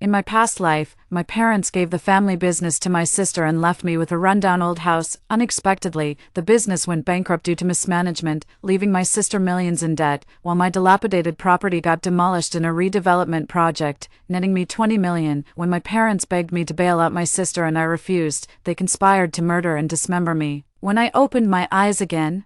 In my past life, my parents gave the family business to my sister and left me with a rundown old house. Unexpectedly, the business went bankrupt due to mismanagement, leaving my sister millions in debt, while my dilapidated property got demolished in a redevelopment project, netting me 20 million. When my parents begged me to bail out my sister and I refused, they conspired to murder and dismember me. When I opened my eyes again,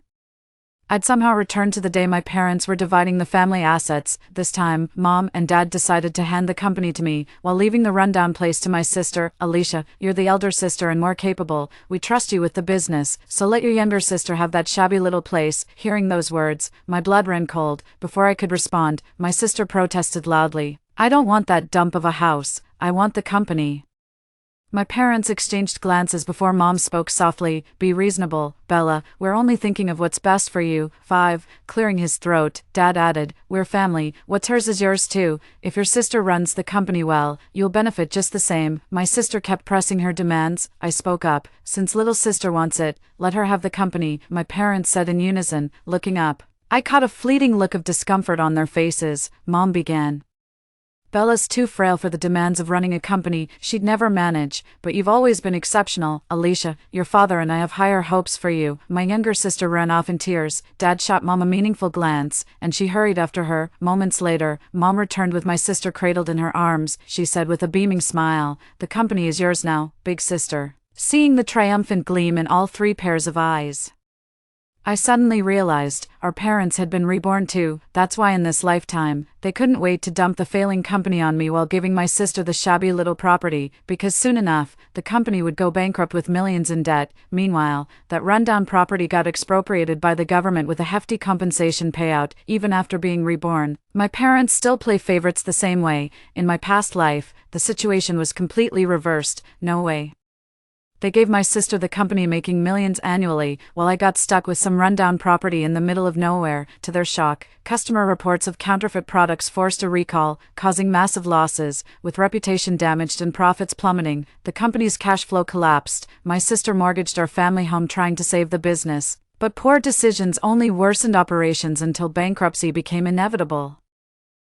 I'd somehow returned to the day my parents were dividing the family assets. This time, Mom and Dad decided to hand the company to me, while leaving the rundown place to my sister. Alicia, you're the elder sister and more capable. We trust you with the business, so let your younger sister have that shabby little place. Hearing those words, my blood ran cold. Before I could respond, my sister protested loudly. I don't want that dump of a house. I want the company. My parents exchanged glances before Mom spoke softly. Be reasonable, Bella, we're only thinking of what's best for you. 5. Clearing his throat, Dad added, we're family, what's hers is yours too. If your sister runs the company well, you'll benefit just the same. My sister kept pressing her demands. I spoke up. Since little sister wants it, let her have the company, my parents said in unison, looking up. I caught a fleeting look of discomfort on their faces. Mom began. Bella's too frail for the demands of running a company. She'd never manage, but you've always been exceptional. Alicia, your father and I have higher hopes for you. My younger sister ran off in tears. Dad shot Mom a meaningful glance, and she hurried after her. Moments later, Mom returned with my sister cradled in her arms. She said with a beaming smile, the company is yours now, big sister. Seeing the triumphant gleam in all three pairs of eyes, I suddenly realized, our parents had been reborn too. That's why in this lifetime, they couldn't wait to dump the failing company on me while giving my sister the shabby little property, because soon enough, the company would go bankrupt with millions in debt. Meanwhile, that rundown property got expropriated by the government with a hefty compensation payout. Even after being reborn, my parents still play favorites the same way. In my past life, the situation was completely reversed. No way. They gave my sister the company making millions annually, while I got stuck with some rundown property in the middle of nowhere. To their shock, customer reports of counterfeit products forced a recall, causing massive losses. With reputation damaged and profits plummeting, the company's cash flow collapsed. My sister mortgaged our family home trying to save the business, but poor decisions only worsened operations until bankruptcy became inevitable.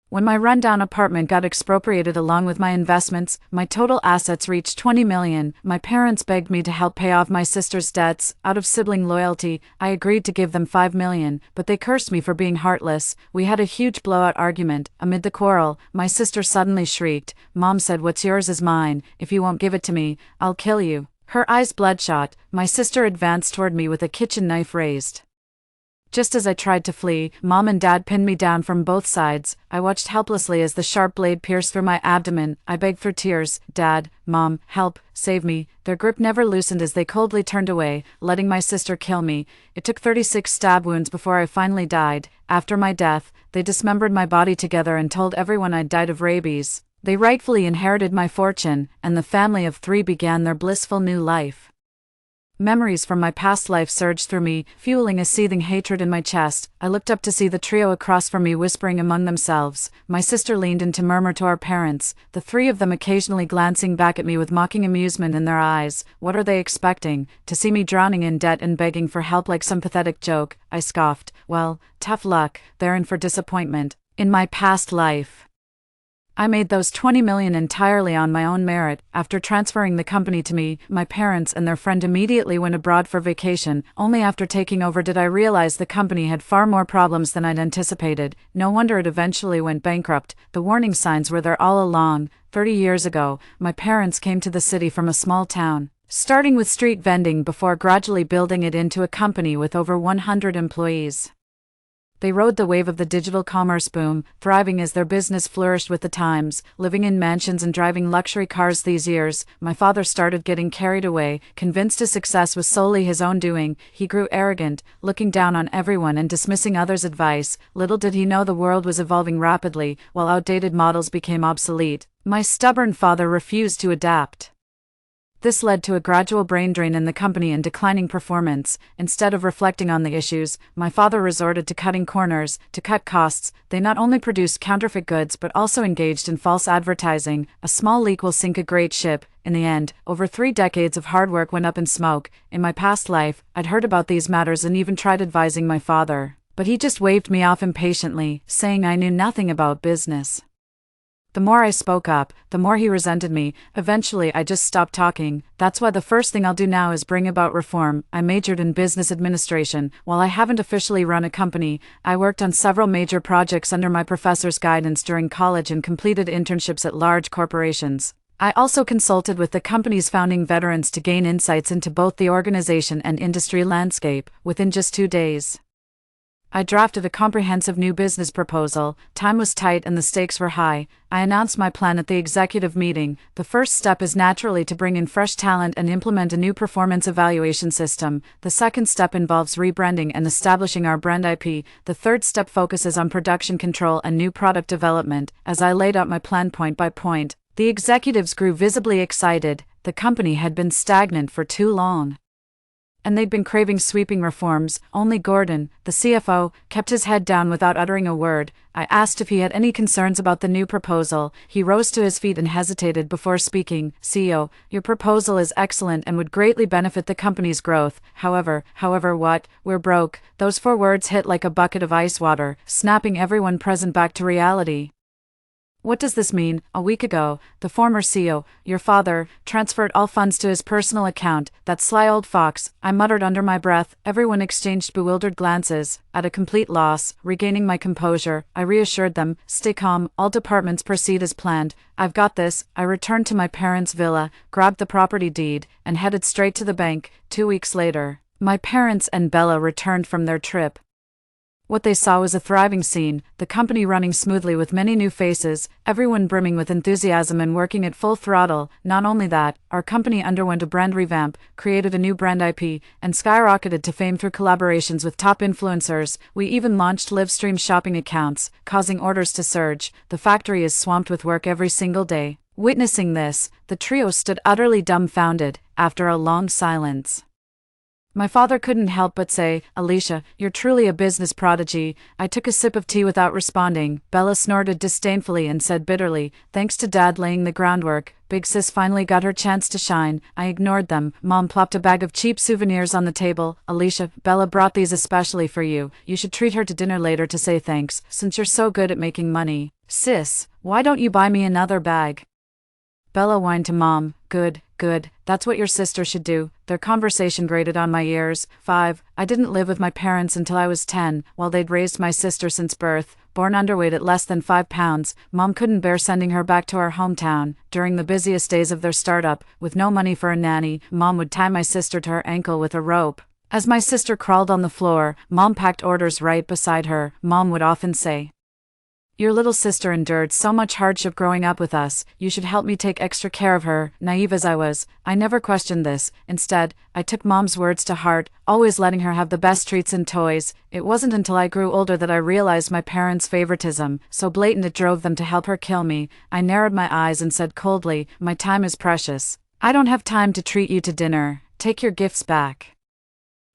When my rundown apartment got expropriated along with my investments, my total assets reached 20 million. My parents begged me to help pay off my sister's debts. Out of sibling loyalty, I agreed to give them 5 million, but they cursed me for being heartless. We had a huge blowout argument. Amid the quarrel, my sister suddenly shrieked. Mom said, what's yours is mine. If you won't give it to me, I'll kill you. Her eyes bloodshot, my sister advanced toward me with a kitchen knife raised. Just as I tried to flee, Mom and Dad pinned me down from both sides. I watched helplessly as the sharp blade pierced through my abdomen. I begged through tears, Dad, Mom, help, save me. Their grip never loosened as they coldly turned away, letting my sister kill me. It took 36 stab wounds before I finally died. After my death, they dismembered my body together and told everyone I'd died of rabies. They rightfully inherited my fortune, and the family of 3 began their blissful new life. Memories from my past life surged through me, fueling a seething hatred in my chest. I looked up to see the trio across from me whispering among themselves. My sister leaned in to murmur to our parents, the 3 of them occasionally glancing back at me with mocking amusement in their eyes. What are they expecting? To see me drowning in debt and begging for help like some pathetic joke? I scoffed. Well, tough luck, they're in for disappointment. In my past life, I made those 20 million entirely on my own merit. After transferring the company to me, my parents and their friend immediately went abroad for vacation. Only after taking over did I realize the company had far more problems than I'd anticipated. No wonder it eventually went bankrupt. The warning signs were there all along. 30 years ago, my parents came to the city from a small town, starting with street vending before gradually building it into a company with over 100 employees. They rode the wave of the digital commerce boom, thriving as their business flourished with the times. Living in mansions and driving luxury cars these years, my father started getting carried away, convinced his success was solely his own doing. He grew arrogant, looking down on everyone and dismissing others' advice. Little did he know the world was evolving rapidly, while outdated models became obsolete. My stubborn father refused to adapt. This led to a gradual brain drain in the company and declining performance. Instead of reflecting on the issues, my father resorted to cutting corners. To cut costs, they not only produced counterfeit goods but also engaged in false advertising. A small leak will sink a great ship. In the end, over 3 decades of hard work went up in smoke. In my past life, I'd heard about these matters and even tried advising my father, but he just waved me off impatiently, saying I knew nothing about business. The more I spoke up, the more he resented me. Eventually, I just stopped talking. That's why the first thing I'll do now is bring about reform. I majored in business administration. While I haven't officially run a company, I worked on several major projects under my professor's guidance during college and completed internships at large corporations. I also consulted with the company's founding veterans to gain insights into both the organization and industry landscape. Within just 2 days, I drafted a comprehensive new business proposal. Time was tight and the stakes were high. I announced my plan at the executive meeting. The first step is naturally to bring in fresh talent and implement a new performance evaluation system. The second step involves rebranding and establishing our brand IP. The third step focuses on production control and new product development. As I laid out my plan point by point, the executives grew visibly excited. The company had been stagnant for too long, and they'd been craving sweeping reforms. Only Gordon, the CFO, kept his head down without uttering a word. I asked if he had any concerns about the new proposal. He rose to his feet and hesitated before speaking. CEO, your proposal is excellent and would greatly benefit the company's growth. However, what? We're broke. Those 4 words hit like a bucket of ice water, snapping everyone present back to reality. What does this mean? A week ago, the former CEO, your father, transferred all funds to his personal account. That sly old fox, I muttered under my breath. Everyone exchanged bewildered glances. At a complete loss, regaining my composure, I reassured them, stay calm, all departments proceed as planned. I've got this. I returned to my parents' villa, grabbed the property deed, and headed straight to the bank. 2 weeks later, my parents and Bella returned from their trip. What they saw was a thriving scene, the company running smoothly with many new faces, everyone brimming with enthusiasm and working at full throttle. Not only that, our company underwent a brand revamp, created a new brand IP, and skyrocketed to fame through collaborations with top influencers. We even launched live-stream shopping accounts, causing orders to surge. The factory is swamped with work every single day. Witnessing this, the trio stood utterly dumbfounded. After a long silence, my father couldn't help but say, Alicia, you're truly a business prodigy. I took a sip of tea without responding. Bella snorted disdainfully and said bitterly, thanks to Dad laying the groundwork, Big Sis finally got her chance to shine. I ignored them. Mom plopped a bag of cheap souvenirs on the table. Alicia, Bella brought these especially for you. You should treat her to dinner later to say thanks, since you're so good at making money. Sis, why don't you buy me another bag? Bella whined to Mom, good, that's what your sister should do. Their conversation grated on my ears. 5. I didn't live with my parents until I was 10, while they'd raised my sister since birth. Born underweight at less than 5 pounds, Mom couldn't bear sending her back to our hometown. During the busiest days of their startup, with no money for a nanny, Mom would tie my sister to her ankle with a rope. As my sister crawled on the floor, Mom packed orders right beside her. Mom would often say, your little sister endured so much hardship growing up with us, you should help me take extra care of her. Naive as I was, I never questioned this. Instead, I took Mom's words to heart, always letting her have the best treats and toys. It wasn't until I grew older that I realized my parents' favoritism, so blatant it drove them to help her kill me. I narrowed my eyes and said coldly, my time is precious. I don't have time to treat you to dinner. Take your gifts back.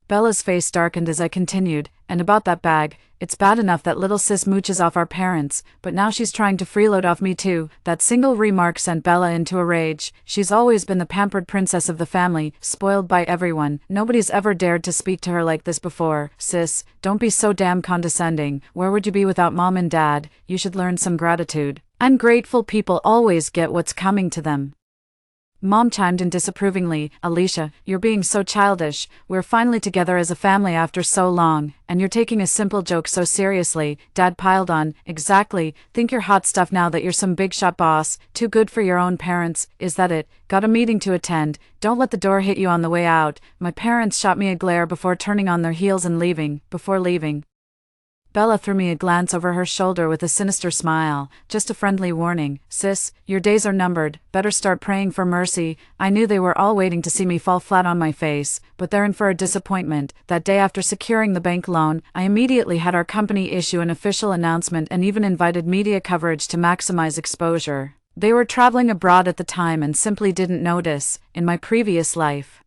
Bella's face darkened as I continued, and about that bag, it's bad enough that little sis mooches off our parents, but now she's trying to freeload off me too. That single remark sent Bella into a rage. She's always been the pampered princess of the family, spoiled by everyone. Nobody's ever dared to speak to her like this before. Sis, don't be so damn condescending. Where would you be without Mom and Dad? You should learn some gratitude. Ungrateful people always get what's coming to them. Mom chimed in disapprovingly, Alicia, you're being so childish. We're finally together as a family after so long, and you're taking a simple joke so seriously. Dad piled on, exactly, think you're hot stuff now that you're some big shot boss, too good for your own parents, is that it? Got a meeting to attend, don't let the door hit you on the way out. My parents shot me a glare before turning on their heels and before leaving. Bella threw me a glance over her shoulder with a sinister smile. Just a friendly warning. Sis, your days are numbered. Better start praying for mercy. I knew they were all waiting to see me fall flat on my face, but they're in for a disappointment. That day after securing the bank loan, I immediately had our company issue an official announcement and even invited media coverage to maximize exposure. They were traveling abroad at the time and simply didn't notice. In my previous life,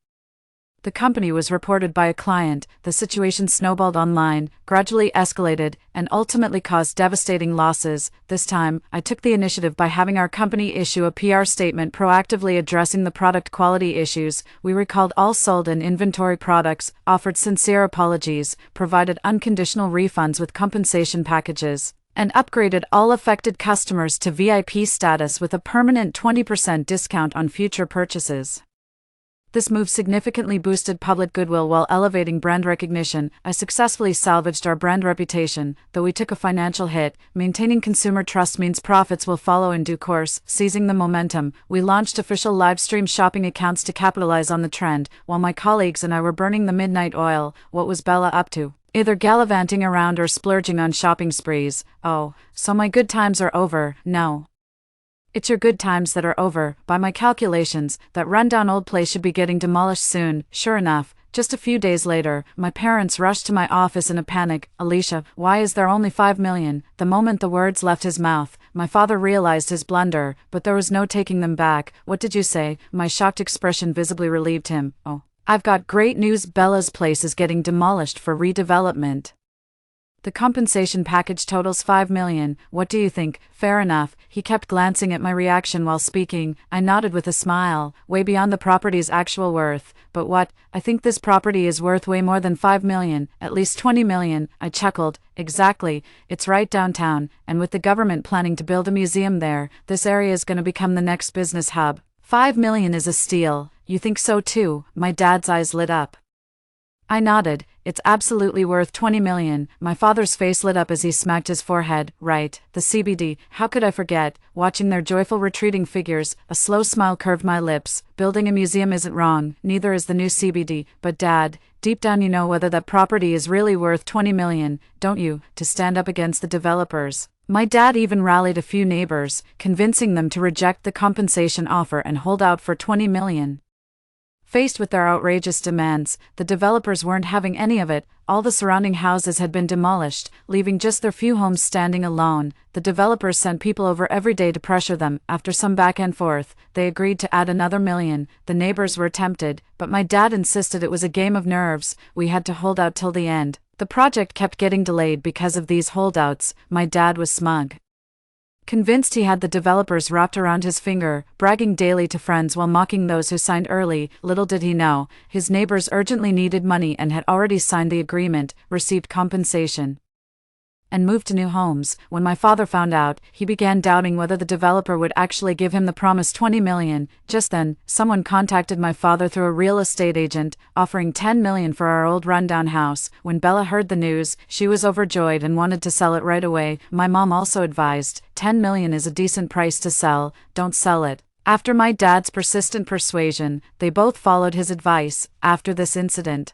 the company was reported by a client. The situation snowballed online, gradually escalated, and ultimately caused devastating losses. This time, I took the initiative by having our company issue a PR statement proactively addressing the product quality issues. We recalled all sold and inventory products, offered sincere apologies, provided unconditional refunds with compensation packages. and upgraded all affected customers to VIP status with a permanent 20% discount on future purchases. This move significantly boosted public goodwill while elevating brand recognition. I successfully salvaged our brand reputation, though we took a financial hit. Maintaining consumer trust means profits will follow in due course. Seizing the momentum, we launched official live-stream shopping accounts to capitalize on the trend. While my colleagues and I were burning the midnight oil, what was Bella up to? Either gallivanting around or splurging on shopping sprees. Oh, so my good times are over. No. It's your good times that are over. By my calculations, that rundown old place should be getting demolished soon. Sure enough, just a few days later, my parents rushed to my office in a panic. Alicia, why is there only $5 million? The moment the words left his mouth, my father realized his blunder, but there was no taking them back. What did you say? My shocked expression visibly relieved him. Oh, I've got great news. Bella's place is getting demolished for redevelopment. The compensation package totals $5 million. What do you think? Fair enough. He kept glancing at my reaction while speaking. I nodded with a smile, way beyond the property's actual worth. But what? I think this property is worth way more than $5 million, at least $20 million. I chuckled. Exactly. It's right downtown, and with the government planning to build a museum there, this area is going to become the next business hub. $5 million is a steal. You think so too? My dad's eyes lit up. I nodded. It's absolutely worth $20 million. My father's face lit up as he smacked his forehead. Right, the CBD. How could I forget? Watching their joyful retreating figures, a slow smile curved my lips. Building a museum isn't wrong, neither is the new CBD. But Dad, deep down you know whether that property is really worth $20 million, don't you? To stand up against the developers. My dad even rallied a few neighbors, convincing them to reject the compensation offer and hold out for $20 million. Faced with their outrageous demands, the developers weren't having any of it. All the surrounding houses had been demolished, leaving just their few homes standing alone. The developers sent people over every day to pressure them. After some back and forth, they agreed to add another $1 million. The neighbors were tempted, but my dad insisted it was a game of nerves. We had to hold out till the end. The project kept getting delayed because of these holdouts. My dad was smug. Convinced he had the developers wrapped around his finger, bragging daily to friends while mocking those who signed early. Little did he know, his neighbors urgently needed money and had already signed the agreement, received compensation, and moved to new homes. When my father found out, he began doubting whether the developer would actually give him the promised $20 million. Just then, someone contacted my father through a real estate agent, offering $10 million for our old rundown house. When Bella heard the news, she was overjoyed and wanted to sell it right away. My mom also advised, $10 million is a decent price to sell, don't sell it. After my dad's persistent persuasion, they both followed his advice. After this incident,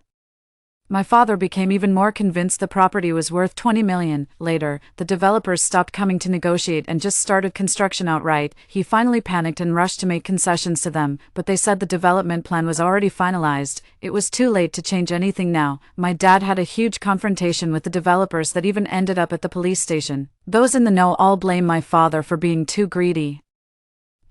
my father became even more convinced the property was worth $20 million. Later, the developers stopped coming to negotiate and just started construction outright. He finally panicked and rushed to make concessions to them, but they said the development plan was already finalized. It was too late to change anything now. My dad had a huge confrontation with the developers that even ended up at the police station. Those in the know all blame my father for being too greedy.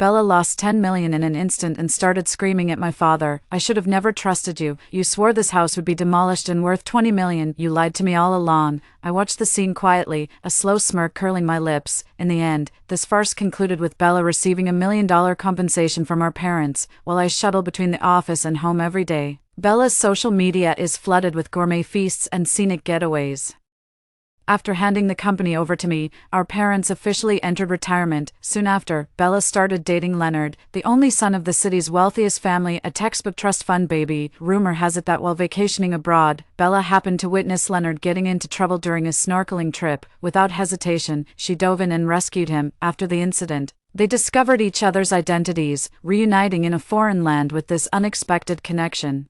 Bella lost $10 million in an instant and started screaming at my father. I should have never trusted you. You swore this house would be demolished and worth $20 million. You lied to me all along. I watched the scene quietly, a slow smirk curling my lips. In the end, this farce concluded with Bella receiving $1 million compensation from our parents, while I shuttle between the office and home every day. Bella's social media is flooded with gourmet feasts and scenic getaways. After handing the company over to me, our parents officially entered retirement. Soon after, Bella started dating Leonard, the only son of the city's wealthiest family, a textbook trust fund baby. Rumor has it that while vacationing abroad, Bella happened to witness Leonard getting into trouble during a snorkeling trip. Without hesitation, she dove in and rescued him. After the incident, they discovered each other's identities, reuniting in a foreign land with this unexpected connection,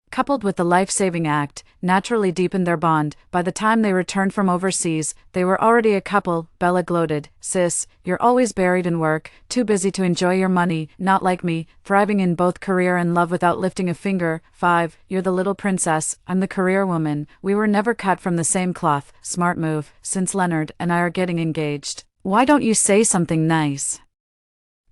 coupled with the life-saving act, naturally deepened their bond. By the time they returned from overseas, they were already a couple. Bella gloated. Sis, you're always buried in work, too busy to enjoy your money, not like me, thriving in both career and love without lifting a finger. 5. You're the little princess, I'm the career woman. We were never cut from the same cloth. Smart move, since Leonard and I are getting engaged. Why don't you say something nice?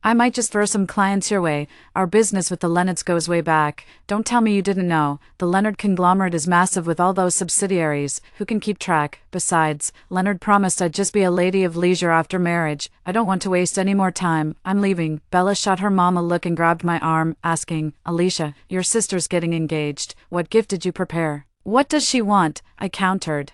I might just throw some clients your way. Our business with the Leonards goes way back. Don't tell me you didn't know. The Leonard conglomerate is massive with all those subsidiaries. Who can keep track? Besides, Leonard promised I'd just be a lady of leisure after marriage. I don't want to waste any more time. I'm leaving. Bella shot her mom a look and grabbed my arm, asking, Alicia, your sister's getting engaged. What gift did you prepare? What does she want? I countered.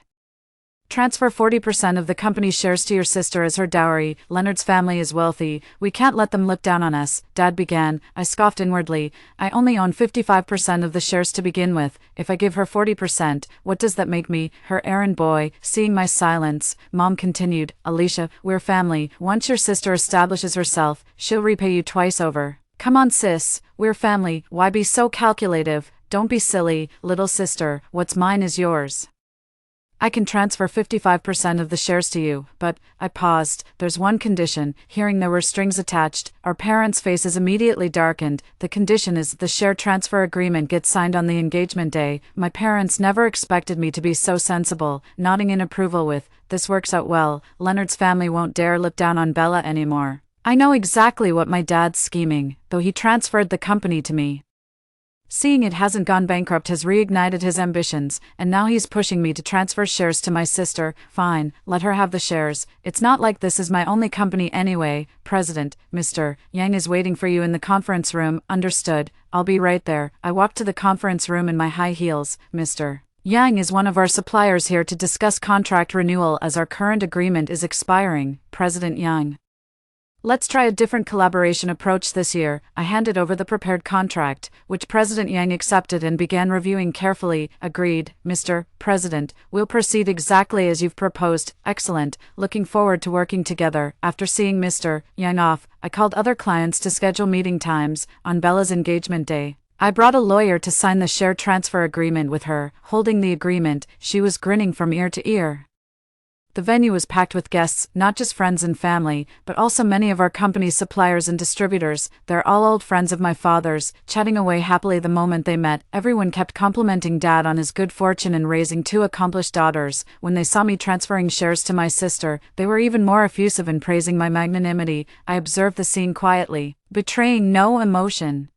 Transfer 40% of the company's shares to your sister as her dowry. Leonard's family is wealthy. We can't let them look down on us, Dad began. I scoffed inwardly. I only own 55% of the shares to begin with. If I give her 40%, what does that make me? Her errand boy. Seeing my silence, Mom continued, Alicia, we're family. Once your sister establishes herself, she'll repay you twice over. Come on, sis. We're family. Why be so calculative? Don't be silly, little sister. What's mine is yours. I can transfer 55% of the shares to you, but, I paused, there's one condition. Hearing there were strings attached, our parents' faces immediately darkened. The condition is the share transfer agreement gets signed on the engagement day. My parents never expected me to be so sensible, nodding in approval with, this works out well. Leonard's family won't dare look down on Bella anymore. I know exactly what my dad's scheming, though he transferred the company to me. Seeing it hasn't gone bankrupt has reignited his ambitions, and now he's pushing me to transfer shares to my sister. Fine, let her have the shares. It's not like this is my only company anyway. President, Mr. Yang is waiting for you in the conference room. Understood. I'll be right there. I walked to the conference room in my high heels. Mr. Yang is one of our suppliers here to discuss contract renewal as our current agreement is expiring. President Yang. Let's try a different collaboration approach this year. I handed over the prepared contract, which President Yang accepted and began reviewing carefully. Agreed, Mr. President. We'll proceed exactly as you've proposed. Excellent. Looking forward to working together. After seeing Mr. Yang off, I called other clients to schedule meeting times on Bella's engagement day. I brought a lawyer to sign the share transfer agreement with her. Holding the agreement, she was grinning from ear to ear. The venue was packed with guests, not just friends and family, but also many of our company's suppliers and distributors. They're all old friends of my father's, chatting away happily the moment they met. Everyone kept complimenting Dad on his good fortune in raising two accomplished daughters. When they saw me transferring shares to my sister, they were even more effusive in praising my magnanimity. I observed the scene quietly, betraying no emotion.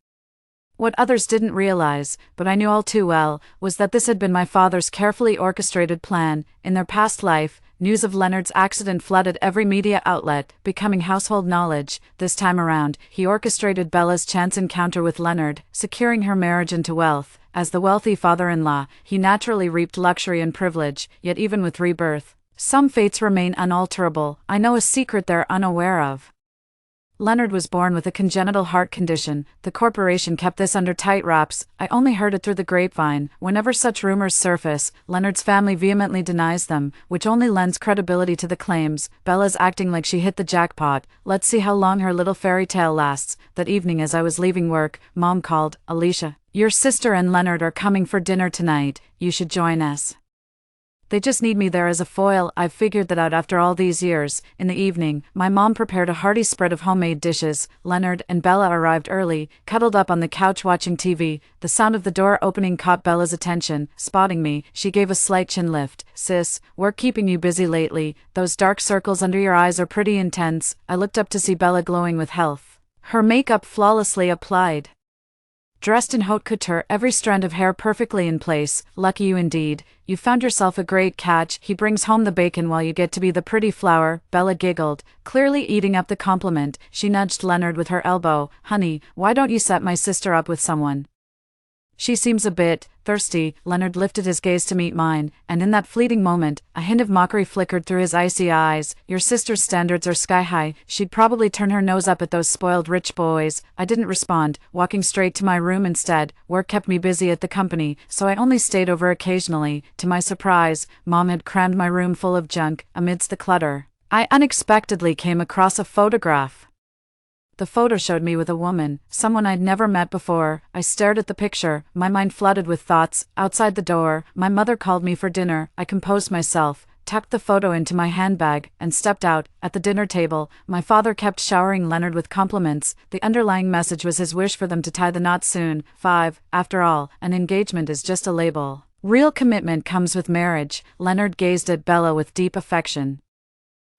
What others didn't realize, but I knew all too well, was that this had been my father's carefully orchestrated plan. In their past life, news of Leonard's accident flooded every media outlet, becoming household knowledge. This time around, he orchestrated Bella's chance encounter with Leonard, securing her marriage into wealth. As the wealthy father-in-law, he naturally reaped luxury and privilege, yet even with rebirth, some fates remain unalterable. I know a secret they're unaware of. Leonard was born with a congenital heart condition. The corporation kept this under tight wraps. I only heard it through the grapevine. Whenever such rumors surface, Leonard's family vehemently denies them, which only lends credibility to the claims. Bella's acting like she hit the jackpot. Let's see how long her little fairy tale lasts. That evening as I was leaving work, Mom called, Alicia, your sister and Leonard are coming for dinner tonight. You should join us. They just need me there as a foil. I've figured that out after all these years. In the evening, my mom prepared a hearty spread of homemade dishes. Leonard and Bella arrived early, cuddled up on the couch watching TV. The sound of the door opening caught Bella's attention. Spotting me, she gave a slight chin lift. Sis, we're keeping you busy lately. Those dark circles under your eyes are pretty intense. I looked up to see Bella glowing with health, her makeup flawlessly applied. Dressed in haute couture, every strand of hair perfectly in place. Lucky you indeed. You found yourself a great catch. He brings home the bacon while you get to be the pretty flower. Bella giggled, clearly eating up the compliment. She nudged Leonard with her elbow. Honey, why don't you set my sister up with someone? She seems a bit thirsty. Leonard lifted his gaze to meet mine, and in that fleeting moment, a hint of mockery flickered through his icy eyes. Your sister's standards are sky high. She'd probably turn her nose up at those spoiled rich boys. I didn't respond, walking straight to my room instead. Work kept me busy at the company, so I only stayed over occasionally. To my surprise, Mom had crammed my room full of junk. Amidst the clutter, I unexpectedly came across a photograph. The photo showed me with a woman, someone I'd never met before. I stared at the picture, my mind flooded with thoughts. Outside the door, my mother called me for dinner. I composed myself, tucked the photo into my handbag, and stepped out. At the dinner table, my father kept showering Leonard with compliments. The underlying message was his wish for them to tie the knot soon. 5. After all, an engagement is just a label. Real commitment comes with marriage. Leonard gazed at Bella with deep affection,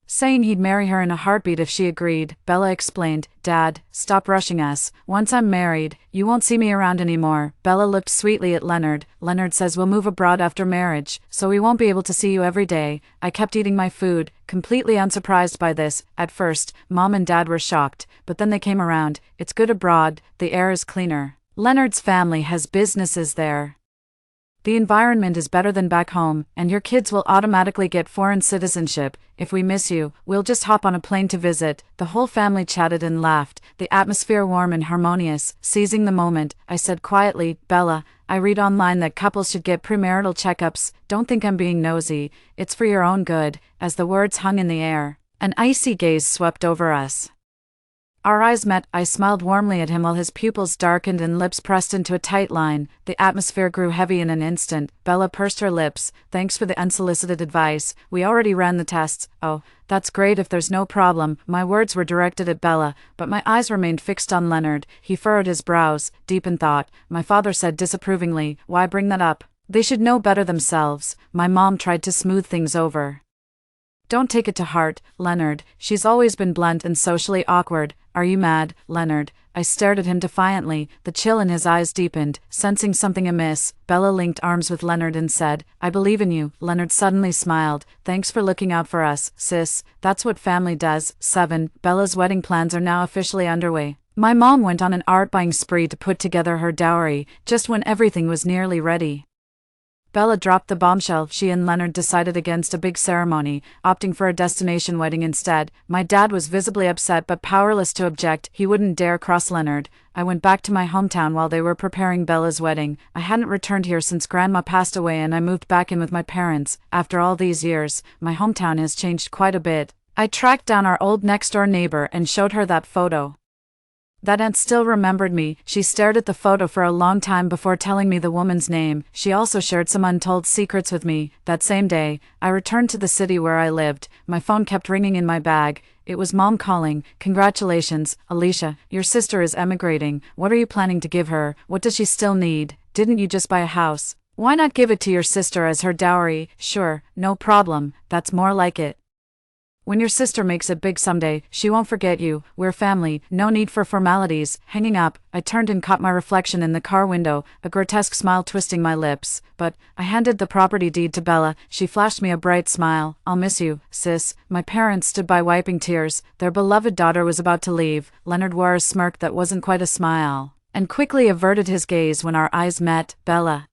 saying he'd marry her in a heartbeat if she agreed. Bella explained, Dad, stop rushing us. Once I'm married, you won't see me around anymore. Bella looked sweetly at Leonard. Leonard says we'll move abroad after marriage, so we won't be able to see you every day. I kept eating my food, completely unsurprised by this. At first, Mom and Dad were shocked, but then they came around. It's good abroad, the air is cleaner. Leonard's family has businesses there. The environment is better than back home, and your kids will automatically get foreign citizenship. If we miss you, we'll just hop on a plane to visit." The whole family chatted and laughed, the atmosphere warm and harmonious. Seizing the moment, I said quietly, "Bella, I read online that couples should get premarital checkups. Don't think I'm being nosy. It's for your own good." As the words hung in the air, an icy gaze swept over us. Our eyes met. I smiled warmly at him while his pupils darkened and lips pressed into a tight line. The atmosphere grew heavy in an instant. Bella pursed her lips. "Thanks for the unsolicited advice. We already ran the tests." "Oh, that's great if there's no problem." My words were directed at Bella, but my eyes remained fixed on Leonard. He furrowed his brows, deep in thought. My father said disapprovingly, "Why bring that up? They should know better themselves." My mom tried to smooth things over. "Don't take it to heart, Leonard. She's always been blunt and socially awkward." "Are you mad, Leonard?" I stared at him defiantly. The chill in his eyes deepened. Sensing something amiss, Bella linked arms with Leonard and said, "I believe in you." Leonard suddenly smiled. "Thanks for looking out for us, sis. That's what family does." 7. Bella's wedding plans are now officially underway. My mom went on an art-buying spree to put together her dowry, just when everything was nearly ready. Bella dropped the bombshell. She and Leonard decided against a big ceremony, opting for a destination wedding instead. My dad was visibly upset but powerless to object. He wouldn't dare cross Leonard. I went back to my hometown while they were preparing Bella's wedding. I hadn't returned here since Grandma passed away and I moved back in with my parents. After all these years, my hometown has changed quite a bit. I tracked down our old next-door neighbor and showed her that photo. That aunt still remembered me. She stared at the photo for a long time before telling me the woman's name. She also shared some untold secrets with me. That same day, I returned to the city where I lived. My phone kept ringing in my bag. It was Mom calling. "Congratulations, Alicia. Your sister is emigrating. What are you planning to give her? What does she still need? Didn't you just buy a house? Why not give it to your sister as her dowry?" "Sure, no problem. That's more like it. When your sister makes it big someday, she won't forget you. We're family, no need for formalities." Hanging up, I turned and caught my reflection in the car window, a grotesque smile twisting my lips. But I handed the property deed to Bella. She flashed me a bright smile. "I'll miss you, sis." My parents stood by wiping tears. Their beloved daughter was about to leave. Leonard wore a smirk that wasn't quite a smile, and quickly averted his gaze when our eyes met. "Bella,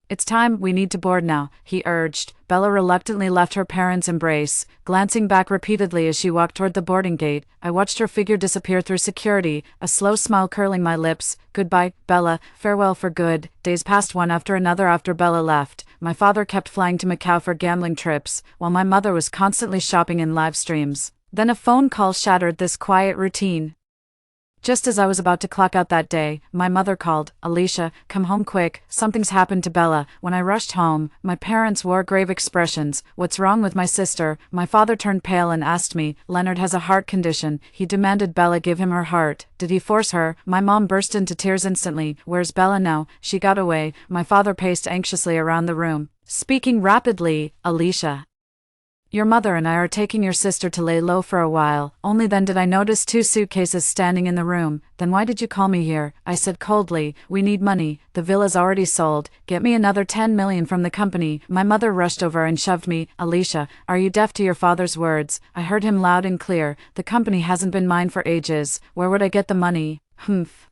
it's time, we need to board now," he urged. Bella reluctantly left her parents' embrace, glancing back repeatedly as she walked toward the boarding gate. I watched her figure disappear through security, a slow smile curling my lips. "Goodbye, Bella. Farewell for good." Days passed one after another after Bella left. My father kept flying to Macau for gambling trips, while my mother was constantly shopping in live streams. Then a phone call shattered this quiet routine. Just as I was about to clock out that day, my mother called. "Alicia, come home quick. Something's happened to Bella." When I rushed home, my parents wore grave expressions. "What's wrong with my sister?" My father turned pale and asked me. "Leonard has a heart condition. He demanded Bella give him her heart." "Did he force her?" My mom burst into tears instantly. "Where's Bella now?" "She got away." My father paced anxiously around the room, speaking rapidly. "Alicia, your mother and I are taking your sister to lay low for a while." Only then did I notice 2 suitcases standing in the room. "Then why did you call me here?" I said coldly. "We need money. The villa's already sold. Get me another 10 million from the company." My mother rushed over and shoved me. "Alicia, are you deaf to your father's words?" I heard him loud and clear. "The company hasn't been mine for ages. Where would I get the money?" "Humph.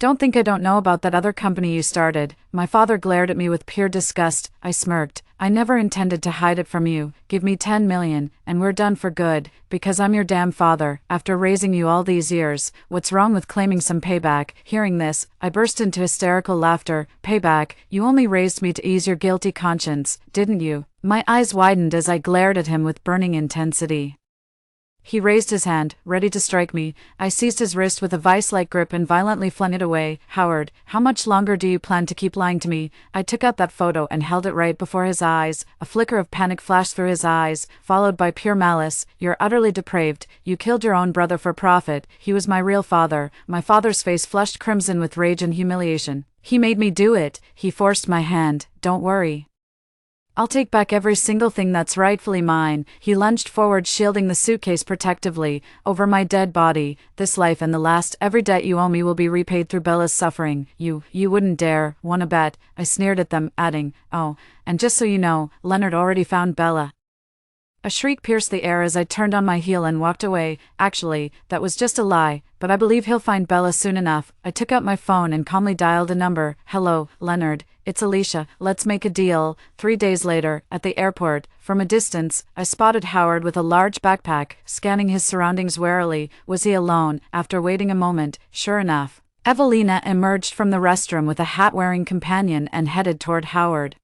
Don't think I don't know about that other company you started." My father glared at me with pure disgust. I smirked. "I never intended to hide it from you. Give me 10 million, and we're done for good. Because I'm your damn father, after raising you all these years. What's wrong with claiming some payback?" Hearing this, I burst into hysterical laughter. "Payback? You only raised me to ease your guilty conscience, didn't you?" My eyes widened as I glared at him with burning intensity. He raised his hand, ready to strike me. I seized his wrist with a vice-like grip and violently flung it away. "Howard, how much longer do you plan to keep lying to me?" I took out that photo and held it right before his eyes. A flicker of panic flashed through his eyes, followed by pure malice. "You're utterly depraved. You killed your own brother for profit. He was my real father." My father's face flushed crimson with rage and humiliation. "He made me do it. He forced my hand. Don't worry. I'll take back every single thing that's rightfully mine." He lunged forward, shielding the suitcase protectively. "Over my dead body, this life and the last, every debt you owe me will be repaid through Bella's suffering. You wouldn't dare. Wanna bet?" I sneered at them, adding, "Oh, and just so you know, Leonard already found Bella." A shriek pierced the air as I turned on my heel and walked away. Actually, that was just a lie, but I believe he'll find Bella soon enough. I took out my phone and calmly dialed a number. Hello, Leonard. It's Alicia. Let's make a deal. 3 days later, at the airport, from a distance, I spotted Howard with a large backpack, scanning his surroundings warily. Was he alone? After waiting a moment, sure enough, Evelina emerged from the restroom with a hat-wearing companion and headed toward Howard.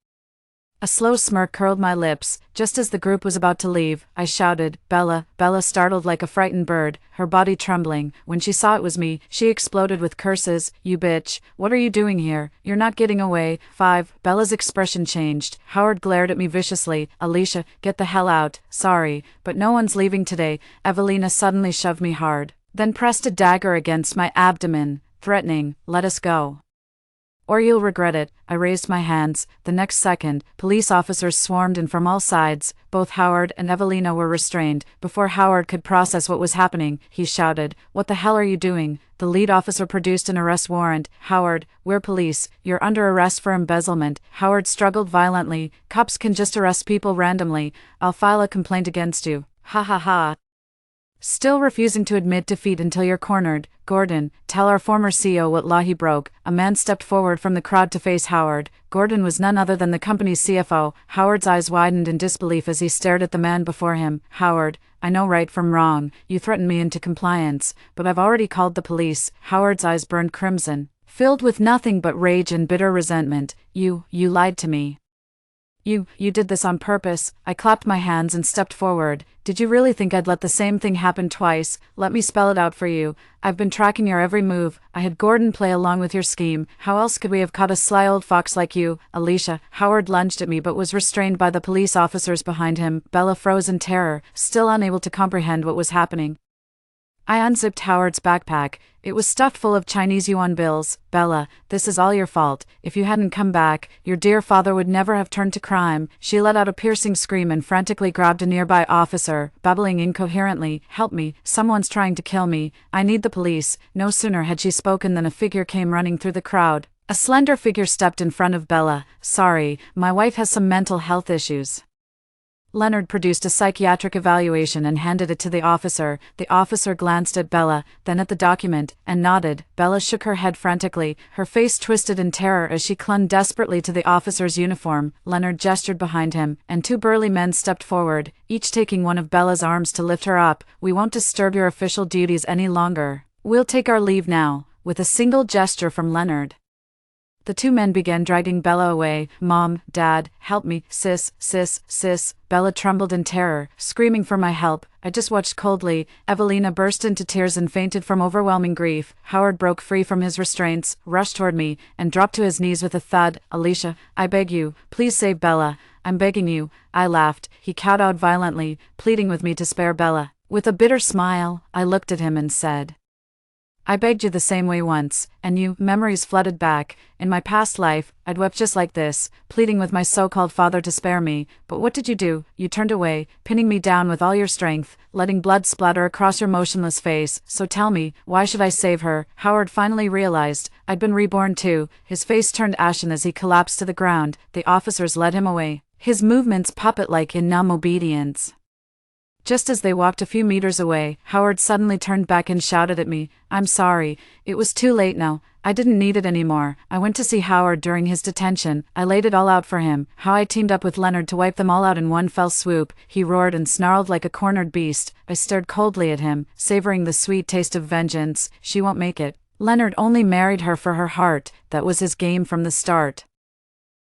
A slow smirk curled my lips. Just as the group was about to leave, I shouted, "Bella!" Bella startled like a frightened bird, her body trembling. When she saw it was me, she exploded with curses. "You bitch! What are you doing here? You're not getting away." 5. Bella's expression changed. Howard glared at me viciously. "Alicia, get the hell out." "Sorry, but no one's leaving today." Evelina suddenly shoved me hard, then pressed a dagger against my abdomen, threatening, "Let us go, or you'll regret it." I raised my hands. The next second, police officers swarmed in from all sides. Both Howard and Evelina were restrained. Before Howard could process what was happening, he shouted, "What the hell are you doing?" The lead officer produced an arrest warrant. "Howard, we're police. You're under arrest for embezzlement." Howard struggled violently. "Cops can just arrest people randomly. I'll file a complaint against you." "Ha ha ha." Still refusing to admit defeat until you're cornered. "Gordon, tell our former CEO what law he broke." A man stepped forward from the crowd to face Howard. Gordon was none other than the company's CFO. Howard's eyes widened in disbelief as he stared at the man before him. "Howard, I know right from wrong. You threatened me into compliance, but I've already called the police." Howard's eyes burned crimson, filled with nothing but rage and bitter resentment. You lied to me. You did this on purpose." I clapped my hands and stepped forward. "Did you really think I'd let the same thing happen twice? Let me spell it out for you. I've been tracking your every move. I had Gordon play along with your scheme. How else could we have caught a sly old fox like you?" "Alicia." Howard lunged at me but was restrained by the police officers behind him. Bella froze in terror, still unable to comprehend what was happening. I unzipped Howard's backpack. It was stuffed full of Chinese yuan bills. "Bella, this is all your fault. If you hadn't come back, your dear father would never have turned to crime." She let out a piercing scream and frantically grabbed a nearby officer, babbling incoherently, "Help me, someone's trying to kill me. I need the police." No sooner had she spoken than a figure came running through the crowd. A slender figure stepped in front of Bella. "Sorry, my wife has some mental health issues." Leonard produced a psychiatric evaluation and handed it to the officer. The officer glanced at Bella, then at the document, and nodded. Bella shook her head frantically, her face twisted in terror as she clung desperately to the officer's uniform. Leonard gestured behind him, and 2 burly men stepped forward, each taking one of Bella's arms to lift her up. "We won't disturb your official duties any longer. We'll take our leave now." With a single gesture from Leonard, the 2 men began dragging Bella away. "Mom, Dad, help me, sis." Bella trembled in terror, screaming for my help. I just watched coldly. Evelina burst into tears and fainted from overwhelming grief. Howard broke free from his restraints, rushed toward me, and dropped to his knees with a thud. "Alicia, I beg you, please save Bella. I'm begging you." I laughed. He kowtowed violently, pleading with me to spare Bella. With a bitter smile, I looked at him and said, "I begged you the same way once, and you." Memories flooded back. In my past life, I'd wept just like this, pleading with my so-called father to spare me. But what did you do? You turned away, pinning me down with all your strength, letting blood splatter across your motionless face. So tell me, why should I save her?" Howard finally realized I'd been reborn too. His face turned ashen as he collapsed to the ground. The officers led him away, his movements puppet-like in numb obedience. Just as they walked a few meters away, Howard suddenly turned back and shouted at me, "I'm sorry. It was too late now. I didn't need it anymore." I went to see Howard during his detention. I laid it all out for him, how I teamed up with Leonard to wipe them all out in one fell swoop. He roared and snarled like a cornered beast. I stared coldly at him, savoring the sweet taste of vengeance. "She won't make it. Leonard only married her for her heart. That was his game from the start.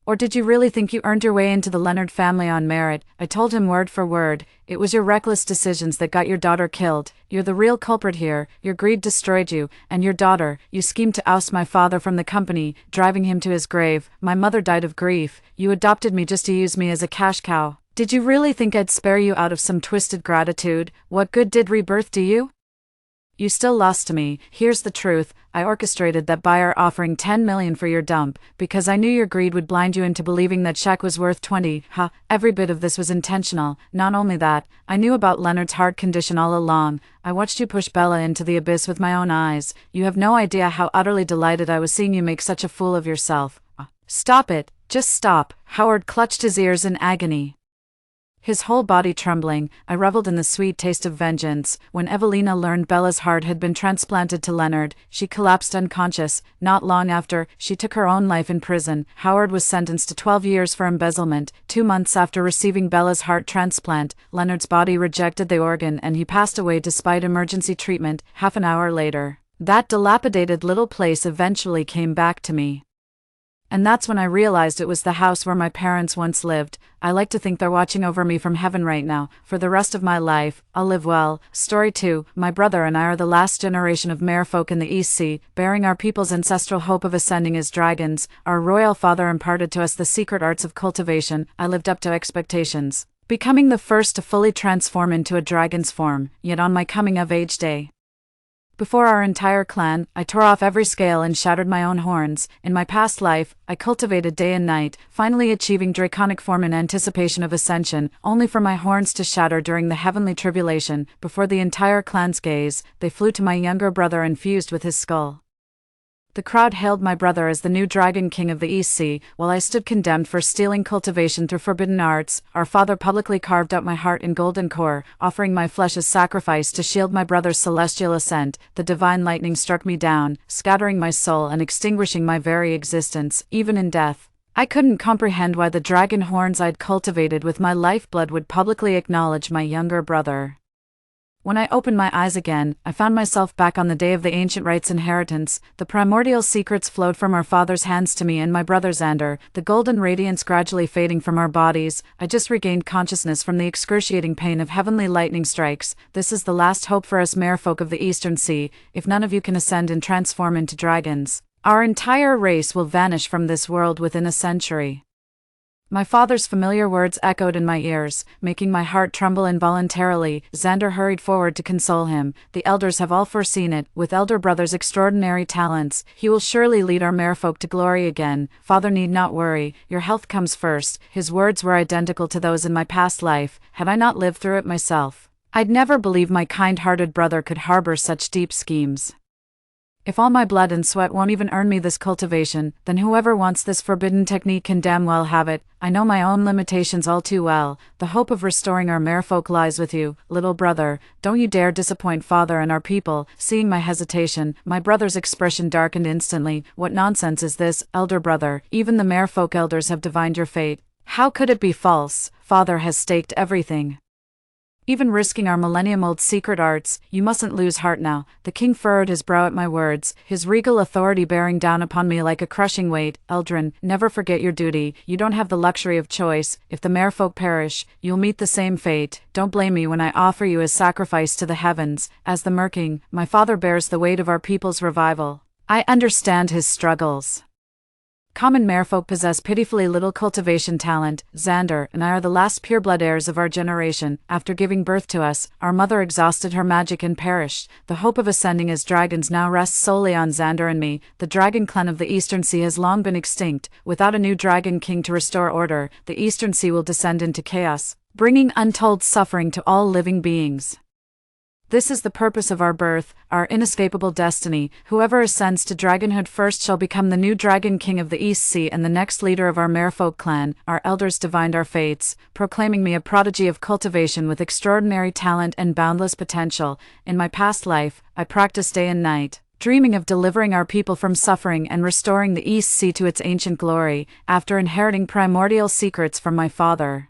Or did you really think you earned your way into the Leonard family on merit?" I told him word for word. "It was your reckless decisions that got your daughter killed. You're the real culprit here. Your greed destroyed you, and your daughter. You schemed to oust my father from the company, driving him to his grave. My mother died of grief. You adopted me just to use me as a cash cow. Did you really think I'd spare you out of some twisted gratitude? What good did rebirth do you? You still lost to me. Here's the truth. I orchestrated that buyer offering $10 million for your dump, because I knew your greed would blind you into believing that Shaq was worth 20. Ha, every bit of this was intentional. Not only that, I knew about Leonard's heart condition all along. I watched you push Bella into the abyss with my own eyes. You have no idea how utterly delighted I was seeing you make such a fool of yourself." "Stop it. Just stop." Howard clutched his ears in agony. His whole body trembling, I reveled in the sweet taste of vengeance. When Evelina learned Bella's heart had been transplanted to Leonard, she collapsed unconscious. Not long after, she took her own life in prison. Howard was sentenced to 12 years for embezzlement. 2 months after receiving Bella's heart transplant, Leonard's body rejected the organ and he passed away despite emergency treatment. Half an hour later, that dilapidated little place eventually came back to me. And that's when I realized it was the house where my parents once lived. I like to think they're watching over me from heaven right now. For the rest of my life, I'll live well. Story 2. My brother and I are the last generation of merfolk in the East Sea, bearing our people's ancestral hope of ascending as dragons. Our royal father imparted to us the secret arts of cultivation. I lived up to expectations, becoming the first to fully transform into a dragon's form, yet on my coming-of-age day, before our entire clan, I tore off every scale and shattered my own horns. In my past life, I cultivated day and night, finally achieving draconic form in anticipation of ascension, only for my horns to shatter during the heavenly tribulation. Before the entire clan's gaze, they flew to my younger brother and fused with his skull. The crowd hailed my brother as the new Dragon King of the East Sea, while I stood condemned for stealing cultivation through forbidden arts. Our father publicly carved out my heart in golden core, offering my flesh as sacrifice to shield my brother's celestial ascent. The divine lightning struck me down, scattering my soul and extinguishing my very existence, even in death. I couldn't comprehend why the dragon horns I'd cultivated with my lifeblood would publicly acknowledge my younger brother. When I opened my eyes again, I found myself back on the day of the ancient rites inheritance. The primordial secrets flowed from our father's hands to me and my brother Xander, the golden radiance gradually fading from our bodies. I just regained consciousness from the excruciating pain of heavenly lightning strikes. This is the last hope for us merfolk of the Eastern Sea. If none of you can ascend and transform into dragons, our entire race will vanish from this world within a century. My father's familiar words echoed in my ears, making my heart tremble involuntarily. Xander hurried forward to console him. The elders have all foreseen it. With elder brother's extraordinary talents, he will surely lead our merfolk to glory again. Father need not worry, your health comes first. His words were identical to those in my past life. Had I not lived through it myself, I'd never believe my kind-hearted brother could harbor such deep schemes. If all my blood and sweat won't even earn me this cultivation, then whoever wants this forbidden technique can damn well have it. I know my own limitations all too well. The hope of restoring our merfolk lies with you, little brother. Don't you dare disappoint father and our people. Seeing my hesitation, my brother's expression darkened instantly. What nonsense is this, elder brother? Even the merfolk elders have divined your fate. How could it be false? Father has staked everything, even risking our millennium-old secret arts. You mustn't lose heart now. The king furrowed his brow at my words, his regal authority bearing down upon me like a crushing weight. Eldrin, never forget your duty. You don't have the luxury of choice. If the merfolk perish, you'll meet the same fate. Don't blame me when I offer you as sacrifice to the heavens. As the Merking, my father bears the weight of our people's revival. I understand his struggles. Common merfolk possess pitifully little cultivation talent. Xander and I are the last pureblood heirs of our generation. After giving birth to us, our mother exhausted her magic and perished. The hope of ascending as dragons now rests solely on Xander and me. The dragon clan of the Eastern Sea has long been extinct. Without a new dragon king to restore order, the Eastern Sea will descend into chaos, bringing untold suffering to all living beings. This is the purpose of our birth, our inescapable destiny. Whoever ascends to dragonhood first shall become the new dragon king of the East Sea and the next leader of our merfolk clan. Our elders divined our fates, proclaiming me a prodigy of cultivation with extraordinary talent and boundless potential. In my past life, I practiced day and night, dreaming of delivering our people from suffering and restoring the East Sea to its ancient glory. After inheriting primordial secrets from my father,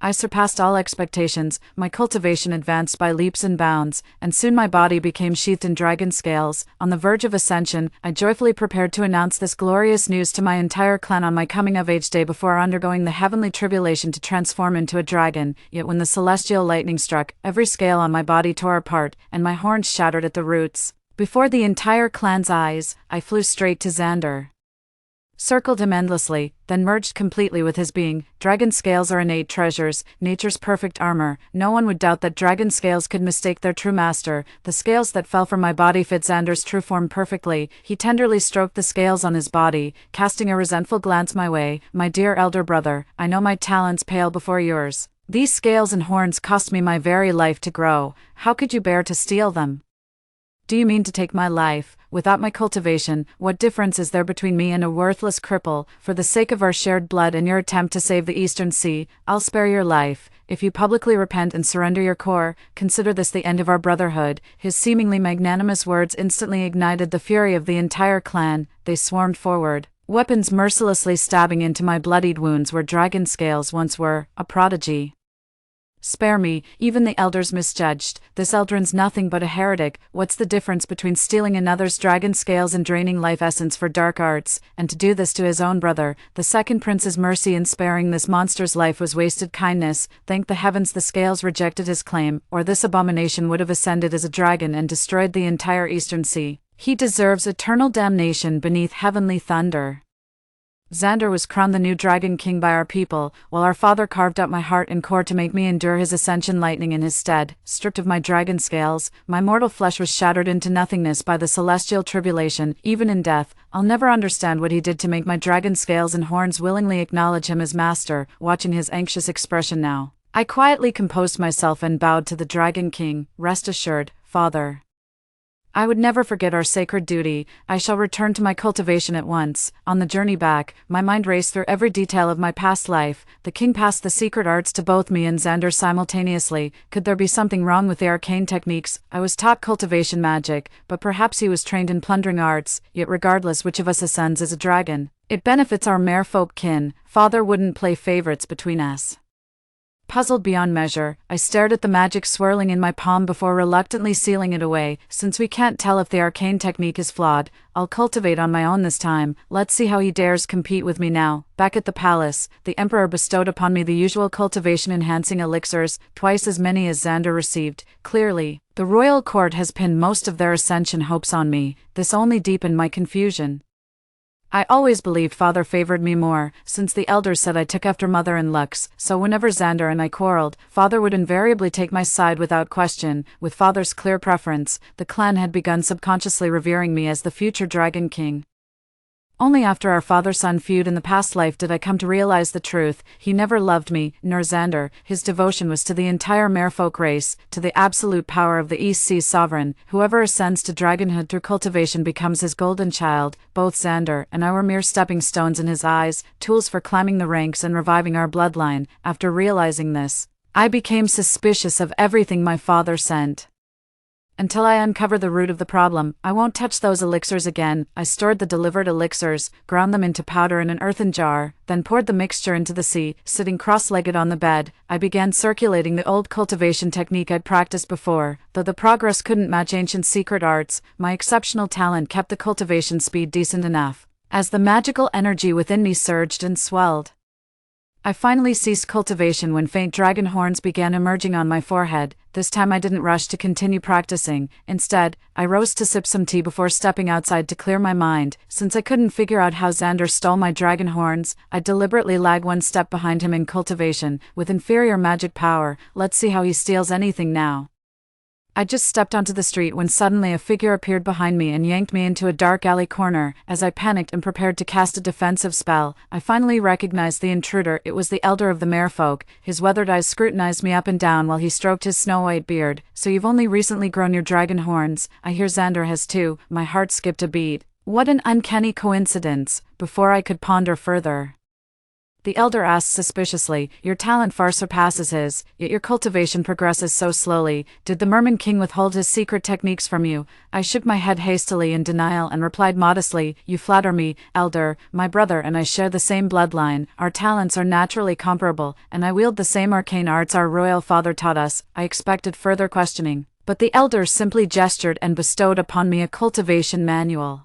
I surpassed all expectations. My cultivation advanced by leaps and bounds, and soon my body became sheathed in dragon scales. On the verge of ascension, I joyfully prepared to announce this glorious news to my entire clan on my coming-of-age day before undergoing the heavenly tribulation to transform into a dragon. Yet when the celestial lightning struck, every scale on my body tore apart, and my horns shattered at the roots. Before the entire clan's eyes, I flew straight to Xander, circled him endlessly, then merged completely with his being. Dragon scales are innate treasures, nature's perfect armor. No one would doubt that dragon scales could mistake their true master. The scales that fell from my body fit Xander's true form perfectly. He tenderly stroked the scales on his body, casting a resentful glance my way. My dear elder brother, I know my talents pale before yours. These scales and horns cost me my very life to grow. How could you bear to steal them? Do you mean to take my life? Without my cultivation, what difference is there between me and a worthless cripple? For the sake of our shared blood and your attempt to save the Eastern Sea, I'll spare your life. If you publicly repent and surrender your core, consider this the end of our brotherhood." His seemingly magnanimous words instantly ignited the fury of the entire clan. They swarmed forward, weapons mercilessly stabbing into my bloodied wounds where dragon scales once were. A prodigy. "Spare me," even the elders misjudged. "This Eldrin's nothing but a heretic. What's the difference between stealing another's dragon scales and draining life essence for dark arts, and to do this to his own brother? The second prince's mercy in sparing this monster's life was wasted kindness. Thank the heavens the scales rejected his claim, or this abomination would have ascended as a dragon and destroyed the entire Eastern Sea. He deserves eternal damnation beneath heavenly thunder." Xander was crowned the new Dragon King by our people, while our father carved out my heart and core to make me endure his ascension lightning in his stead. Stripped of my dragon scales, my mortal flesh was shattered into nothingness by the celestial tribulation. Even in death, I'll never understand what he did to make my dragon scales and horns willingly acknowledge him as master. Watching his anxious expression now, I quietly composed myself and bowed to the Dragon King. "Rest assured, Father. I would never forget our sacred duty. I shall return to my cultivation at once." On the journey back, my mind raced through every detail of my past life. The king passed the secret arts to both me and Xander simultaneously. Could there be something wrong with the arcane techniques? I was taught cultivation magic, but perhaps he was trained in plundering arts. Yet regardless which of us ascends as a dragon, it benefits our merfolk kin. Father wouldn't play favorites between us. Puzzled beyond measure, I stared at the magic swirling in my palm before reluctantly sealing it away. Since we can't tell if the arcane technique is flawed, I'll cultivate on my own this time. Let's see how he dares compete with me now. Back at the palace, the Emperor bestowed upon me the usual cultivation-enhancing elixirs, twice as many as Xander received. Clearly, the royal court has pinned most of their ascension hopes on me. This only deepened my confusion. I always believed Father favored me more, since the elders said I took after mother in looks, so whenever Xander and I quarreled, Father would invariably take my side without question. With Father's clear preference, the clan had begun subconsciously revering me as the future Dragon King. Only after our father-son feud in the past life did I come to realize the truth. He never loved me, nor Xander. His devotion was to the entire merfolk race, to the absolute power of the East Sea's sovereign. Whoever ascends to dragonhood through cultivation becomes his golden child. Both Xander and I were mere stepping stones in his eyes, tools for climbing the ranks and reviving our bloodline. After realizing this, I became suspicious of everything my father sent. Until I uncover the root of the problem, I won't touch those elixirs again. I stored the delivered elixirs, ground them into powder in an earthen jar, then poured the mixture into the sea. Sitting cross-legged on the bed, I began circulating the old cultivation technique I'd practiced before. Though the progress couldn't match ancient secret arts, my exceptional talent kept the cultivation speed decent enough. As the magical energy within me surged and swelled, I finally ceased cultivation when faint dragon horns began emerging on my forehead. This time I didn't rush to continue practicing. Instead, I rose to sip some tea before stepping outside to clear my mind. Since I couldn't figure out how Xander stole my dragon horns, I deliberately lag one step behind him in cultivation. With inferior magic power, let's see how he steals anything now. I just stepped onto the street when suddenly a figure appeared behind me and yanked me into a dark alley corner. As I panicked and prepared to cast a defensive spell, I finally recognized the intruder. It was the elder of the merfolk. His weathered eyes scrutinized me up and down while he stroked his snow-white beard. "So you've only recently grown your dragon horns? I hear Xander has too." My heart skipped a beat. What an uncanny coincidence. Before I could ponder further, the elder asked suspiciously, "Your talent far surpasses his, yet your cultivation progresses so slowly. Did the Merman King withhold his secret techniques from you?" I shook my head hastily in denial and replied modestly, "You flatter me, elder. My brother and I share the same bloodline. Our talents are naturally comparable, and I wield the same arcane arts our royal father taught us." I expected further questioning, but the elder simply gestured and bestowed upon me a cultivation manual.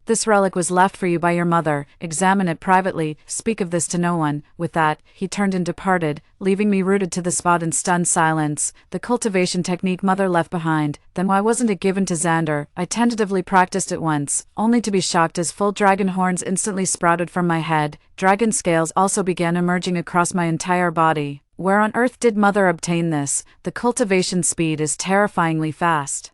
"This relic was left for you by your mother. Examine it privately. Speak of this to no one." With that, he turned and departed, leaving me rooted to the spot in stunned silence. The cultivation technique mother left behind, then why wasn't it given to Xander? I tentatively practiced it once, only to be shocked as full dragon horns instantly sprouted from my head. Dragon scales also began emerging across my entire body. Where on earth did mother obtain this? The cultivation speed is terrifyingly fast.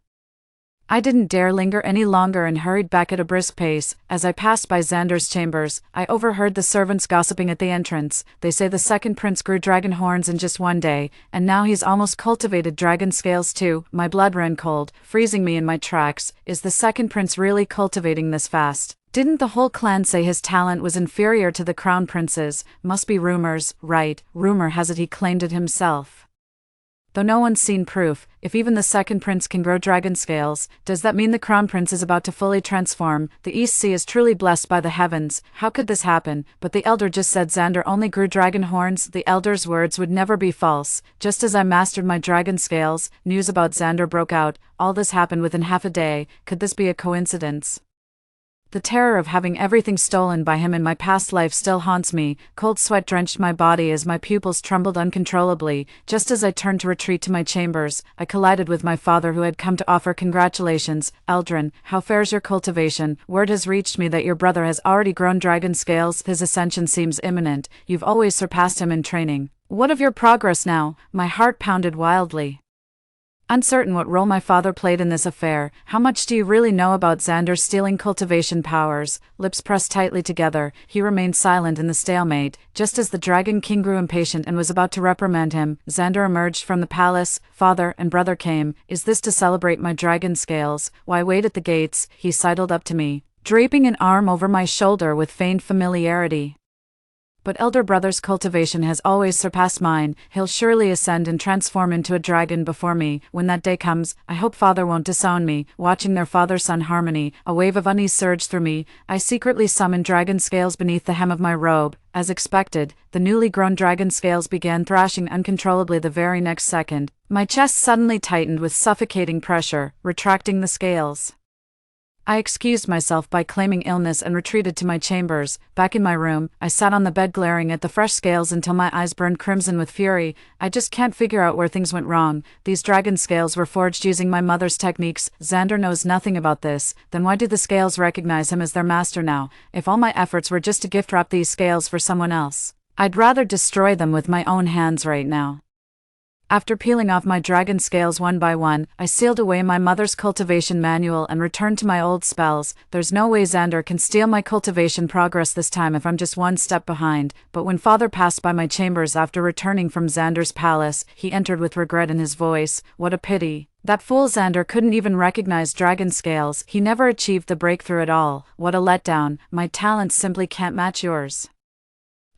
I didn't dare linger any longer and hurried back at a brisk pace. As I passed by Xander's chambers, I overheard the servants gossiping at the entrance. They say the second prince grew dragon horns in just one day, and now he's almost cultivated dragon scales too. My blood ran cold, freezing me in my tracks. Is the second prince really cultivating this fast? Didn't the whole clan say his talent was inferior to the crown prince's? Must be rumors, right? Rumor has it he claimed it himself. Though no one's seen proof, if even the second prince can grow dragon scales, does that mean the crown prince is about to fully transform? The East Sea is truly blessed by the heavens. How could this happen? But the elder just said Xander only grew dragon horns. The elder's words would never be false. Just as I mastered my dragon scales, news about Xander broke out. All this happened within half a day. Could this be a coincidence? The terror of having everything stolen by him in my past life still haunts me. Cold sweat drenched my body as my pupils trembled uncontrollably. Just as I turned to retreat to my chambers, I collided with my father, who had come to offer congratulations. Eldrin, how fares your cultivation? Word has reached me that your brother has already grown dragon scales. His ascension seems imminent. You've always surpassed him in training. What of your progress now? My heart pounded wildly. Uncertain what role my father played in this affair. How much do you really know about Xander's stealing cultivation powers? Lips pressed tightly together, he remained silent in the stalemate. Just as the Dragon King grew impatient and was about to reprimand him, Xander emerged from the palace. Father and brother came. Is this to celebrate my dragon scales? Why wait at the gates? He sidled up to me, draping an arm over my shoulder with feigned familiarity. But elder brother's cultivation has always surpassed mine. He'll surely ascend and transform into a dragon before me. When that day comes, I hope father won't disown me. Watching their father-son harmony, a wave of unease surged through me. I secretly summoned dragon scales beneath the hem of my robe. As expected, the newly grown dragon scales began thrashing uncontrollably the very next second. My chest suddenly tightened with suffocating pressure, retracting the scales. I excused myself by claiming illness and retreated to my chambers. Back in my room, I sat on the bed glaring at the fresh scales until my eyes burned crimson with fury. I just can't figure out where things went wrong. These dragon scales were forged using my mother's techniques. Xander knows nothing about this. Then why do the scales recognize him as their master now? If all my efforts were just to gift wrap these scales for someone else, I'd rather destroy them with my own hands right now. After peeling off my dragon scales one by one, I sealed away my mother's cultivation manual and returned to my old spells. There's no way Xander can steal my cultivation progress this time if I'm just one step behind. But when father passed by my chambers after returning from Xander's palace, he entered with regret in his voice. What a pity. That fool Xander couldn't even recognize dragon scales. He never achieved the breakthrough at all. What a letdown. My talents simply can't match yours.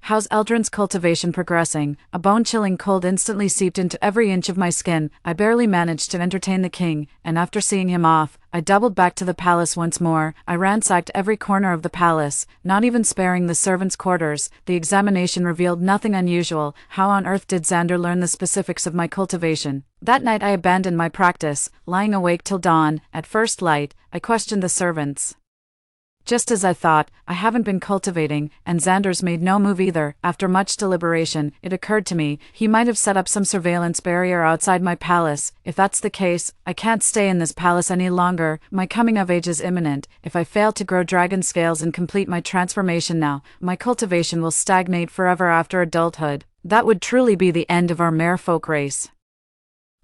How's Eldrin's cultivation progressing? A bone-chilling cold instantly seeped into every inch of my skin. I barely managed to entertain the king, and after seeing him off, I doubled back to the palace once more. I ransacked every corner of the palace, not even sparing the servants' quarters. The examination revealed nothing unusual. How on earth did Xander learn the specifics of my cultivation? That night I abandoned my practice, lying awake till dawn. At first light, I questioned the servants. Just as I thought, I haven't been cultivating, and Xander's made no move either. After much deliberation, it occurred to me, he might have set up some surveillance barrier outside my palace. If that's the case, I can't stay in this palace any longer. My coming of age is imminent. If I fail to grow dragon scales and complete my transformation now, my cultivation will stagnate forever after adulthood. That would truly be the end of our merfolk race.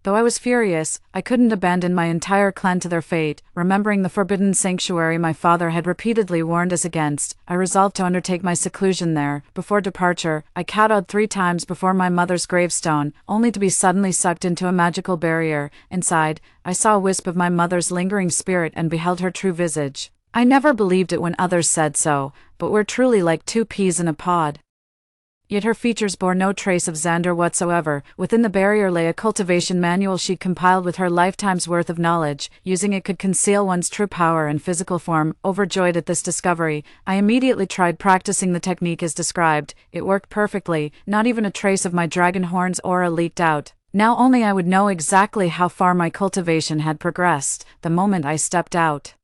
Though I was furious, I couldn't abandon my entire clan to their fate. Remembering the forbidden sanctuary my father had repeatedly warned us against, I resolved to undertake my seclusion there. Before departure, I kowtowed 3 times before my mother's gravestone, only to be suddenly sucked into a magical barrier. Inside, I saw a wisp of my mother's lingering spirit and beheld her true visage. I never believed it when others said so, but we're truly like 2 peas in a pod. Yet her features bore no trace of Xander whatsoever. Within the barrier lay a cultivation manual she'd compiled with her lifetime's worth of knowledge. Using it could conceal one's true power and physical form. Overjoyed at this discovery, I immediately tried practicing the technique as described. It worked perfectly. Not even a trace of my dragon horn's aura leaked out. Now only I would know exactly how far my cultivation had progressed the moment I stepped out.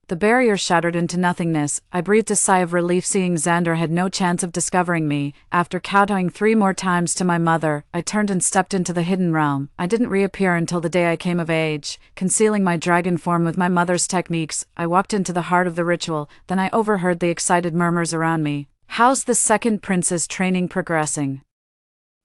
The barrier shattered into nothingness. I breathed a sigh of relief seeing Xander had no chance of discovering me. After kowtowing 3 more times to my mother, I turned and stepped into the hidden realm. I didn't reappear until the day I came of age. Concealing my dragon form with my mother's techniques, I walked into the heart of the ritual. Then I overheard the excited murmurs around me. How's the second prince's training progressing?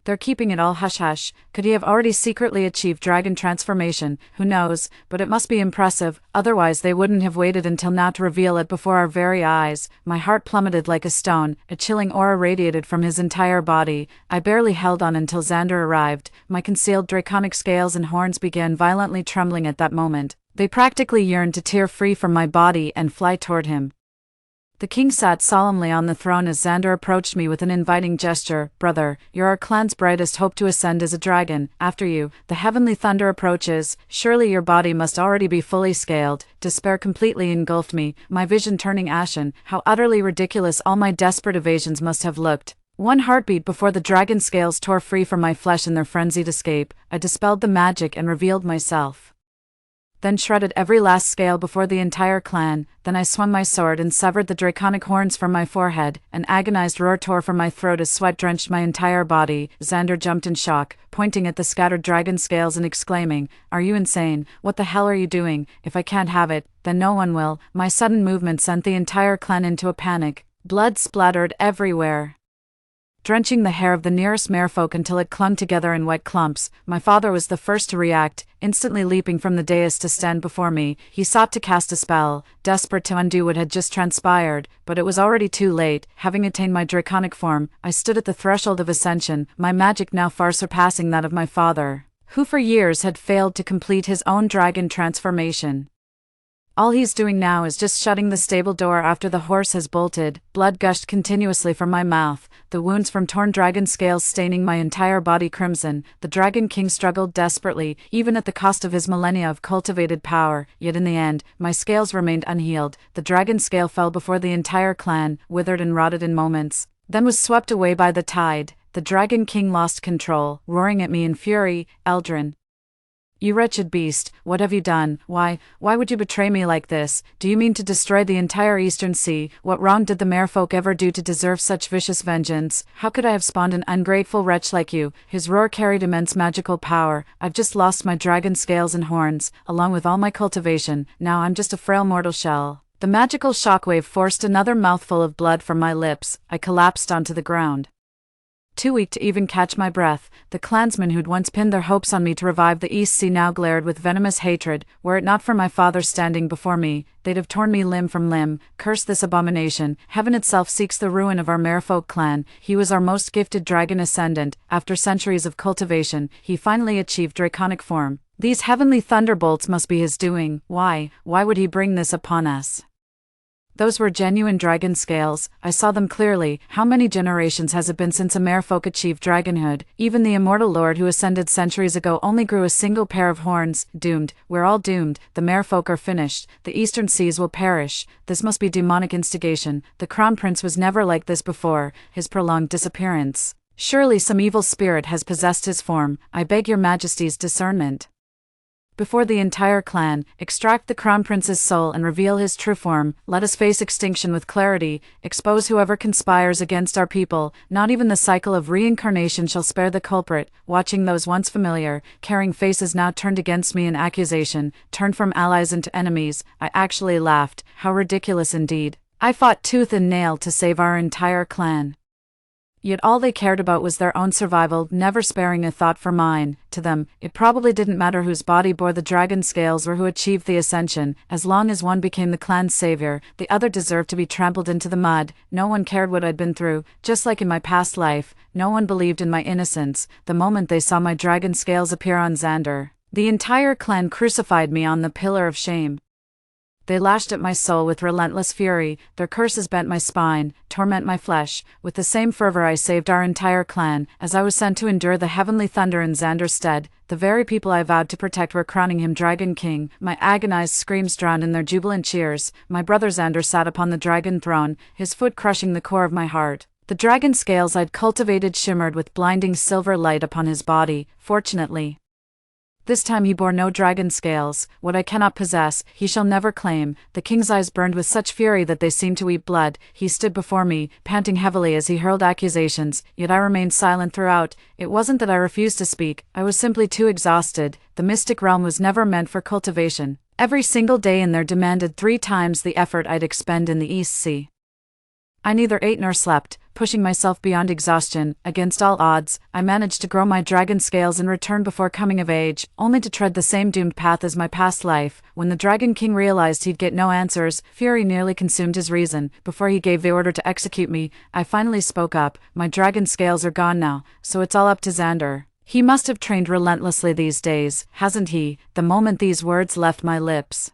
They're keeping it all hush-hush. Could he have already secretly achieved dragon transformation? Who knows, but it must be impressive, otherwise they wouldn't have waited until now to reveal it before our very eyes. My heart plummeted like a stone, a chilling aura radiated from his entire body. I barely held on until Xander arrived. My concealed draconic scales and horns began violently trembling at that moment. They practically yearned to tear free from my body and fly toward him. The king sat solemnly on the throne as Xander approached me with an inviting gesture. Brother, you're our clan's brightest hope to ascend as a dragon. After you, the heavenly thunder approaches. Surely your body must already be fully scaled. Despair completely engulfed me, my vision turning ashen. How utterly ridiculous all my desperate evasions must have looked. One heartbeat before the dragon scales tore free from my flesh in their frenzied escape, I dispelled the magic and revealed myself. Then shredded every last scale before the entire clan. Then I swung my sword and severed the draconic horns from my forehead. An agonized roar tore from my throat as sweat drenched my entire body. Xander jumped in shock, pointing at the scattered dragon scales and exclaiming, "Are you insane? What the hell are you doing? If I can't have it, then no one will." My sudden movement sent the entire clan into a panic. Blood splattered everywhere, drenching the hair of the nearest merfolk until it clung together in wet clumps. My father was the first to react, instantly leaping from the dais to stand before me. He sought to cast a spell, desperate to undo what had just transpired, but it was already too late. Having attained my draconic form, I stood at the threshold of ascension, my magic now far surpassing that of my father, who for years had failed to complete his own dragon transformation. All he's doing now is just shutting the stable door after the horse has bolted. Blood gushed continuously from my mouth, the wounds from torn dragon scales staining my entire body crimson. The Dragon King struggled desperately, even at the cost of his millennia of cultivated power, yet in the end, my scales remained unhealed. The dragon scale fell before the entire clan, withered and rotted in moments, then was swept away by the tide. The Dragon King lost control, roaring at me in fury, "Eldrin, you wretched beast, what have you done? Why would you betray me like this? Do you mean to destroy the entire Eastern Sea? What wrong did the merfolk ever do to deserve such vicious vengeance? How could I have spawned an ungrateful wretch like you?" His roar carried immense magical power. "I've just lost my dragon scales and horns, along with all my cultivation. Now I'm just a frail mortal shell." The magical shockwave forced another mouthful of blood from my lips. I collapsed onto the ground, too weak to even catch my breath. The clansmen who'd once pinned their hopes on me to revive the East Sea now glared with venomous hatred. Were it not for my father standing before me, they'd have torn me limb from limb. Curse this abomination. Heaven itself seeks the ruin of our merfolk clan. He was our most gifted dragon ascendant. After centuries of cultivation, he finally achieved draconic form. These heavenly thunderbolts must be his doing. Why would he bring this upon us? Those were genuine dragon scales. I saw them clearly. How many generations has it been since a merfolk achieved dragonhood? Even the immortal lord who ascended centuries ago only grew a single pair of horns. Doomed. We're all doomed. The merfolk are finished. The eastern seas will perish. This must be demonic instigation. The crown prince was never like this before. His prolonged disappearance. Surely some evil spirit has possessed his form. I beg your majesty's discernment. Before the entire clan, extract the crown prince's soul and reveal his true form. Let us face extinction with clarity, expose whoever conspires against our people. Not even the cycle of reincarnation shall spare the culprit. Watching those once familiar, caring faces now turned against me in accusation, turned from allies into enemies, I actually laughed. How ridiculous indeed. I fought tooth and nail to save our entire clan. Yet all they cared about was their own survival, never sparing a thought for mine. To them, it probably didn't matter whose body bore the dragon scales or who achieved the ascension. As long as one became the clan's savior, the other deserved to be trampled into the mud. No one cared what I'd been through. Just like in my past life, no one believed in my innocence. The moment they saw my dragon scales appear on Xander, the entire clan crucified me on the pillar of shame. They lashed at my soul with relentless fury. Their curses bent my spine, torment my flesh. With the same fervor I saved our entire clan, as I was sent to endure the heavenly thunder in Xander's stead. The very people I vowed to protect were crowning him Dragon King. My agonized screams drowned in their jubilant cheers. My brother Xander sat upon the dragon throne, his foot crushing the core of my heart. The dragon scales I'd cultivated shimmered with blinding silver light upon his body. Fortunately, this time he bore no dragon scales. What I cannot possess, he shall never claim. The king's eyes burned with such fury that they seemed to weep blood. He stood before me, panting heavily as he hurled accusations, yet I remained silent throughout. It wasn't that I refused to speak, I was simply too exhausted. The mystic realm was never meant for cultivation. Every single day in there demanded 3 times the effort I'd expend in the East Sea. I neither ate nor slept, pushing myself beyond exhaustion. Against all odds, I managed to grow my dragon scales and return before coming of age, only to tread the same doomed path as my past life. When the Dragon King realized he'd get no answers, fury nearly consumed his reason. Before he gave the order to execute me, I finally spoke up. My dragon scales are gone now, so it's all up to Xander. He must have trained relentlessly these days, hasn't he? The moment these words left my lips,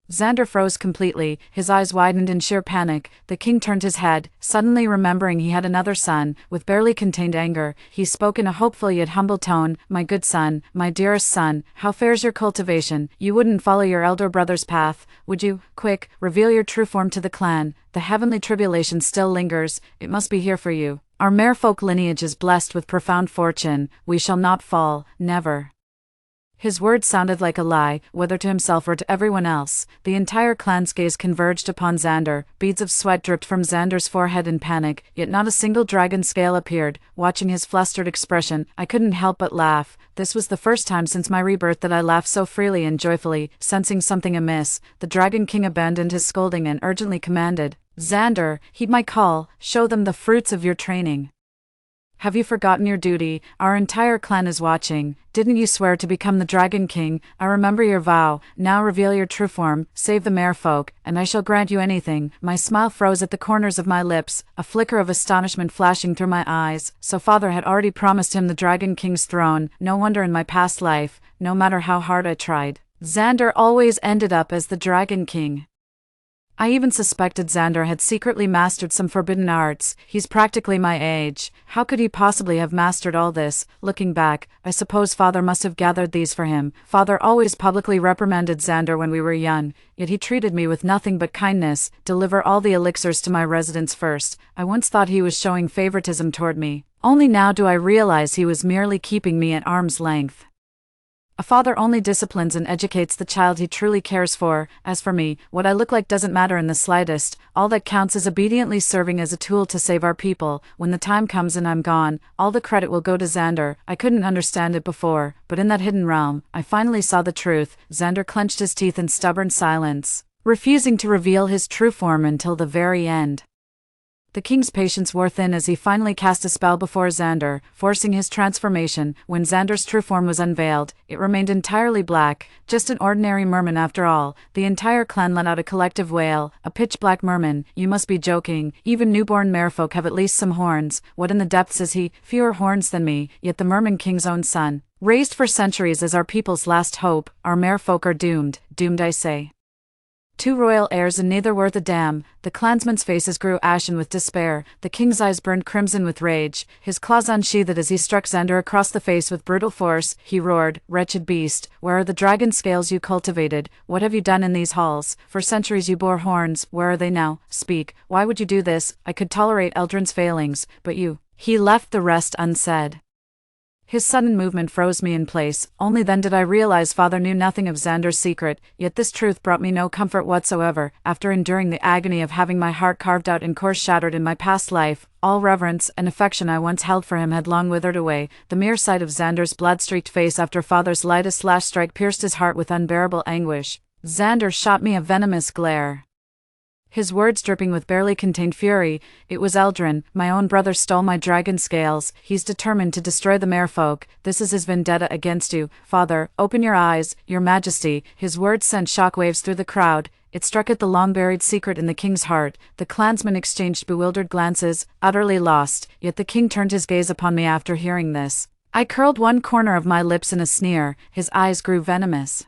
Xander froze completely, his eyes widened in sheer panic. The king turned his head, suddenly remembering he had another son. With barely contained anger, he spoke in a hopeful yet humble tone. "My good son, my dearest son, how fares your cultivation? You wouldn't follow your elder brother's path, would you? Quick, reveal your true form to the clan. The heavenly tribulation still lingers, it must be here for you. Our merfolk lineage is blessed with profound fortune, we shall not fall, never." His words sounded like a lie, whether to himself or to everyone else. The entire clan's gaze converged upon Xander. Beads of sweat dripped from Xander's forehead in panic, yet not a single dragon scale appeared. Watching his flustered expression, I couldn't help but laugh. This was the first time since my rebirth that I laughed so freely and joyfully. Sensing something amiss, the Dragon King abandoned his scolding and urgently commanded, "Xander, heed my call, show them the fruits of your training. Have you forgotten your duty? Our entire clan is watching. Didn't you swear to become the Dragon King? I remember your vow. Now reveal your true form, save the merfolk, and I shall grant you anything." My smile froze at the corners of my lips, a flicker of astonishment flashing through my eyes. So father had already promised him the Dragon King's throne. No wonder in my past life, no matter how hard I tried, Xander always ended up as the Dragon King. I even suspected Xander had secretly mastered some forbidden arts. He's practically my age. How could he possibly have mastered all this? Looking back, I suppose father must have gathered these for him. Father always publicly reprimanded Xander when we were young, yet he treated me with nothing but kindness. Deliver all the elixirs to my residence first. I once thought he was showing favoritism toward me. Only now do I realize he was merely keeping me at arm's length. A father only disciplines and educates the child he truly cares for. As for me, what I look like doesn't matter in the slightest. All that counts is obediently serving as a tool to save our people. When the time comes and I'm gone, all the credit will go to Xander. I couldn't understand it before, but in that hidden realm, I finally saw the truth. Xander clenched his teeth in stubborn silence, refusing to reveal his true form until the very end. The king's patience wore thin as he finally cast a spell before Xander, forcing his transformation. When Xander's true form was unveiled, it remained entirely black, just an ordinary merman after all. The entire clan let out a collective wail. "A pitch-black merman? You must be joking. Even newborn merfolk have at least some horns. What in the depths is he? Fewer horns than me, yet the merman king's own son. Raised for centuries as our people's last hope, our merfolk are doomed. Doomed, I say. Two royal heirs and neither worth a damn." The clansmen's faces grew ashen with despair. The king's eyes burned crimson with rage. His claws unsheathed as he struck Xander across the face with brutal force. He roared, "Wretched beast, where are the dragon scales you cultivated? What have you done in these halls? For centuries you bore horns, where are they now? Speak, why would you do this? I could tolerate Eldrin's failings, but you..." He left the rest unsaid. His sudden movement froze me in place. Only then did I realize father knew nothing of Xander's secret, yet this truth brought me no comfort whatsoever. After enduring the agony of having my heart carved out and core shattered in my past life, all reverence and affection I once held for him had long withered away. The mere sight of Xander's blood-streaked face after father's lightest slash strike pierced his heart with unbearable anguish. Xander shot me a venomous glare, his words dripping with barely contained fury. "It was Eldrin, my own brother, stole my dragon scales. He's determined to destroy the merfolk. This is his vendetta against you. Father, open your eyes, your majesty." His words sent shockwaves through the crowd. It struck at the long-buried secret in the king's heart. The clansmen exchanged bewildered glances, utterly lost, yet the king turned his gaze upon me after hearing this. I curled one corner of my lips in a sneer. His eyes grew venomous,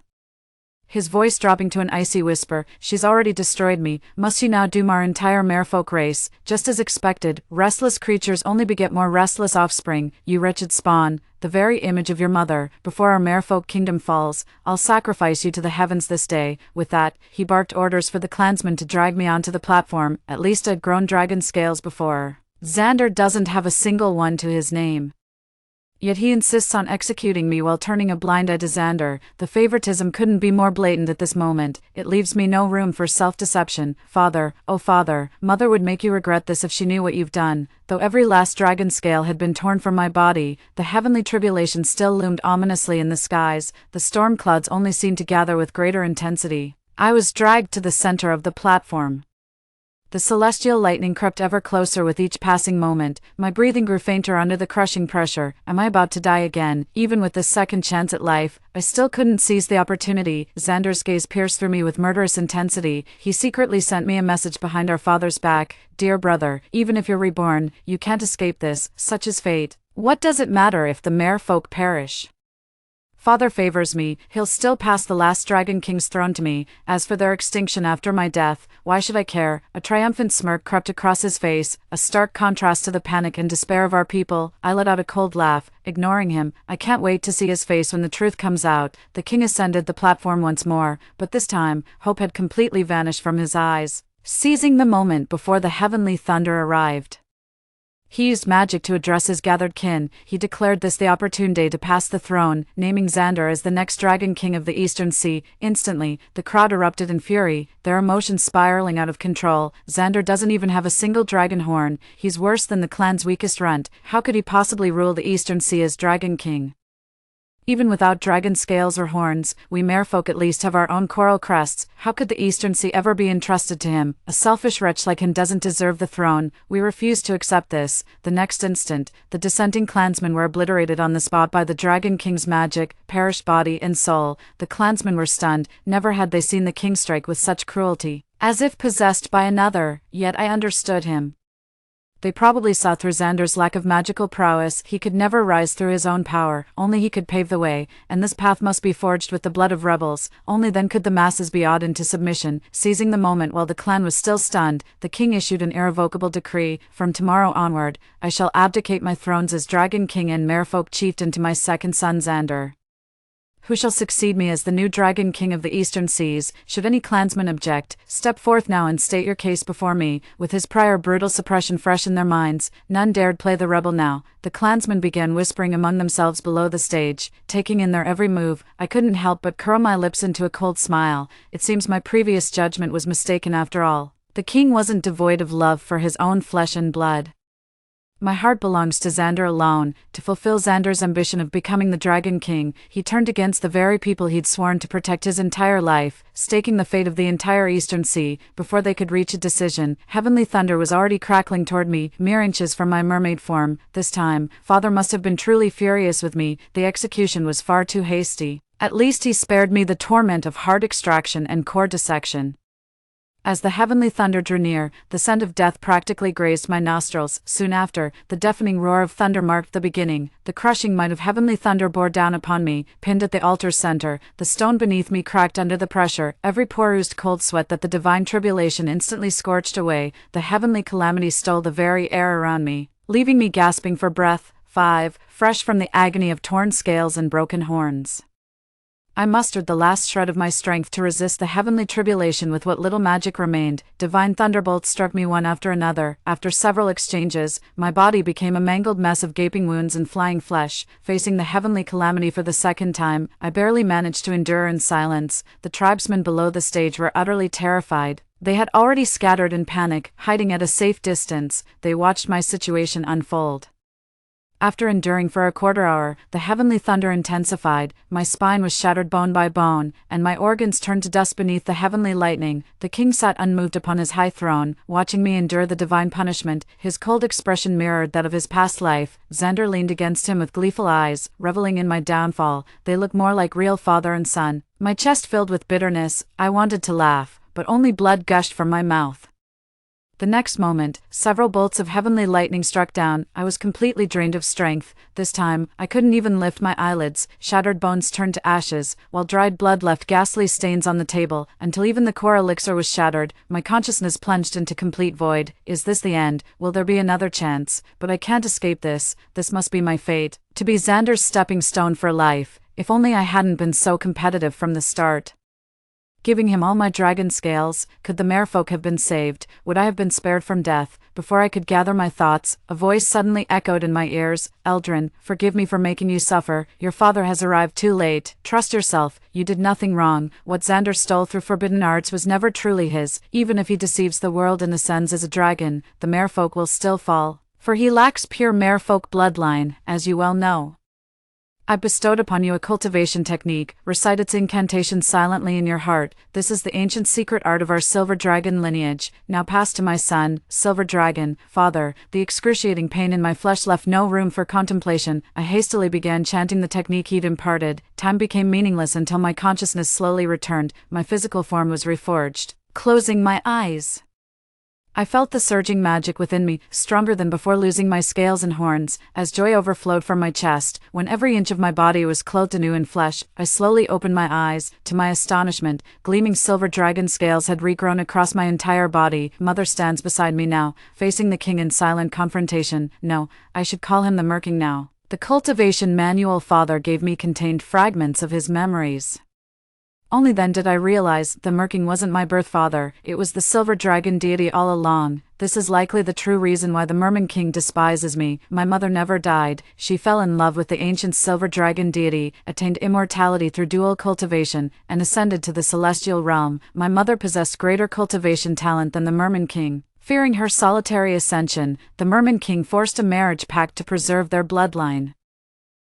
his voice dropping to an icy whisper. "She's already destroyed me. Must she now doom our entire merfolk race? Just as expected, restless creatures only beget more restless offspring. You wretched spawn, the very image of your mother. Before our merfolk kingdom falls, I'll sacrifice you to the heavens this day." With that, he barked orders for the clansmen to drag me onto the platform. At least I'd grown dragon scales before. Xander doesn't have a single one to his name, yet he insists on executing me while turning a blind eye to Xander. The favoritism couldn't be more blatant at this moment. It leaves me no room for self-deception. Father, oh father, mother would make you regret this if she knew what you've done. Though every last dragon scale had been torn from my body, the heavenly tribulation still loomed ominously in the skies. The storm clouds only seemed to gather with greater intensity. I was dragged to the center of the platform. The celestial lightning crept ever closer with each passing moment. My breathing grew fainter under the crushing pressure. Am I about to die again? Even with this second chance at life, I still couldn't seize the opportunity. Xander's gaze pierced through me with murderous intensity. He secretly sent me a message behind our father's back. Dear brother, even if you're reborn, you can't escape this. Such is fate. What does it matter if the merfolk perish? Father favors me, he'll still pass the last Dragon King's throne to me. As for their extinction after my death, why should I care? A triumphant smirk crept across his face, a stark contrast to the panic and despair of our people. I let out a cold laugh, ignoring him. I can't wait to see his face when the truth comes out. The king ascended the platform once more, but this time, hope had completely vanished from his eyes. Seizing the moment before the heavenly thunder arrived, he used magic to address his gathered kin. He declared this the opportune day to pass the throne, naming Xander as the next Dragon King of the Eastern Sea. Instantly, the crowd erupted in fury, their emotions spiraling out of control. Xander doesn't even have a single dragon horn. He's worse than the clan's weakest runt. How could he possibly rule the Eastern Sea as Dragon King? Even without dragon scales or horns, we merfolk at least have our own coral crests. How could the Eastern Sea ever be entrusted to him? A selfish wretch like him doesn't deserve the throne. We refuse to accept this. The next instant, the dissenting clansmen were obliterated on the spot by the Dragon King's magic, perished body and soul. The clansmen were stunned. Never had they seen the king strike with such cruelty. As if possessed by another, yet I understood him. They probably saw through Xander's lack of magical prowess. He could never rise through his own power, only he could pave the way, and this path must be forged with the blood of rebels. Only then could the masses be awed into submission. Seizing the moment while the clan was still stunned, the king issued an irrevocable decree. From tomorrow onward, I shall abdicate my thrones as Dragon King and merfolk chieftain to my second son Xander, who shall succeed me as the new Dragon King of the Eastern Seas. Should any clansman object, step forth now and state your case before me. With his prior brutal suppression fresh in their minds, none dared play the rebel now. The clansmen began whispering among themselves below the stage, taking in their every move. I couldn't help but curl my lips into a cold smile. It seems my previous judgment was mistaken after all. The king wasn't devoid of love for his own flesh and blood. My heart belongs to Xander alone. To fulfill Xander's ambition of becoming the Dragon King, he turned against the very people he'd sworn to protect his entire life, staking the fate of the entire Eastern Sea. Before they could reach a decision, heavenly thunder was already crackling toward me, mere inches from my mermaid form. This time, Father must have been truly furious with me. The execution was far too hasty. At least he spared me the torment of heart extraction and core dissection. As the heavenly thunder drew near, the scent of death practically grazed my nostrils. Soon after, the deafening roar of thunder marked the beginning. The crushing might of heavenly thunder bore down upon me, pinned at the altar's center. The stone beneath me cracked under the pressure. Every pore oozed cold sweat that the divine tribulation instantly scorched away. The heavenly calamity stole the very air around me, leaving me gasping for breath. 5. Fresh from the agony of torn scales and broken horns, I mustered the last shred of my strength to resist the heavenly tribulation with what little magic remained. Divine thunderbolts struck me one after another. After several exchanges, my body became a mangled mess of gaping wounds and flying flesh. Facing the heavenly calamity for the second time, I barely managed to endure in silence. The tribesmen below the stage were utterly terrified. They had already scattered in panic, hiding at a safe distance. They watched my situation unfold. After enduring for a quarter hour, the heavenly thunder intensified. My spine was shattered bone by bone, and my organs turned to dust beneath the heavenly lightning. The king sat unmoved upon his high throne, watching me endure the divine punishment. His cold expression mirrored that of his past life. Xander leaned against him with gleeful eyes, reveling in my downfall. They looked more like real father and son. My chest filled with bitterness. I wanted to laugh, but only blood gushed from my mouth. The next moment, several bolts of heavenly lightning struck down. I was completely drained of strength. This time, I couldn't even lift my eyelids. Shattered bones turned to ashes, while dried blood left ghastly stains on the table. Until even the core elixir was shattered, my consciousness plunged into complete void. Is this the end? Will there be another chance? But I can't escape this. This must be my fate. To be Xander's stepping stone for life. If only I hadn't been so competitive from the start. Giving him all my dragon scales, could the merfolk have been saved? Would I have been spared from death? Before I could gather my thoughts, a voice suddenly echoed in my ears. Eldrin, forgive me for making you suffer. Your father has arrived too late. Trust yourself, you did nothing wrong. What Xander stole through forbidden arts was never truly his. Even if he deceives the world and ascends as a dragon, the merfolk will still fall. For he lacks pure merfolk bloodline, as you well know. I bestowed upon you a cultivation technique. Recite its incantation silently in your heart. This is the ancient secret art of our silver dragon lineage. Now pass to my son, silver dragon. Father, the excruciating pain in my flesh left no room for contemplation. I hastily began chanting the technique he'd imparted. Time became meaningless until my consciousness slowly returned. My physical form was reforged. Closing my eyes, I felt the surging magic within me, stronger than before, losing my scales and horns, as joy overflowed from my chest. When every inch of my body was clothed anew in flesh, I slowly opened my eyes. To my astonishment, gleaming silver dragon scales had regrown across my entire body. Mother stands beside me now, facing the king in silent confrontation. No, I should call him the Merking now. The cultivation manual father gave me contained fragments of his memories. Only then did I realize the Merking wasn't my birth father, it was the silver dragon deity all along. This is likely the true reason why the Merman King despises me. My mother never died. She fell in love with the ancient silver dragon deity, attained immortality through dual cultivation, and ascended to the celestial realm. My mother possessed greater cultivation talent than the Merman King. Fearing her solitary ascension, the Merman King forced a marriage pact to preserve their bloodline.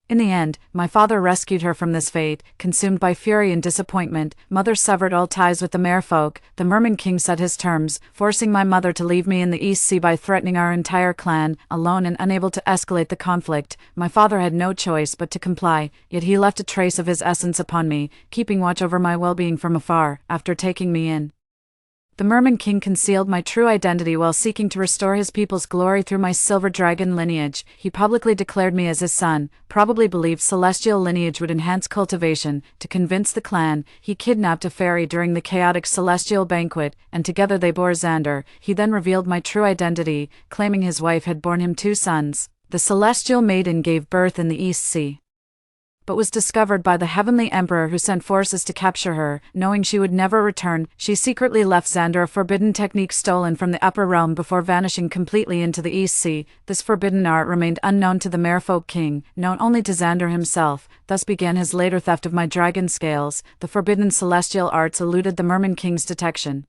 In the end, my father rescued her from this fate. Consumed by fury and disappointment, mother severed all ties with the merfolk. The Merman King set his terms, forcing my mother to leave me in the East Sea by threatening our entire clan. Alone and unable to escalate the conflict, my father had no choice but to comply, yet he left a trace of his essence upon me, keeping watch over my well-being from afar. After taking me in, the Merman King concealed my true identity while seeking to restore his people's glory through my silver dragon lineage. He publicly declared me as his son, probably believed celestial lineage would enhance cultivation. To convince the clan, he kidnapped a fairy during the chaotic celestial banquet, and together they bore Xander. He then revealed my true identity, claiming his wife had borne him 2 sons. The celestial maiden gave birth in the East Sea, but was discovered by the heavenly emperor, who sent forces to capture her. Knowing she would never return, she secretly left Xander a forbidden technique stolen from the upper realm before vanishing completely into the East Sea. This forbidden art remained unknown to the Merfolk King, known only to Xander himself. Thus began his later theft of my dragon scales. The forbidden celestial arts eluded the Merman King's detection,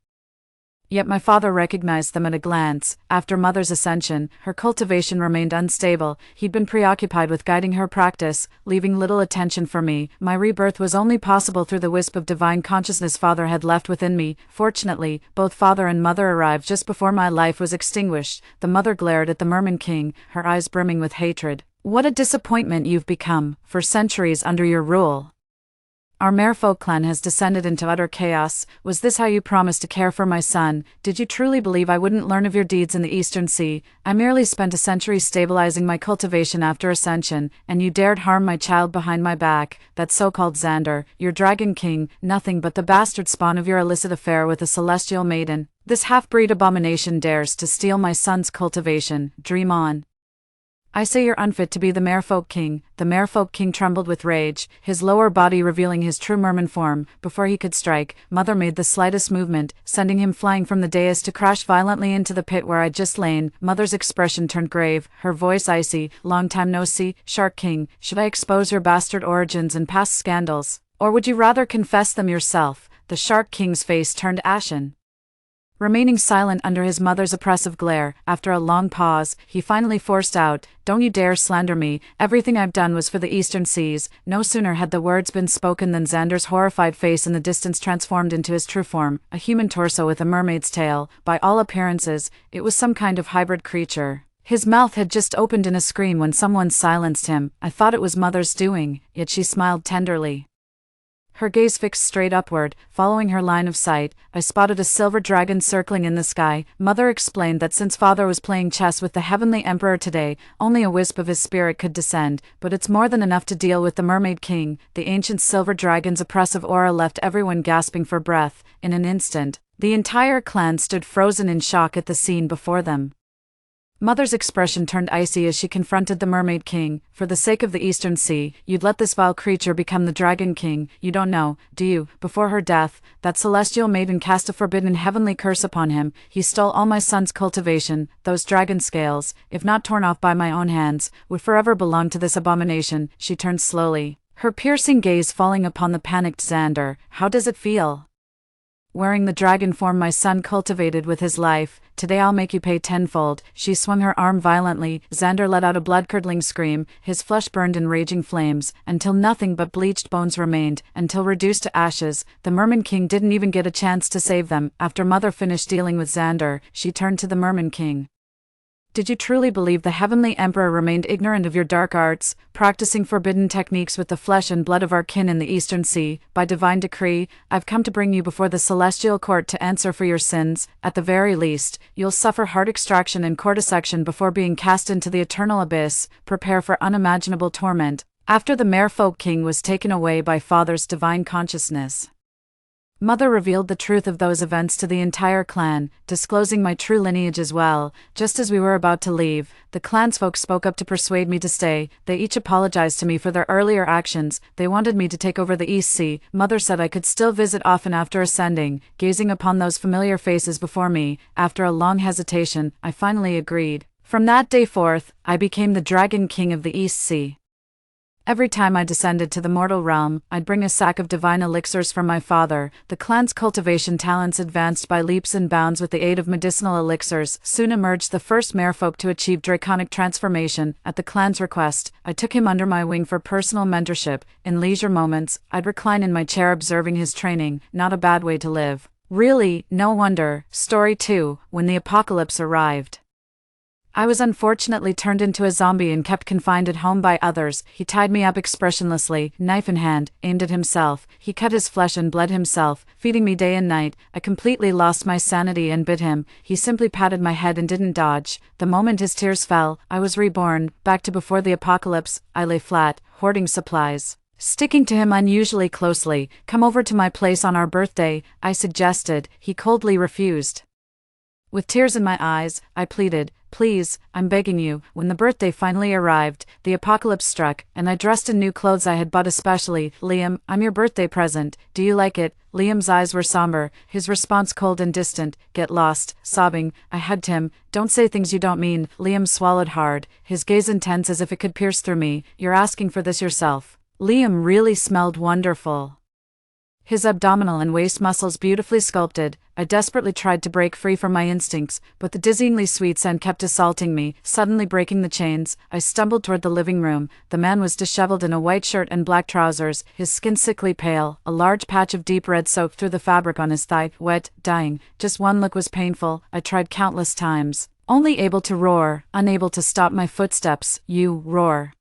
yet my father recognized them at a glance. After mother's ascension, her cultivation remained unstable. He'd been preoccupied with guiding her practice, leaving little attention for me. My rebirth was only possible through the wisp of divine consciousness father had left within me. Fortunately, both father and mother arrived just before my life was extinguished. The mother glared at the Merman King, her eyes brimming with hatred. What a disappointment you've become. For centuries under your rule, our Merfolk clan has descended into utter chaos. Was this how you promised to care for my son? Did you truly believe I wouldn't learn of your deeds in the Eastern Sea? I merely spent a century stabilizing my cultivation after ascension, and you dared harm my child behind my back. That so-called Xander, your dragon king, nothing but the bastard spawn of your illicit affair with a celestial maiden. This half-breed abomination dares to steal my son's cultivation. Dream on. I say you're unfit to be the Merfolk King. The Merfolk King trembled with rage, his lower body revealing his true merman form. Before he could strike, mother made the slightest movement, sending him flying from the dais to crash violently into the pit where I'd just lain. Mother's expression turned grave, her voice icy. Long time no see, Shark King. Should I expose your bastard origins and past scandals, or would you rather confess them yourself? The Shark King's face turned ashen, remaining silent under his mother's oppressive glare. After a long pause, he finally forced out, "Don't you dare slander me. Everything I've done was for the Eastern Seas." No sooner had the words been spoken than Xander's horrified face in the distance transformed into his true form, a human torso with a mermaid's tail. By all appearances, it was some kind of hybrid creature. His mouth had just opened in a scream when someone silenced him. I thought it was mother's doing, yet she smiled tenderly, her gaze fixed straight upward. Following her line of sight, I spotted a silver dragon circling in the sky. Mother explained that since father was playing chess with the heavenly emperor today, only a wisp of his spirit could descend, but it's more than enough to deal with the Mermaid King. The ancient silver dragon's oppressive aura left everyone gasping for breath. In an instant, the entire clan stood frozen in shock at the scene before them. Mother's expression turned icy as she confronted the Mermaid King. "For the sake of the Eastern Sea, you'd let this vile creature become the Dragon King. You don't know, do you? Before her death, that celestial maiden cast a forbidden heavenly curse upon him. He stole all my son's cultivation. Those dragon scales, if not torn off by my own hands, would forever belong to this abomination." She turned slowly, her piercing gaze falling upon the panicked Xander. "How does it feel?" Wearing the dragon form my son cultivated with his life, today I'll make you pay tenfold. She swung her arm violently. Xander let out a blood-curdling scream, his flesh burned in raging flames, until nothing but bleached bones remained, until reduced to ashes. The Merman King didn't even get a chance to save them. After Mother finished dealing with Xander, she turned to the Merman King. Did you truly believe the Heavenly Emperor remained ignorant of your dark arts, practicing forbidden techniques with the flesh and blood of our kin in the Eastern Sea? By divine decree, I've come to bring you before the Celestial Court to answer for your sins. At the very least, you'll suffer heart extraction and cordycection before being cast into the eternal abyss. Prepare for unimaginable torment. After the Merfolk King was taken away by Father's divine consciousness, Mother revealed the truth of those events to the entire clan, disclosing my true lineage as well. Just as we were about to leave, the clansfolk spoke up to persuade me to stay. They each apologized to me for their earlier actions. They wanted me to take over the East Sea. Mother said I could still visit often after ascending. Gazing upon those familiar faces before me, after a long hesitation, I finally agreed. From that day forth, I became the Dragon King of the East Sea. Every time I descended to the mortal realm, I'd bring a sack of divine elixirs from my father. The clan's cultivation talents advanced by leaps and bounds with the aid of medicinal elixirs. Soon emerged the first merfolk to achieve draconic transformation. At the clan's request, I took him under my wing for personal mentorship. In leisure moments, I'd recline in my chair observing his training. Not a bad way to live. Really, no wonder. Story 2, when the apocalypse arrived. I was unfortunately turned into a zombie and kept confined at home by others. He tied me up expressionlessly, knife in hand, aimed at himself. He cut his flesh and bled himself, feeding me day and night. I completely lost my sanity and bit him. He simply patted my head and didn't dodge. The moment his tears fell, I was reborn, back to before the apocalypse. I lay flat, hoarding supplies, sticking to him unusually closely. Come over to my place on our birthday, I suggested. He coldly refused. With tears in my eyes, I pleaded, please, I'm begging you. When the birthday finally arrived, the apocalypse struck, and I dressed in new clothes I had bought especially. Liam, I'm your birthday present. Do you like it? Liam's eyes were somber, his response cold and distant. Get lost. Sobbing, I hugged him. Don't say things you don't mean. Liam swallowed hard, his gaze intense as if it could pierce through me. You're asking for this yourself. Liam really smelled wonderful. His abdominal and waist muscles beautifully sculpted. I desperately tried to break free from my instincts, but the dizzyingly sweet scent kept assaulting me, suddenly breaking the chains. I stumbled toward the living room. The man was disheveled in a white shirt and black trousers, his skin sickly pale, a large patch of deep red soaked through the fabric on his thigh, wet, dying. Just one look was painful. I tried countless times, only able to roar, unable to stop my footsteps. You roar.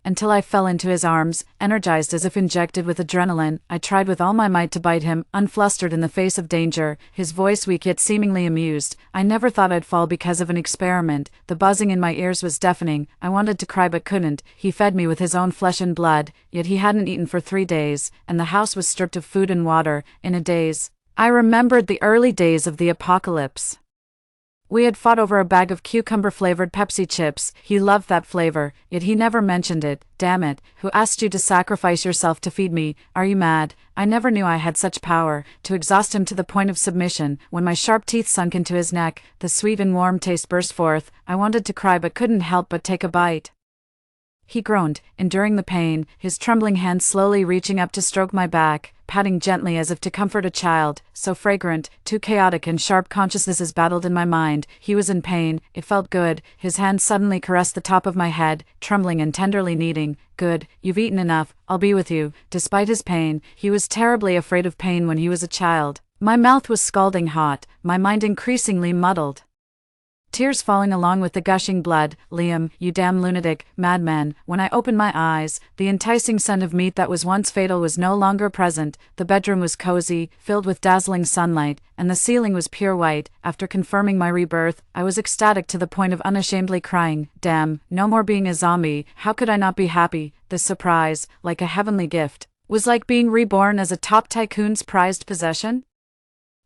Until I fell into his arms, energized as if injected with adrenaline. I tried with all my might to bite him, unflustered in the face of danger, his voice weak yet seemingly amused. I never thought I'd fall because of an experiment. The buzzing in my ears was deafening. I wanted to cry but couldn't. He fed me with his own flesh and blood, yet he hadn't eaten for 3 days, and the house was stripped of food and water. In a daze, I remembered the early days of the apocalypse. We had fought over a bag of cucumber-flavored Pepsi chips. He loved that flavor, yet he never mentioned it. Damn it, who asked you to sacrifice yourself to feed me? Are you mad? I never knew I had such power, to exhaust him to the point of submission. When my sharp teeth sunk into his neck, the sweet and warm taste burst forth. I wanted to cry but couldn't help but take a bite. He groaned, enduring the pain, his trembling hand slowly reaching up to stroke my back, patting gently as if to comfort a child. So fragrant, too chaotic and sharp consciousnesses battled in my mind. He was in pain, it felt good. His hand suddenly caressed the top of my head, trembling and tenderly kneading. Good, you've eaten enough, I'll be with you. Despite his pain, he was terribly afraid of pain when he was a child. My mouth was scalding hot, my mind increasingly muddled. Tears falling along with the gushing blood. Liam, you damn lunatic, madman. When I opened my eyes, the enticing scent of meat that was once fatal was no longer present. The bedroom was cozy, filled with dazzling sunlight, and the ceiling was pure white. After confirming my rebirth, I was ecstatic to the point of unashamedly crying. Damn, no more being a zombie. How could I not be happy? This surprise, like a heavenly gift, was like being reborn as a top tycoon's prized possession.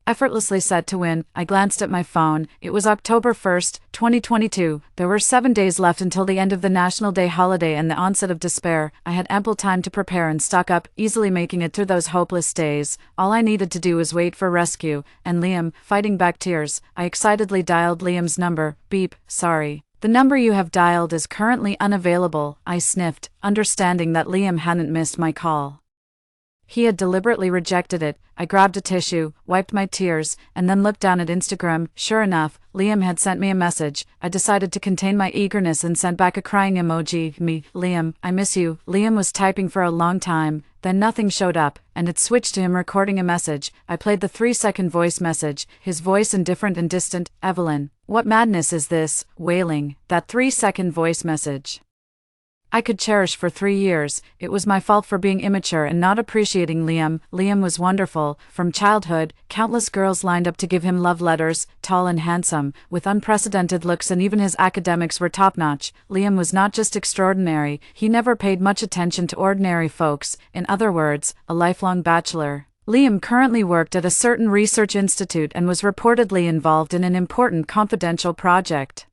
Effortlessly set to win, I glanced at my phone. It was October 1st, 2022. There were 7 days left until the end of the National Day holiday and the onset of despair. I had ample time to prepare and stock up, easily making it through those hopeless days. All I needed to do was wait for rescue, and Liam, fighting back tears. I excitedly dialed Liam's number. Beep, sorry. The number you have dialed is currently unavailable, I sniffed, understanding that Liam hadn't missed my call. He had deliberately rejected it. I grabbed a tissue, wiped my tears, and then looked down at Instagram. Sure enough, Liam had sent me a message. I decided to contain my eagerness and sent back a crying emoji. Liam, I miss you. Liam was typing for a long time. Then nothing showed up, and it switched to him recording a message. I played the 3-second voice message, his voice indifferent and distant. Evelyn. What madness is this? Wailing. That 3-second voice message I could cherish for 3 years. It was my fault for being immature and not appreciating Liam. Liam was wonderful. From childhood, countless girls lined up to give him love letters, tall and handsome, with unprecedented looks, and even his academics were top-notch. Liam was not just extraordinary, he never paid much attention to ordinary folks, in other words, a lifelong bachelor. Liam currently worked at a certain research institute and was reportedly involved in an important confidential project.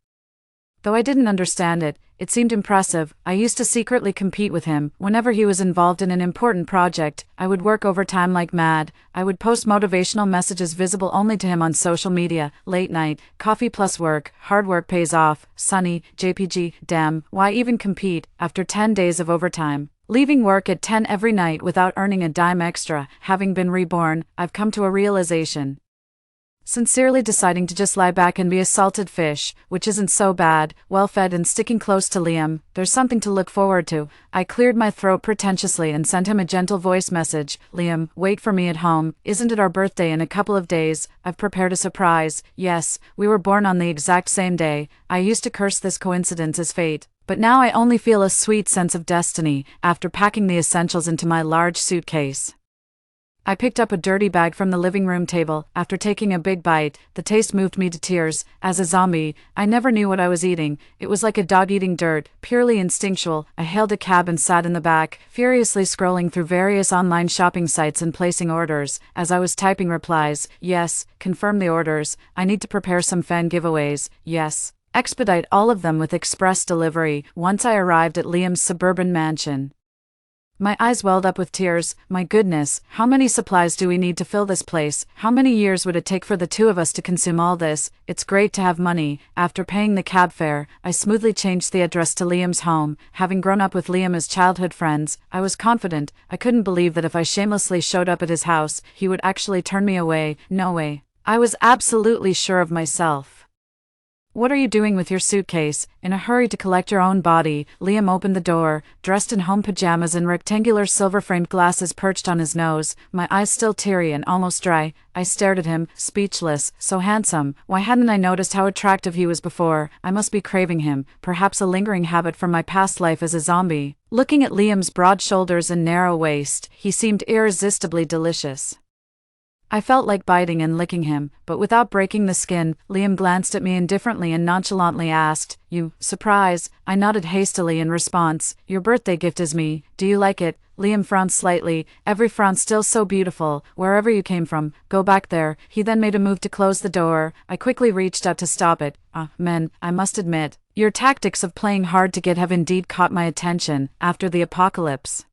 Though I didn't understand it, it seemed impressive. I used to secretly compete with him. Whenever he was involved in an important project, I would work overtime like mad. I would post motivational messages visible only to him on social media. Late night, coffee plus work, hard work pays off, sunny, JPG, damn, why even compete, after 10 days of overtime? Leaving work at 10 every night without earning a dime extra. Having been reborn, I've come to a realization. Sincerely deciding to just lie back and be a salted fish, which isn't so bad, well-fed and sticking close to Liam, there's something to look forward to. I cleared my throat pretentiously and sent him a gentle voice message. Liam, wait for me at home. Isn't it our birthday in a couple of days? I've prepared a surprise. Yes, we were born on the exact same day. I used to curse this coincidence as fate, but now I only feel a sweet sense of destiny, after packing the essentials into my large suitcase. I picked up a dirty bag from the living room table. After taking a big bite, the taste moved me to tears. As a zombie, I never knew what I was eating. It was like a dog eating dirt, purely instinctual. I hailed a cab and sat in the back, furiously scrolling through various online shopping sites and placing orders. As I was typing replies, yes, confirm the orders. I need to prepare some fan giveaways. Yes. Expedite all of them with express delivery. Once I arrived at Liam's suburban mansion, my eyes welled up with tears. My goodness, how many supplies do we need to fill this place? How many years would it take for the two of us to consume all this? It's great to have money. After paying the cab fare, I smoothly changed the address to Liam's home. Having grown up with Liam as childhood friends, I was confident. I couldn't believe that if I shamelessly showed up at his house, he would actually turn me away. No way. I was absolutely sure of myself. What are you doing with your suitcase? In a hurry to collect your own body, Liam opened the door, dressed in home pajamas and rectangular silver-framed glasses perched on his nose, my eyes still teary and almost dry. I stared at him, speechless. So handsome. Why hadn't I noticed how attractive he was before? I must be craving him, perhaps a lingering habit from my past life as a zombie. Looking at Liam's broad shoulders and narrow waist, he seemed irresistibly delicious. I felt like biting and licking him, but without breaking the skin. Liam glanced at me indifferently and nonchalantly asked, "You, surprise?" I nodded hastily in response. "Your birthday gift is me. Do you like it?" Liam frowned slightly. "Every frown still so beautiful, wherever you came from. Go back there." He then made a move to close the door. I quickly reached out to stop it. Men, I must admit, your tactics of playing hard to get have indeed caught my attention, after the apocalypse.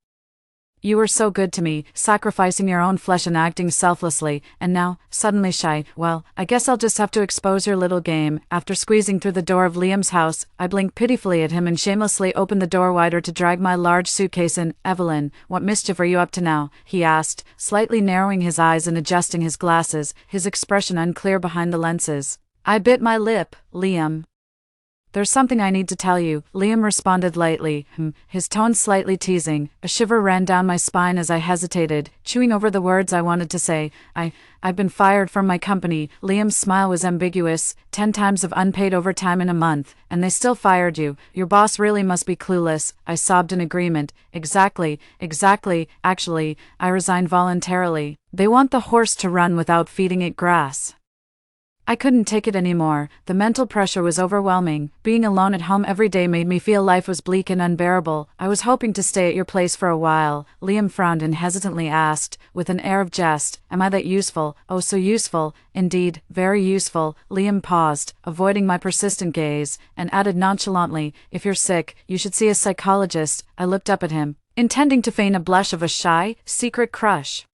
You were so good to me, sacrificing your own flesh and acting selflessly, and now, suddenly shy. Well, I guess I'll just have to expose your little game. After squeezing through the door of Liam's house, I blinked pitifully at him and shamelessly opened the door wider to drag my large suitcase in. "Evelyn, what mischief are you up to now?" he asked, slightly narrowing his eyes and adjusting his glasses, his expression unclear behind the lenses. I bit my lip. "Liam, there's something I need to tell you," Liam responded lightly, his tone slightly teasing. A shiver ran down my spine as I hesitated, chewing over the words I wanted to say. I've been fired from my company." Liam's smile was ambiguous. 10 times of unpaid overtime in a month, and they still fired you. Your boss really must be clueless. I sobbed in agreement. Exactly. Actually, I resigned voluntarily. They want the horse to run without feeding it grass. I couldn't take it anymore. The mental pressure was overwhelming. Being alone at home every day made me feel life was bleak and unbearable. "I was hoping to stay at your place for a while." Liam frowned and hesitantly asked, with an air of jest, "Am I that useful?" "Oh, so useful. Indeed, very useful." Liam paused, avoiding my persistent gaze, and added nonchalantly, "If you're sick, you should see a psychologist." I looked up at him, intending to feign a blush of a shy, secret crush.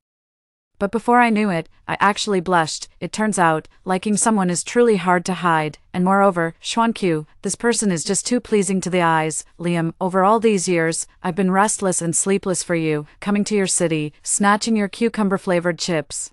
But before I knew it, I actually blushed. It turns out, liking someone is truly hard to hide, and moreover, Xuan Q, this person is just too pleasing to the eyes. Liam, over all these years, I've been restless and sleepless for you, coming to your city, snatching your cucumber-flavored chips,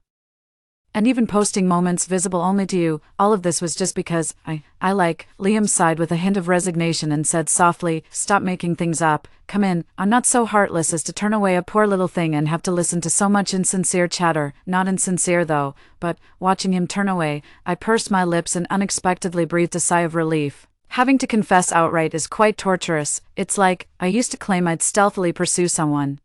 and even posting moments visible only to you. All of this was just because I like. Liam sighed with a hint of resignation and said softly, stop making things up. Come in. I'm not so heartless as to turn away a poor little thing and have to listen to so much insincere chatter. Not insincere though, but, watching him turn away, I pursed my lips and unexpectedly breathed a sigh of relief. Having to confess outright is quite torturous. It's like, I used to claim I'd stealthily pursue someone,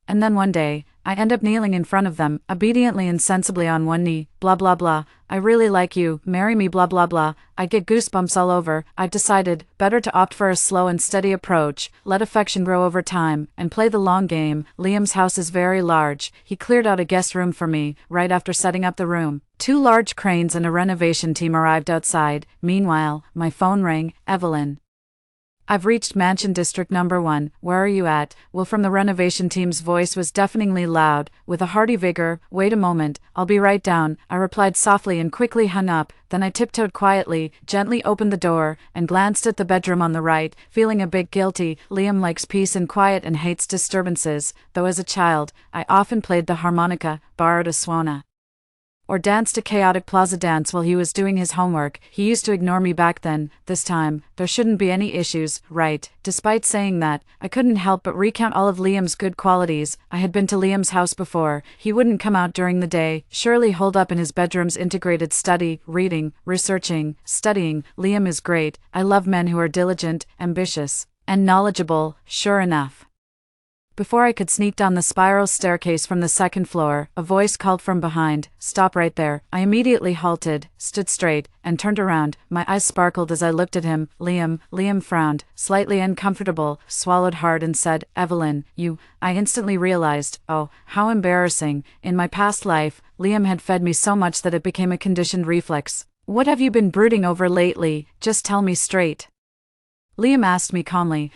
and then one day, I end up kneeling in front of them, obediently and sensibly on one knee, blah blah blah, I really like you, marry me blah blah blah. I get goosebumps all over. I've decided, better to opt for a slow and steady approach, let affection grow over time, and play the long game. Liam's house is very large. He cleared out a guest room for me, right after setting up the room. 2 large cranes and a renovation team arrived outside. Meanwhile, my phone rang. Evelyn. I've reached Mansion District Number 1, where are you at? Will from the renovation team's voice was deafeningly loud, with a hearty vigor. Wait a moment, I'll be right down, I replied softly and quickly hung up. Then I tiptoed quietly, gently opened the door, and glanced at the bedroom on the right, feeling a bit guilty. Liam likes peace and quiet and hates disturbances, though as a child, I often played the harmonica, borrowed a swana, or danced a chaotic plaza dance while he was doing his homework. He used to ignore me back then. This time, there shouldn't be any issues, right? Despite saying that, I couldn't help but recount all of Liam's good qualities. I had been to Liam's house before. He wouldn't come out during the day, surely holed up in his bedroom's integrated study, reading, researching, studying. Liam is great. I love men who are diligent, ambitious, and knowledgeable. Sure enough, before I could sneak down the spiral staircase from the 2nd floor, a voice called from behind, stop right there. I immediately halted, stood straight, and turned around. My eyes sparkled as I looked at him. Liam frowned, slightly uncomfortable, swallowed hard and said, Evelyn, you. I instantly realized, oh, how embarrassing. In my past life, Liam had fed me so much that it became a conditioned reflex. What have you been brooding over lately? Just tell me straight, Liam asked me calmly.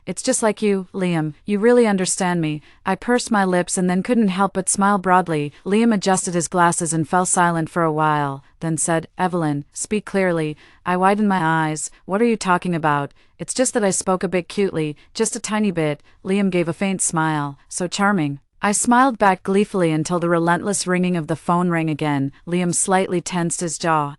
It's just like you, Liam, you really understand me. I pursed my lips and then couldn't help but smile broadly. Liam adjusted his glasses and fell silent for a while, then said, Evelyn, speak clearly. I widened my eyes. What are you talking about? It's just that I spoke a bit cutely, just a tiny bit. Liam gave a faint smile. So charming. I smiled back gleefully until the relentless ringing of the phone rang again. Liam slightly tensed his jaw,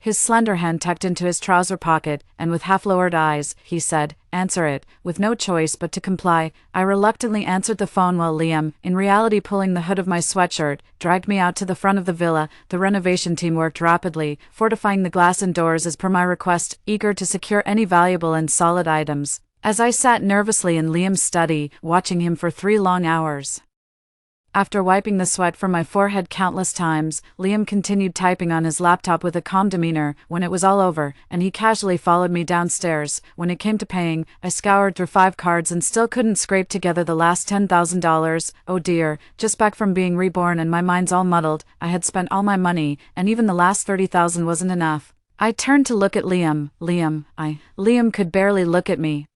his slender hand tucked into his trouser pocket, and with half-lowered eyes, he said, answer it. With no choice but to comply, I reluctantly answered the phone while Liam, in reality pulling the hood of my sweatshirt, dragged me out to the front of the villa. The renovation team worked rapidly, fortifying the glass and doors as per my request, eager to secure any valuable and solid items. As I sat nervously in Liam's study, watching him for 3 long hours, after wiping the sweat from my forehead countless times, Liam continued typing on his laptop with a calm demeanor. When it was all over, and he casually followed me downstairs, when it came to paying, I scoured through 5 cards and still couldn't scrape together the last $10,000. Oh dear, just back from being reborn and my mind's all muddled. I had spent all my money, and even the last $30,000 wasn't enough. I turned to look at Liam. Liam could barely look at me.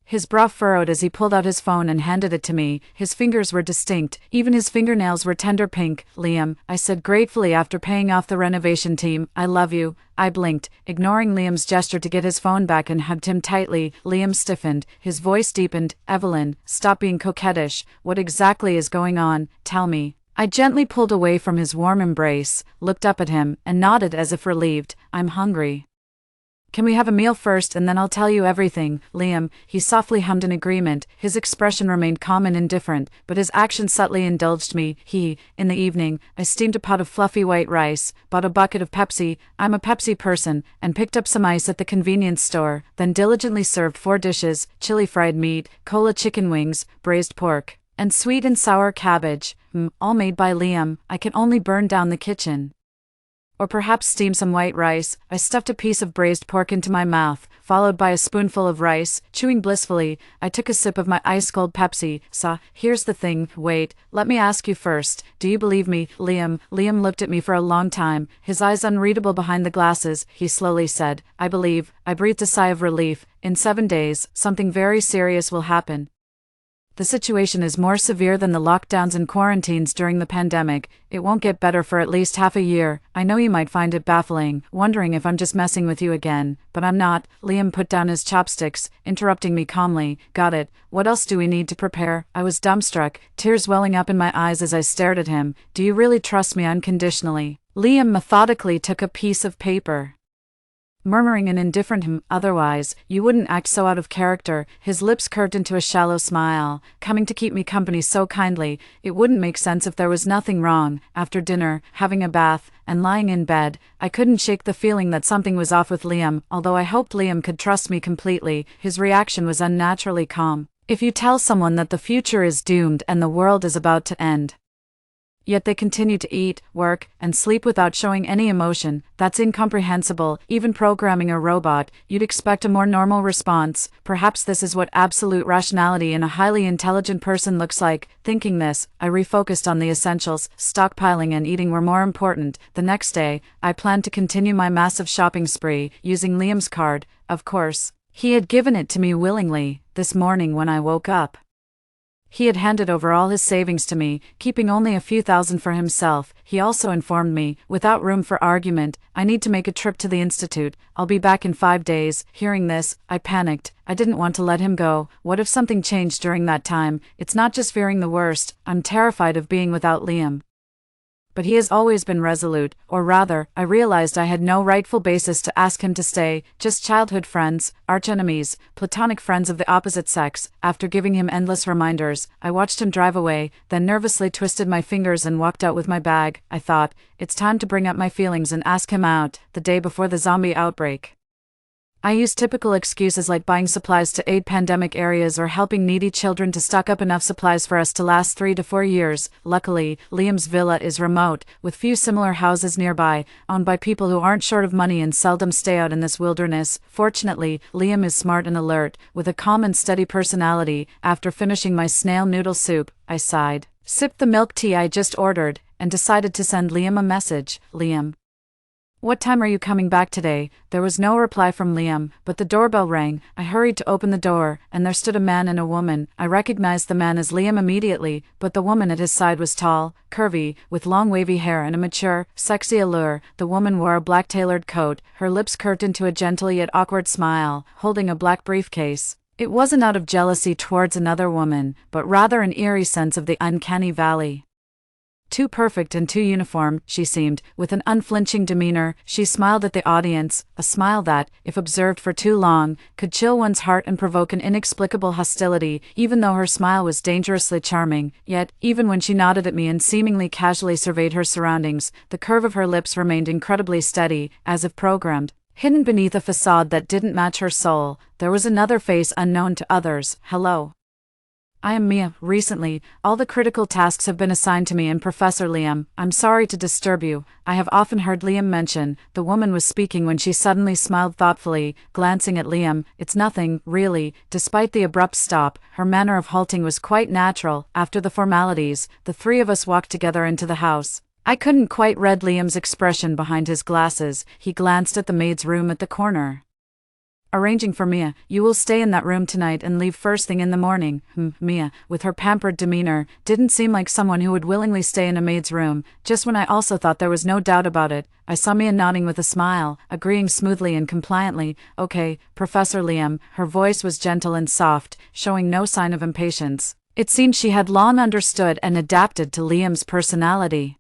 His brow furrowed as he pulled out his phone and handed it to me. His fingers were distinct, even his fingernails were tender pink. Liam, I said gratefully after paying off the renovation team, I love you. I blinked, ignoring Liam's gesture to get his phone back and hugged him tightly. Liam stiffened, his voice deepened. Evelyn, stop being coquettish. What exactly is going on? Tell me. I gently pulled away from his warm embrace, looked up at him, and nodded as if relieved. I'm hungry. Can we have a meal first and then I'll tell you everything? Liam, he softly hummed in agreement. His expression remained calm and indifferent, but his action subtly indulged me. In the evening, I steamed a pot of fluffy white rice, bought a bucket of Pepsi, I'm a Pepsi person, and picked up some ice at the convenience store, then diligently served 4 dishes, chili fried meat, cola chicken wings, braised pork, and sweet and sour cabbage, all made by Liam. I can only burn down the kitchen, or perhaps steam some white rice. I stuffed a piece of braised pork into my mouth, followed by a spoonful of rice. Chewing blissfully, I took a sip of my ice-cold Pepsi. Here's the thing. Wait, let me ask you first. Do you believe me, Liam? Liam looked at me for a long time, his eyes unreadable behind the glasses. He slowly said, I believe. I breathed a sigh of relief. In 7 days, something very serious will happen. The situation is more severe than the lockdowns and quarantines during the pandemic. It won't get better for at least half a year. I know you might find it baffling, wondering if I'm just messing with you again, but I'm not." Liam put down his chopsticks, interrupting me calmly. "Got it. What else do we need to prepare?" I was dumbstruck, tears welling up in my eyes as I stared at him. "Do you really trust me unconditionally?" Liam methodically took a piece of paper, murmuring an indifferent "Otherwise, you wouldn't act so out of character." His lips curved into a shallow smile. "Coming to keep me company so kindly. It wouldn't make sense if there was nothing wrong." After dinner, having a bath, and lying in bed, I couldn't shake the feeling that something was off with Liam. Although I hoped Liam could trust me completely, his reaction was unnaturally calm. If you tell someone that the future is doomed and the world is about to end, yet they continue to eat, work, and sleep without showing any emotion, that's incomprehensible. Even programming a robot, you'd expect a more normal response. Perhaps this is what absolute rationality in a highly intelligent person looks like. Thinking this, I refocused on the essentials. Stockpiling and eating were more important. The next day, I planned to continue my massive shopping spree, using Liam's card, of course. He had given it to me willingly. This morning when I woke up, he had handed over all his savings to me, keeping only a few thousand for himself. He also informed me, without room for argument, "I need to make a trip to the institute. I'll be back in 5 days." Hearing this, I panicked. I didn't want to let him go. What if something changed during that time? It's not just fearing the worst, I'm terrified of being without Liam. But he has always been resolute, or rather, I realized I had no rightful basis to ask him to stay, just childhood friends, arch-enemies, platonic friends of the opposite sex. After giving him endless reminders, I watched him drive away, then nervously twisted my fingers and walked out with my bag. I thought, it's time to bring up my feelings and ask him out. The day before the zombie outbreak, I used typical excuses like buying supplies to aid pandemic areas or helping needy children to stock up enough supplies for us to last 3 to 4 years. Luckily, Liam's villa is remote, with few similar houses nearby, owned by people who aren't short of money and seldom stay out in this wilderness. Fortunately, Liam is smart and alert, with a calm and steady personality. After finishing my snail noodle soup, I sighed, sipped the milk tea I just ordered, and decided to send Liam a message. "Liam, what time are you coming back today?" There was no reply from Liam, but the doorbell rang. I hurried to open the door, and there stood a man and a woman. I recognized the man as Liam immediately, but the woman at his side was tall, curvy, with long wavy hair and a mature, sexy allure. The woman wore a black tailored coat, her lips curved into a gentle yet awkward smile, holding a black briefcase. It wasn't out of jealousy towards another woman, but rather an eerie sense of the uncanny valley. Too perfect and too uniform, she seemed. With an unflinching demeanor, she smiled at the audience, a smile that, if observed for too long, could chill one's heart and provoke an inexplicable hostility. Even though her smile was dangerously charming, yet, even when she nodded at me and seemingly casually surveyed her surroundings, the curve of her lips remained incredibly steady, as if programmed. Hidden beneath a facade that didn't match her soul, there was another face unknown to others. "Hello. I am Mia. Recently, all the critical tasks have been assigned to me and Professor Liam. I'm sorry to disturb you," I have often heard Liam mention. The woman was speaking when she suddenly smiled thoughtfully, glancing at Liam. "It's nothing, really." Despite the abrupt stop, her manner of halting was quite natural. After the formalities, the three of us walked together into the house. I couldn't quite read Liam's expression behind his glasses. He glanced at the maid's room at the corner, arranging for Mia. "You will stay in that room tonight and leave first thing in the morning." Mia, with her pampered demeanor, didn't seem like someone who would willingly stay in a maid's room, just when I also thought there was no doubt about it. I saw Mia nodding with a smile, agreeing smoothly and compliantly. "Okay, Professor Liam." Her voice was gentle and soft, showing no sign of impatience. It seemed she had long understood and adapted to Liam's personality.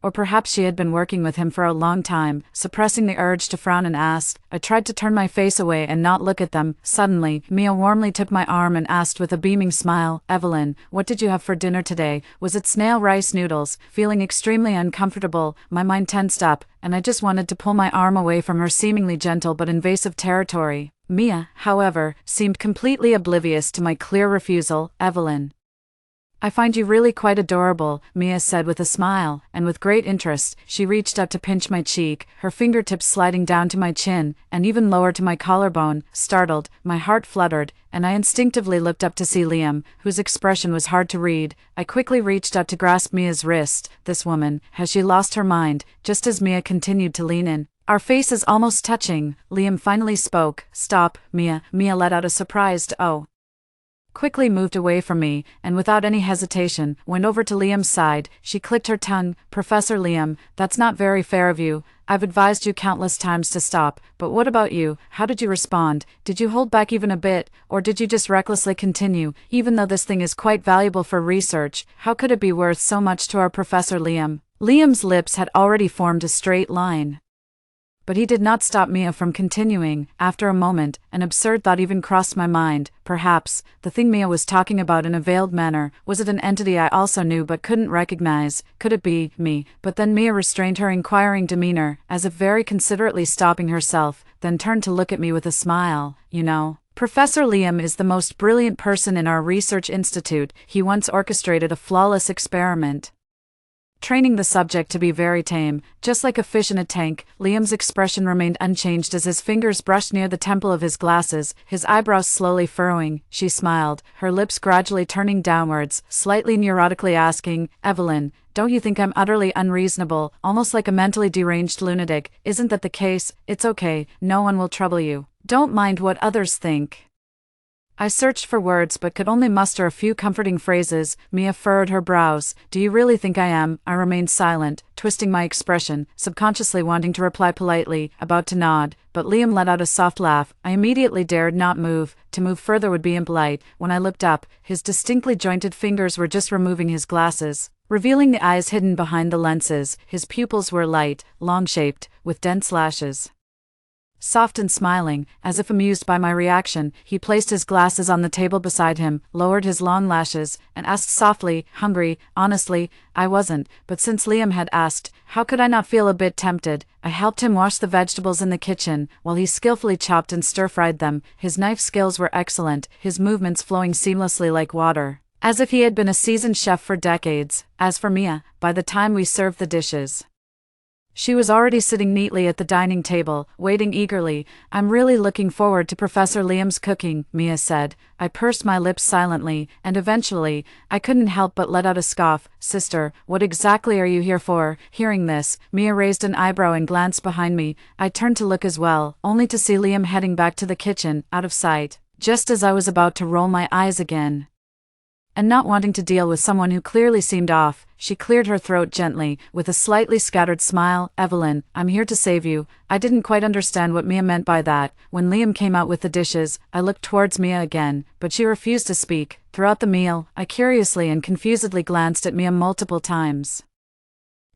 Or perhaps she had been working with him for a long time. Suppressing the urge to frown and ask, I tried to turn my face away and not look at them. Suddenly, Mia warmly took my arm and asked with a beaming smile, "Evelyn, what did you have for dinner today? Was it snail rice noodles?" Feeling extremely uncomfortable, my mind tensed up, and I just wanted to pull my arm away from her seemingly gentle but invasive territory. Mia, however, seemed completely oblivious to my clear refusal. "Evelyn, I find you really quite adorable," Mia said with a smile, and with great interest, she reached out to pinch my cheek, her fingertips sliding down to my chin, and even lower to my collarbone. Startled, my heart fluttered, and I instinctively looked up to see Liam, whose expression was hard to read. I quickly reached out to grasp Mia's wrist. This woman, has she lost her mind? Just as Mia continued to lean in, our faces almost touching, Liam finally spoke. "Stop, Mia." Mia let out a surprised "oh." quickly moved away from me, and without any hesitation, went over to Liam's side. She clicked her tongue. "Professor Liam, that's not very fair of you. I've advised you countless times to stop, but what about you? How did you respond? Did you hold back even a bit, or did you just recklessly continue, even though this thing is quite valuable for research? How could it be worth so much to our Professor Liam?" Liam's lips had already formed a straight line. But he did not stop Mia from continuing. After a moment, an absurd thought even crossed my mind. Perhaps, the thing Mia was talking about in a veiled manner, was it an entity I also knew but couldn't recognize? Could it be me? But then Mia restrained her inquiring demeanor, as if very considerately stopping herself, then turned to look at me with a smile. "You know, Professor Liam is the most brilliant person in our research institute. He once orchestrated a flawless experiment, training the subject to be very tame, just like a fish in a tank." Liam's expression remained unchanged as his fingers brushed near the temple of his glasses, his eyebrows slowly furrowing. She smiled, her lips gradually turning downwards, slightly neurotically asking, "Evelyn, don't you think I'm utterly unreasonable, almost like a mentally deranged lunatic? Isn't that the case? It's okay, no one will trouble you. Don't mind what others think." I searched for words but could only muster a few comforting phrases. Mia furrowed her brows. "Do you really think I am?" I remained silent, twisting my expression, subconsciously wanting to reply politely, about to nod, but Liam let out a soft laugh. I immediately dared not move. To move further would be impolite. When I looked up, his distinctly jointed fingers were just removing his glasses, revealing the eyes hidden behind the lenses. His pupils were light, long-shaped, with dense lashes. Soft and smiling, as if amused by my reaction, he placed his glasses on the table beside him, lowered his long lashes, and asked softly, "Hungry?" Honestly, I wasn't, but since Liam had asked, how could I not feel a bit tempted? I helped him wash the vegetables in the kitchen, while he skillfully chopped and stir-fried them. His knife skills were excellent, his movements flowing seamlessly like water, as if he had been a seasoned chef for decades. As for Mia, by the time we served the dishes, she was already sitting neatly at the dining table, waiting eagerly. "I'm really looking forward to Professor Liam's cooking," Mia said. I pursed my lips silently, and eventually, I couldn't help but let out a scoff. "Sister, what exactly are you here for?" Hearing this, Mia raised an eyebrow and glanced behind me. I turned to look as well, only to see Liam heading back to the kitchen, out of sight, just as I was about to roll my eyes again. And not wanting to deal with someone who clearly seemed off, she cleared her throat gently, with a slightly scattered smile. "Evelyn, I'm here to save you." I didn't quite understand what Mia meant by that. When Liam came out with the dishes, I looked towards Mia again, but she refused to speak. Throughout the meal, I curiously and confusedly glanced at Mia multiple times.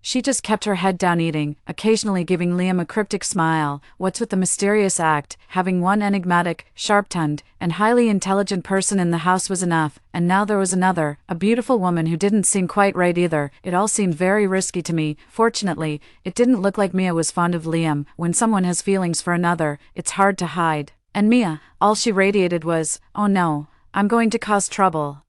She just kept her head down eating, occasionally giving Liam a cryptic smile. What's with the mysterious act? Having one enigmatic, sharp-tongued, and highly intelligent person in the house was enough, and now there was another, a beautiful woman who didn't seem quite right either. It all seemed very risky to me. Fortunately, it didn't look like Mia was fond of Liam. When someone has feelings for another, it's hard to hide. And Mia, all she radiated was, "Oh no, I'm going to cause trouble.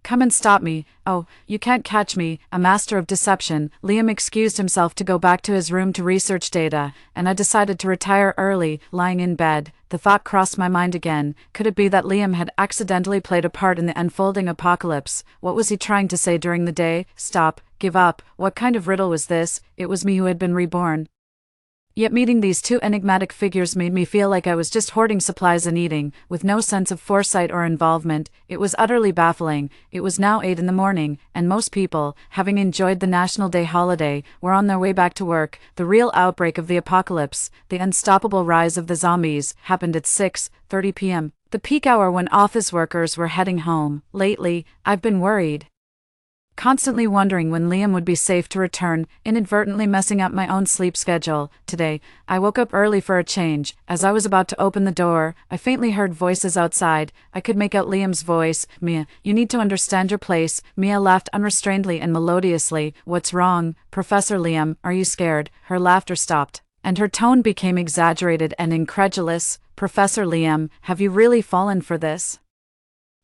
Come and stop me. Oh, you can't catch me." A master of deception, Liam excused himself to go back to his room to research data, and I decided to retire early. Lying in bed, the thought crossed my mind again. Could it be that Liam had accidentally played a part in the unfolding apocalypse? What was he trying to say during the day? Stop, give up. What kind of riddle was this? It was me who had been reborn. Yet meeting these two enigmatic figures made me feel like I was just hoarding supplies and eating, with no sense of foresight or involvement. It was utterly baffling. It was now 8 in the morning, and most people, having enjoyed the National Day holiday, were on their way back to work. The real outbreak of the apocalypse, the unstoppable rise of the zombies, happened at 6:30 p.m., the peak hour when office workers were heading home. Lately, I've been worried, constantly wondering when Liam would be safe to return, inadvertently messing up my own sleep schedule. Today, I woke up early for a change. As I was about to open the door, I faintly heard voices outside. I could make out Liam's voice. "Mia, you need to understand your place." Mia laughed unrestrainedly and melodiously. "What's wrong, Professor Liam? Are you scared?" Her laughter stopped, and her tone became exaggerated and incredulous. "Professor Liam, have you really fallen for this?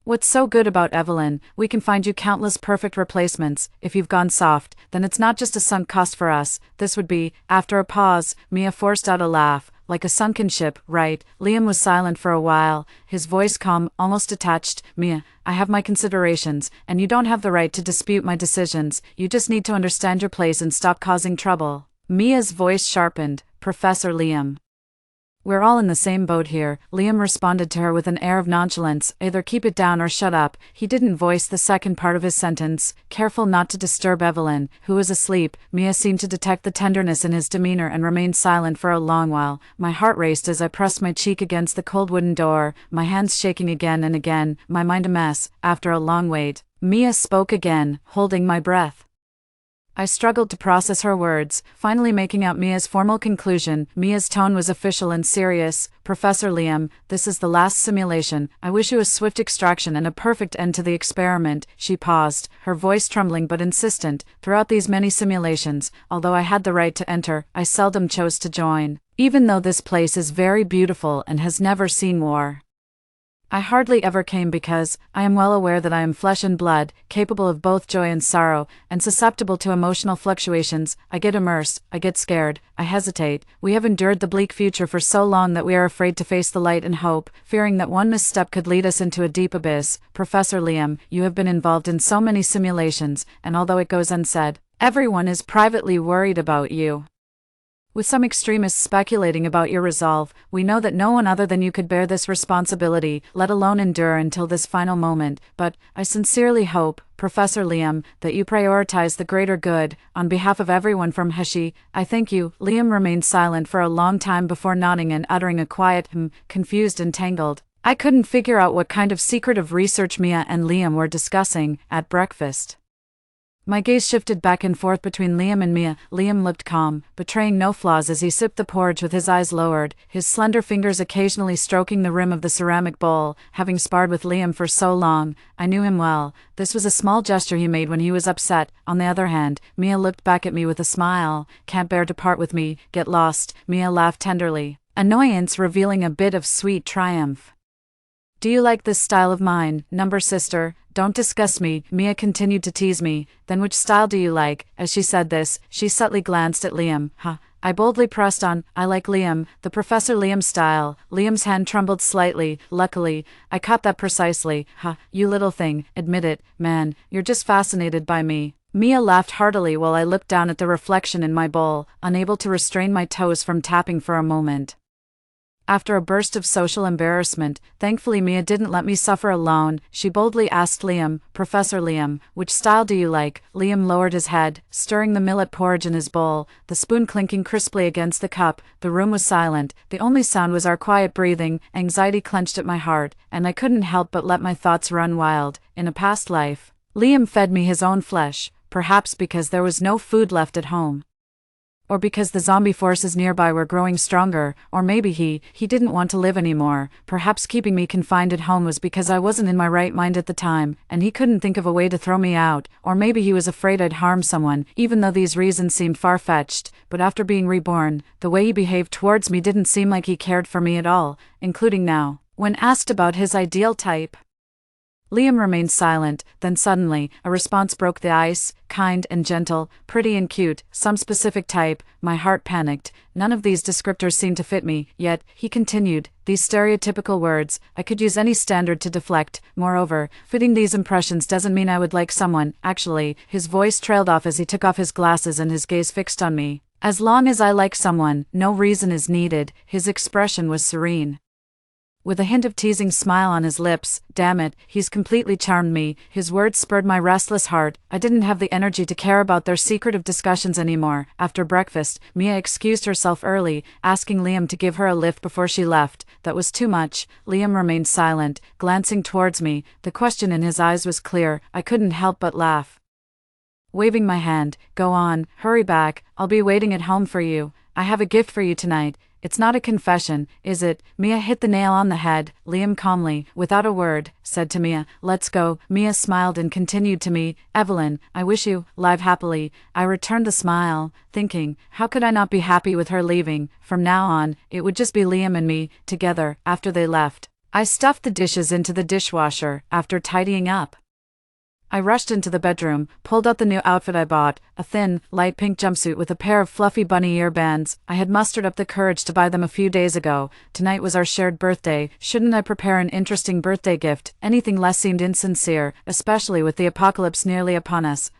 What's so good about Evelyn? We can find you countless perfect replacements. If you've gone soft, then it's not just a sunk cost for us. This would be." After a pause, Mia forced out a laugh, like a sunken ship. "Right." Liam was silent for a while, his voice calm, almost detached. "Mia, I have my considerations, and you don't have the right to dispute my decisions. You just need to understand your place and stop causing trouble." Mia's voice sharpened. "Professor Liam, "We're all in the same boat here," Liam responded to her with an air of nonchalance. "Either keep it down or shut up." He didn't voice the second part of his sentence, careful not to disturb Evelyn, who was asleep. Mia seemed to detect the tenderness in his demeanor and remained silent for a long while. My heart raced as I pressed my cheek against the cold wooden door, my hands shaking again and again, my mind a mess. After a long wait, Mia spoke again, holding my breath. I struggled to process her words, finally making out Mia's formal conclusion. Mia's tone was official and serious. "Professor Liam, this is the last simulation. I wish you a swift extraction and a perfect end to the experiment." She paused, her voice trembling but insistent. "Throughout these many simulations, although I had the right to enter, I seldom chose to join. Even though this place is very beautiful and has never seen war, I hardly ever came because I am well aware that I am flesh and blood, capable of both joy and sorrow, and susceptible to emotional fluctuations. I get immersed, I get scared, I hesitate. We have endured the bleak future for so long that we are afraid to face the light and hope, fearing that one misstep could lead us into a deep abyss. Professor Liam, you have been involved in so many simulations, and although it goes unsaid, everyone is privately worried about you. With some extremists speculating about your resolve, we know that no one other than you could bear this responsibility, let alone endure until this final moment. But I sincerely hope, Professor Liam, that you prioritize the greater good. On behalf of everyone from Heshi, I thank you." Liam remained silent for a long time before nodding and uttering a quiet confused and tangled. I couldn't figure out what kind of secretive research Mia and Liam were discussing at breakfast. My gaze shifted back and forth between Liam and Mia. Liam looked calm, betraying no flaws as he sipped the porridge with his eyes lowered, his slender fingers occasionally stroking the rim of the ceramic bowl. Having sparred with Liam for so long, I knew him well. This was a small gesture he made when he was upset. On the other hand, Mia looked back at me with a smile. "Can't bear to part with me, get lost." Mia laughed tenderly, annoyance revealing a bit of sweet triumph. "Do you like this style of mine, number sister? Don't disgust me." Mia continued to tease me. "Then which style do you like?" As she said this, she subtly glanced at Liam. I boldly pressed on. "I like Liam, the Professor Liam style." Liam's hand trembled slightly. "Luckily, I caught that precisely." "You little thing, admit it, man, you're just fascinated by me." Mia laughed heartily while I looked down at the reflection in my bowl, unable to restrain my toes from tapping for a moment. After a burst of social embarrassment, thankfully Mia didn't let me suffer alone. She boldly asked Liam, "Professor Liam, which style do you like?" Liam lowered his head, stirring the millet porridge in his bowl, the spoon clinking crisply against the cup. The room was silent. The only sound was our quiet breathing. Anxiety clenched at my heart, and I couldn't help but let my thoughts run wild. In a past life, Liam fed me his own flesh, perhaps because there was no food left at home, or because the zombie forces nearby were growing stronger, or maybe he didn't want to live anymore. Perhaps keeping me confined at home was because I wasn't in my right mind at the time, and he couldn't think of a way to throw me out, or maybe he was afraid I'd harm someone, even though these reasons seemed far-fetched. But after being reborn, the way he behaved towards me didn't seem like he cared for me at all, including now, when asked about his ideal type. Liam remained silent, then suddenly, a response broke the ice, kind and gentle, pretty and cute, some specific type. My heart panicked. None of these descriptors seemed to fit me, yet, he continued, these stereotypical words, I could use any standard to deflect. Moreover, fitting these impressions doesn't mean I would like someone. Actually, his voice trailed off as he took off his glasses and his gaze fixed on me. As long as I like someone, no reason is needed. His expression was serene, with a hint of teasing smile on his lips. Damn it, he's completely charmed me. His words spurred my restless heart. I didn't have the energy to care about their secretive discussions anymore. After breakfast, Mia excused herself early, asking Liam to give her a lift before she left. That was too much. Liam remained silent, glancing towards me. The question in his eyes was clear. I couldn't help but laugh. Waving my hand, "Go on, hurry back, I'll be waiting at home for you. I have a gift for you tonight. It's not a confession, is it?" Mia hit the nail on the head. Liam calmly, without a word, said to Mia, "Let's go." Mia smiled and continued to me, "Evelyn, I wish you live happily." I returned the smile, thinking, how could I not be happy with her leaving? From now on, it would just be Liam and me, together. After they left, I stuffed the dishes into the dishwasher. After tidying up, I rushed into the bedroom, pulled out the new outfit I bought, a thin, light pink jumpsuit with a pair of fluffy bunny ear bands. I had mustered up the courage to buy them a few days ago. Tonight was our shared birthday. Shouldn't I prepare an interesting birthday gift? Anything less seemed insincere, especially with the apocalypse nearly upon us.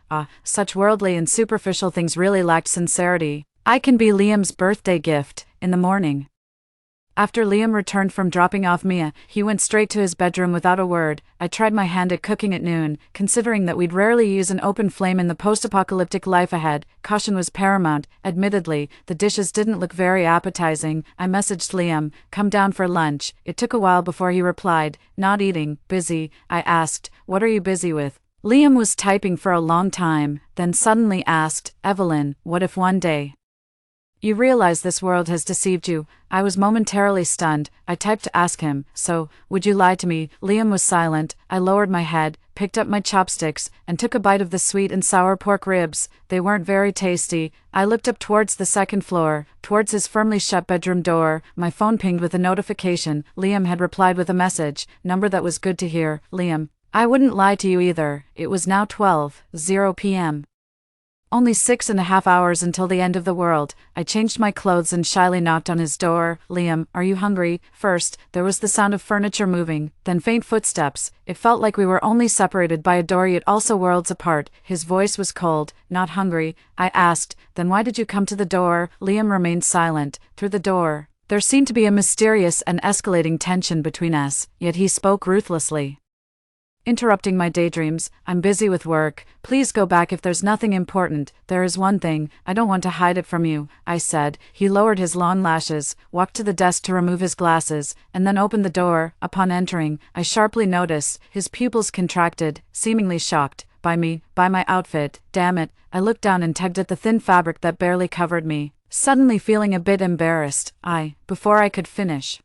Such worldly and superficial things really lacked sincerity. I can be Liam's birthday gift, in the morning. After Liam returned from dropping off Mia, he went straight to his bedroom without a word. I tried my hand at cooking at noon. Considering that we'd rarely use an open flame in the post-apocalyptic life ahead, caution was paramount. Admittedly, the dishes didn't look very appetizing. I messaged Liam, "Come down for lunch." It took a while before he replied, "Not eating, busy." I asked, "What are you busy with?" Liam was typing for a long time, then suddenly asked, "Evelyn, what if one day you realize this world has deceived you?" I was momentarily stunned. I typed to ask him, "So, would you lie to me?" Liam was silent. I lowered my head, picked up my chopsticks, and took a bite of the sweet and sour pork ribs. They weren't very tasty. I looked up towards the second floor, towards his firmly shut bedroom door. My phone pinged with a notification. Liam had replied with a message, number that was good to hear. Liam, "I wouldn't lie to you either." It was now 12:00 p.m. Only 6.5 hours until the end of the world. I changed my clothes and shyly knocked on his door. "Liam, are you hungry?" First, there was the sound of furniture moving, then faint footsteps. It felt like we were only separated by a door yet also worlds apart. His voice was cold. "Not hungry?" I asked. "Then why did you come to the door?" Liam remained silent. Through the door, there seemed to be a mysterious and escalating tension between us, yet he spoke ruthlessly. Interrupting my daydreams, "I'm busy with work. Please go back if there's nothing important. There is one thing, I don't want to hide it from you," I said. He lowered his long lashes, walked to the desk to remove his glasses, and then opened the door. Upon entering, I sharply noticed his pupils contracted, seemingly shocked. By me, by my outfit. Damn it. I looked down and tugged at the thin fabric that barely covered me, suddenly feeling a bit embarrassed. Before I could finish,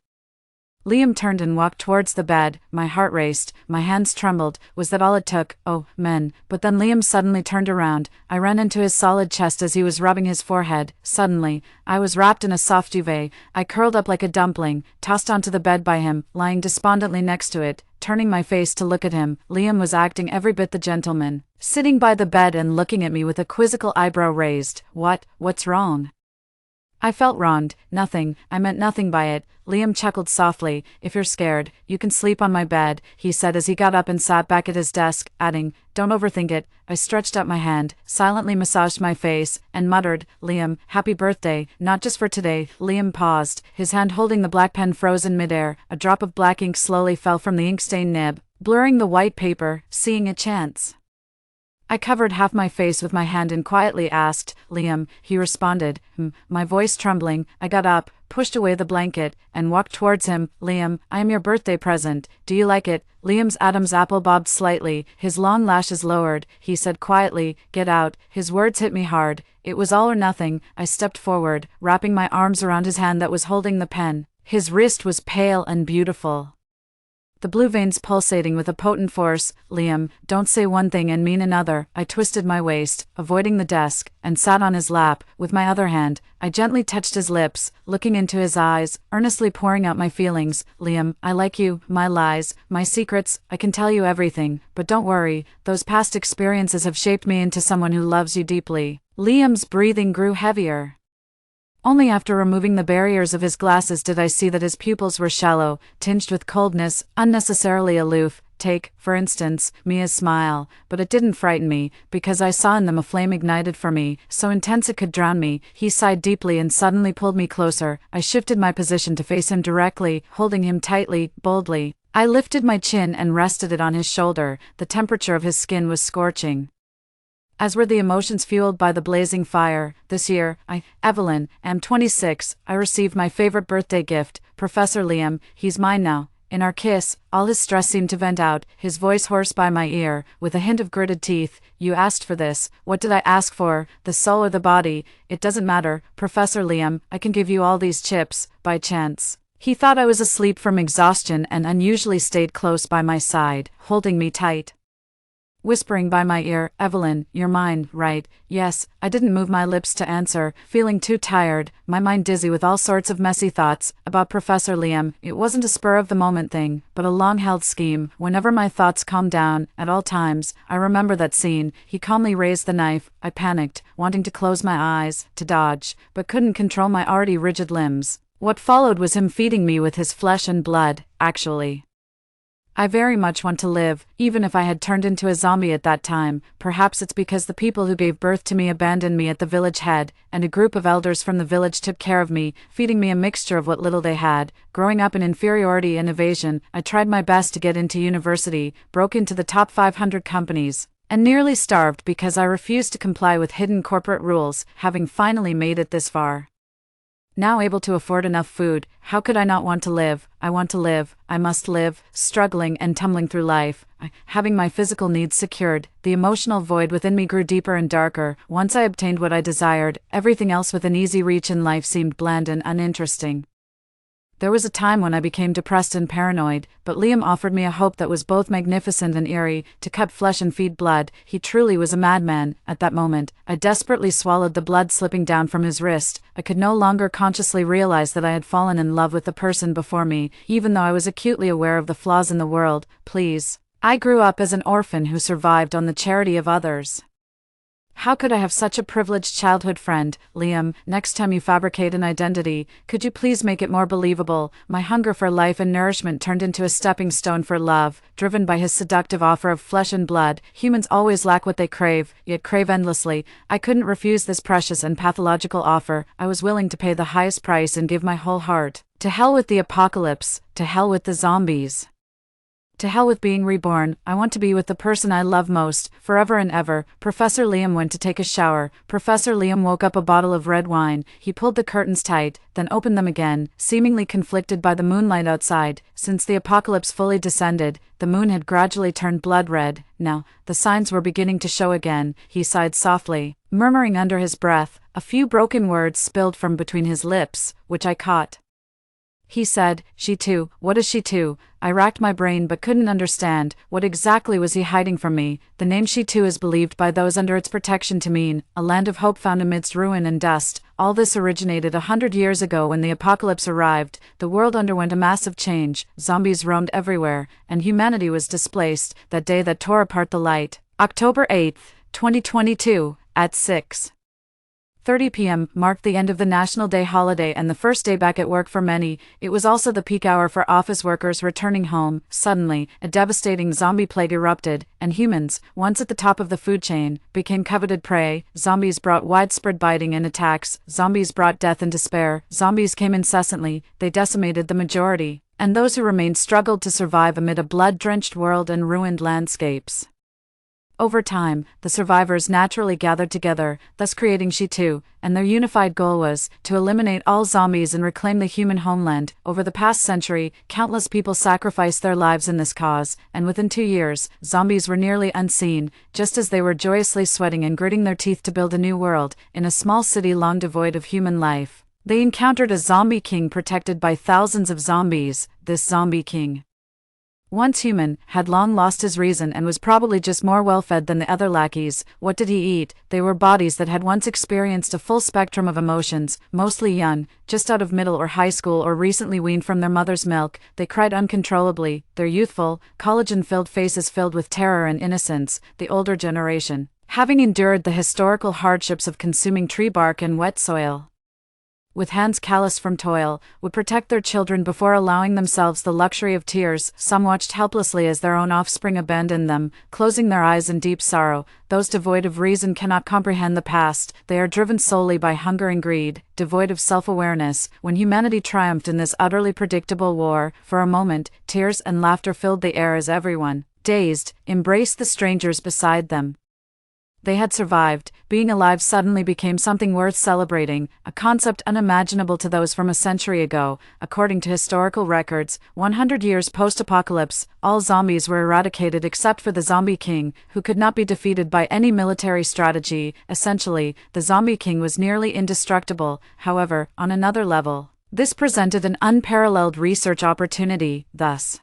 Liam turned and walked towards the bed. My heart raced, my hands trembled. Was that all it took? Oh, men. But then Liam suddenly turned around. I ran into his solid chest as he was rubbing his forehead. Suddenly, I was wrapped in a soft duvet. I curled up like a dumpling, tossed onto the bed by him, lying despondently next to it. Turning my face to look at him, Liam was acting every bit the gentleman, sitting by the bed and looking at me with a quizzical eyebrow raised. What's wrong?" I felt wronged. "Nothing, I meant nothing by it." Liam chuckled softly. "If you're scared, you can sleep on my bed," he said as he got up and sat back at his desk, adding, "Don't overthink it." I stretched out my hand, silently massaged my face, and muttered, "Liam, happy birthday, not just for today." Liam paused, his hand holding the black pen frozen midair. A drop of black ink slowly fell from the ink-stained nib, blurring the white paper. "Seeing a chance?" I covered half my face with my hand and quietly asked, "Liam," he responded, my voice trembling. I got up, pushed away the blanket, and walked towards him. "Liam, I am your birthday present. Do you like it?" Liam's Adam's apple bobbed slightly, his long lashes lowered. He said quietly, "Get out." His words hit me hard. It was all or nothing. I stepped forward, wrapping my arms around his hand that was holding the pen. His wrist was pale and beautiful, the blue veins pulsating with a potent force. "Liam, don't say one thing and mean another." I twisted my waist, avoiding the desk, and sat on his lap. With my other hand, I gently touched his lips, looking into his eyes, earnestly pouring out my feelings. "Liam, I like you, my lies, my secrets. I can tell you everything, but don't worry, those past experiences have shaped me into someone who loves you deeply." Liam's breathing grew heavier. Only after removing the barriers of his glasses did I see that his pupils were shallow, tinged with coldness, unnecessarily aloof. Take, for instance, Mia's smile, but it didn't frighten me, because I saw in them a flame ignited for me, so intense it could drown me. He sighed deeply and suddenly pulled me closer. I shifted my position to face him directly, holding him tightly, boldly. I lifted my chin and rested it on his shoulder. The temperature of his skin was scorching, as were the emotions fueled by the blazing fire. "This year, Evelyn, am 26. I received my favorite birthday gift, Professor Liam. He's mine now." In our kiss, all his stress seemed to vent out, his voice hoarse by my ear, with a hint of gritted teeth. "You asked for this." "What did I ask for? The soul or the body? It doesn't matter, Professor Liam. I can give you all these chips, by chance." He thought I was asleep from exhaustion and unusually stayed close by my side, holding me tight, whispering by my ear, "Evelyn, you're mine, right?" "Yes." I didn't move my lips to answer, feeling too tired, my mind dizzy with all sorts of messy thoughts about Professor Liam. It wasn't a spur-of-the-moment thing, but a long-held scheme. Whenever my thoughts calmed down, at all times, I remember that scene. He calmly raised the knife. I panicked, wanting to close my eyes, to dodge, but couldn't control my already rigid limbs. What followed was him feeding me with his flesh and blood, actually. I very much want to live, even if I had turned into a zombie at that time. Perhaps it's because the people who gave birth to me abandoned me at the village head, and a group of elders from the village took care of me, feeding me a mixture of what little they had. Growing up in inferiority and evasion, I tried my best to get into university, broke into the top 500 companies, and nearly starved because I refused to comply with hidden corporate rules, having finally made it this far. Now able to afford enough food, how could I not want to live? I want to live, I must live, struggling and tumbling through life. Having my physical needs secured, the emotional void within me grew deeper and darker. Once I obtained what I desired, everything else within easy reach in life seemed bland and uninteresting. There was a time when I became depressed and paranoid, but Liam offered me a hope that was both magnificent and eerie. To cut flesh and feed blood, he truly was a madman. At that moment, I desperately swallowed the blood slipping down from his wrist. I could no longer consciously realize that I had fallen in love with the person before me, even though I was acutely aware of the flaws in the world. Please. I grew up as an orphan who survived on the charity of others. How could I have such a privileged childhood friend? Liam, next time you fabricate an identity, could you please make it more believable? My hunger for life and nourishment turned into a stepping stone for love. Driven by his seductive offer of flesh and blood, humans always lack what they crave, yet crave endlessly. I couldn't refuse this precious and pathological offer. I was willing to pay the highest price and give my whole heart. To hell with the apocalypse, to hell with the zombies. To hell with being reborn. I want to be with the person I love most, forever and ever. Professor Liam went to take a shower. Professor Liam woke up a bottle of red wine. He pulled the curtains tight, then opened them again, seemingly conflicted by the moonlight outside. Since the apocalypse fully descended, the moon had gradually turned blood red. Now, the signs were beginning to show again. He sighed softly, murmuring under his breath. A few broken words spilled from between his lips, which I caught. He said, "She too, what is she too?" I racked my brain but couldn't understand. What exactly was he hiding from me? The name She too is believed by those under its protection to mean a land of hope found amidst ruin and dust. All this originated 100 years ago when the apocalypse arrived. The world underwent a massive change. Zombies roamed everywhere, and humanity was displaced. That day that tore apart the light. October 8th, 2022, at 6:30 p.m. marked the end of the National Day holiday and the first day back at work for many. It was also the peak hour for office workers returning home. Suddenly, a devastating zombie plague erupted, and humans, once at the top of the food chain, became coveted prey. Zombies brought widespread biting and attacks. Zombies brought death and despair. Zombies came incessantly. They decimated the majority, and those who remained struggled to survive amid a blood-drenched world and ruined landscapes. Over time, the survivors naturally gathered together, thus creating She too, and their unified goal was to eliminate all zombies and reclaim the human homeland. Over the past century, countless people sacrificed their lives in this cause, and within 2 years, zombies were nearly unseen, just as they were joyously sweating and gritting their teeth to build a new world, in a small city long devoid of human life. They encountered a zombie king protected by thousands of zombies. This zombie king, once human, had long lost his reason and was probably just more well-fed than the other lackeys. What did he eat? They were bodies that had once experienced a full spectrum of emotions, mostly young, just out of middle or high school or recently weaned from their mother's milk. They cried uncontrollably, their youthful, collagen-filled faces filled with terror and innocence. The older generation, having endured the historical hardships of consuming tree bark and wet soil, with hands calloused from toil, would protect their children before allowing themselves the luxury of tears. Some watched helplessly as their own offspring abandoned them, closing their eyes in deep sorrow. Those devoid of reason cannot comprehend the past. They are driven solely by hunger and greed, devoid of self-awareness. When humanity triumphed in this utterly predictable war, for a moment, tears and laughter filled the air as everyone, dazed, embraced the strangers beside them. They had survived. Being alive suddenly became something worth celebrating, a concept unimaginable to those from a century ago. According to historical records, 100 years post-apocalypse, all zombies were eradicated except for the Zombie King, who could not be defeated by any military strategy. Essentially, the Zombie King was nearly indestructible. However, on another level, this presented an unparalleled research opportunity. Thus,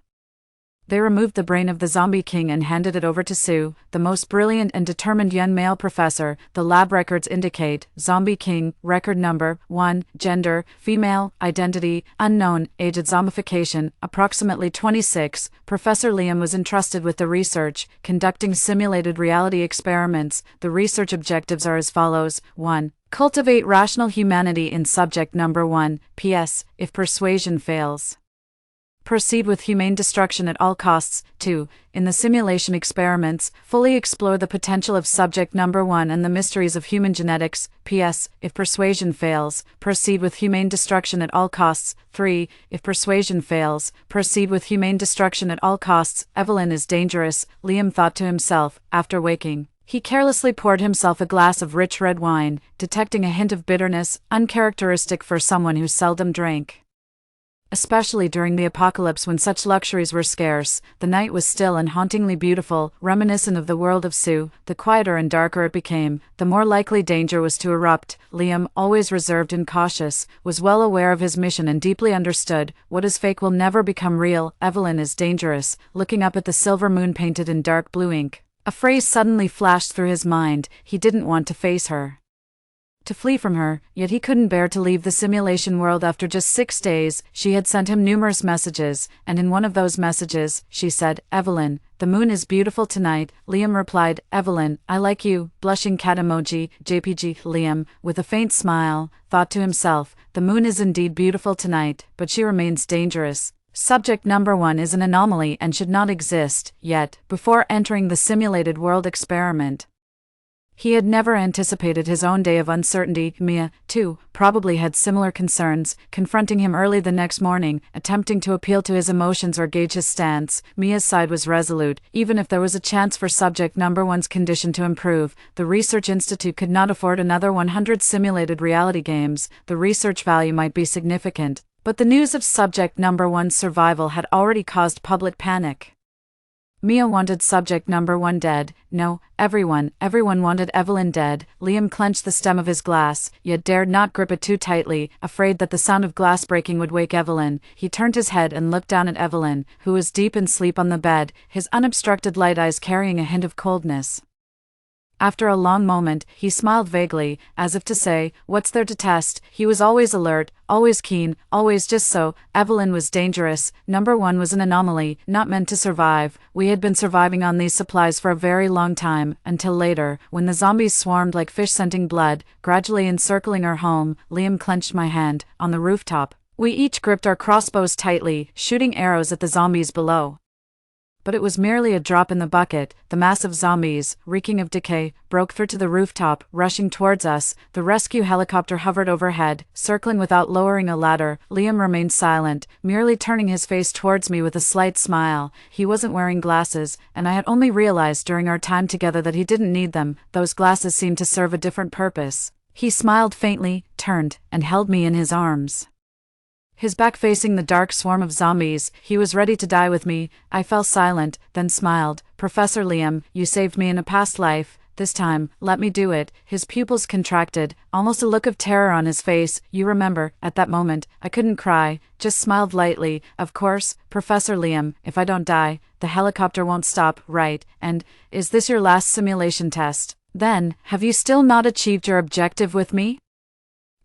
they removed the brain of the Zombie King and handed it over to Sue, the most brilliant and determined young male professor. The lab records indicate Zombie King, record number 1, gender, female, identity, unknown, age at zombification, approximately 26. Professor Liam was entrusted with the research, conducting simulated reality experiments. The research objectives are as follows. 1. Cultivate rational humanity in subject number 1. P.S. If persuasion fails, Proceed with humane destruction at all costs. 2. In the simulation experiments, fully explore the potential of subject number 1 and the mysteries of human genetics. P.S. If persuasion fails, proceed with humane destruction at all costs. 3. If persuasion fails, proceed with humane destruction at all costs. Evelyn is dangerous, Liam thought to himself, after waking. He carelessly poured himself a glass of rich red wine, detecting a hint of bitterness, uncharacteristic for someone who seldom drank. Especially during the apocalypse when such luxuries were scarce, the night was still and hauntingly beautiful, reminiscent of the world of Sue. The quieter and darker it became, the more likely danger was to erupt. Liam, always reserved and cautious, was well aware of his mission and deeply understood, what is fake will never become real. Evelyn is dangerous, looking up at the silver moon painted in dark blue ink. A phrase suddenly flashed through his mind. He didn't want to face her, to flee from her, yet he couldn't bear to leave the simulation world after just 6 days. She had sent him numerous messages, and in one of those messages, she said, "Evelyn, the moon is beautiful tonight." Liam replied, "Evelyn, I like you." Blushing cat emoji, JPG. Liam, with a faint smile, thought to himself, the moon is indeed beautiful tonight, but she remains dangerous. Subject number 1 is an anomaly and should not exist, yet, before entering the simulated world experiment, he had never anticipated his own day of uncertainty. Mia, too, probably had similar concerns, confronting him early the next morning, attempting to appeal to his emotions or gauge his stance. Mia's side was resolute. Even if there was a chance for subject number 1's condition to improve, the research institute could not afford another 100 simulated reality games. The research value might be significant, but the news of subject number 1's survival had already caused public panic. Mia wanted subject number 1 dead. No, everyone wanted Evelyn dead. Liam clenched the stem of his glass, yet dared not grip it too tightly, afraid that the sound of glass breaking would wake Evelyn. He turned his head and looked down at Evelyn, who was deep in sleep on the bed, his unobstructed light eyes carrying a hint of coldness. After a long moment, he smiled vaguely, as if to say, "What's there to test?" He was always alert, always keen, always just so. Evelyn was dangerous. Number 1 was an anomaly, not meant to survive. We had been surviving on these supplies for a very long time, until later, when the zombies swarmed like fish scenting blood, gradually encircling our home. Liam clenched my hand. On the rooftop, we each gripped our crossbows tightly, shooting arrows at the zombies below. But it was merely a drop in the bucket. The massive zombies, reeking of decay, broke through to the rooftop, rushing towards us. The rescue helicopter hovered overhead, circling without lowering a ladder. Liam remained silent, merely turning his face towards me with a slight smile. He wasn't wearing glasses, and I had only realized during our time together that he didn't need them. Those glasses seemed to serve a different purpose. He smiled faintly, turned, and held me in his arms. His back facing the dark swarm of zombies, he was ready to die with me. I fell silent, then smiled. "Professor Liam, you saved me in a past life. This time, let me do it." His pupils contracted, almost a look of terror on his face. "You remember, at that moment, I couldn't cry, just smiled lightly. Of course, Professor Liam, if I don't die, the helicopter won't stop, right? And, is this your last simulation test? Then, have you still not achieved your objective with me?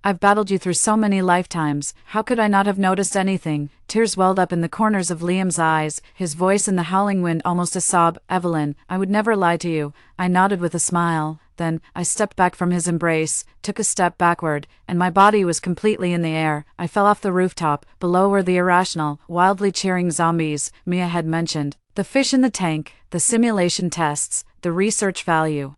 I've battled you through so many lifetimes, how could I not have noticed anything?" Tears welled up in the corners of Liam's eyes, his voice in the howling wind almost a sob. "Evelyn, I would never lie to you." I nodded with a smile. Then, I stepped back from his embrace, took a step backward, and my body was completely in the air. I fell off the rooftop. Below were the irrational, wildly cheering zombies Mia had mentioned, the fish in the tank, the simulation tests, the research value.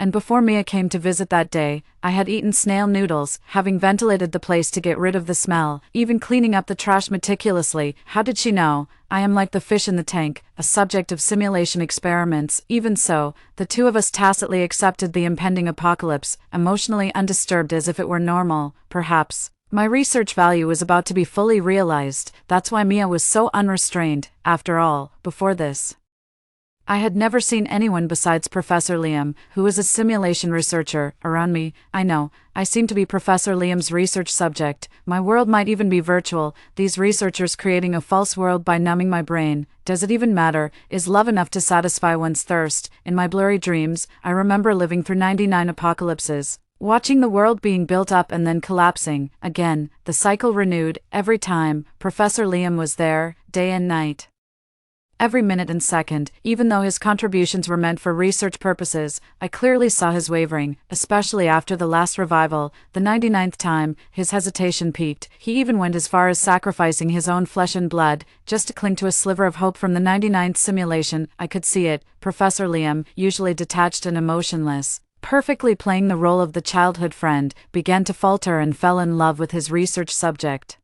And before Mia came to visit that day, I had eaten snail noodles, having ventilated the place to get rid of the smell, even cleaning up the trash meticulously. How did she know? I am like the fish in the tank, a subject of simulation experiments. Even so, the two of us tacitly accepted the impending apocalypse, emotionally undisturbed as if it were normal. Perhaps my research value was about to be fully realized. That's why Mia was so unrestrained. After all, before this, I had never seen anyone besides Professor Liam, who was a simulation researcher, around me. I know, I seem to be Professor Liam's research subject. My world might even be virtual, these researchers creating a false world by numbing my brain. Does it even matter? Is love enough to satisfy one's thirst? In my blurry dreams, I remember living through 99 apocalypses, watching the world being built up and then collapsing. Again, the cycle renewed, every time. Professor Liam was there, day and night. every minute and second. Even though his contributions were meant for research purposes, I clearly saw his wavering, especially after the last revival, the 99th time. His hesitation peaked. He even went as far as sacrificing his own flesh and blood, just to cling to a sliver of hope from the 99th simulation. I could see it. Professor Liam, usually detached and emotionless, perfectly playing the role of the childhood friend, began to falter and fell in love with his research subject.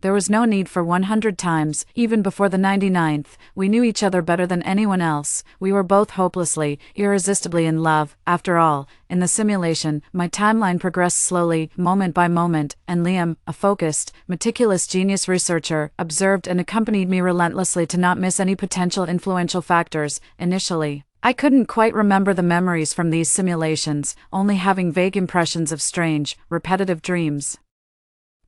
There was no need for 100 times, even before the 99th. We knew each other better than anyone else. We were both hopelessly, irresistibly in love. After all, in the simulation, my timeline progressed slowly, moment by moment, and Liam, a focused, meticulous genius researcher, observed and accompanied me relentlessly to not miss any potential influential factors. Initially, I couldn't quite remember the memories from these simulations, only having vague impressions of strange, repetitive dreams.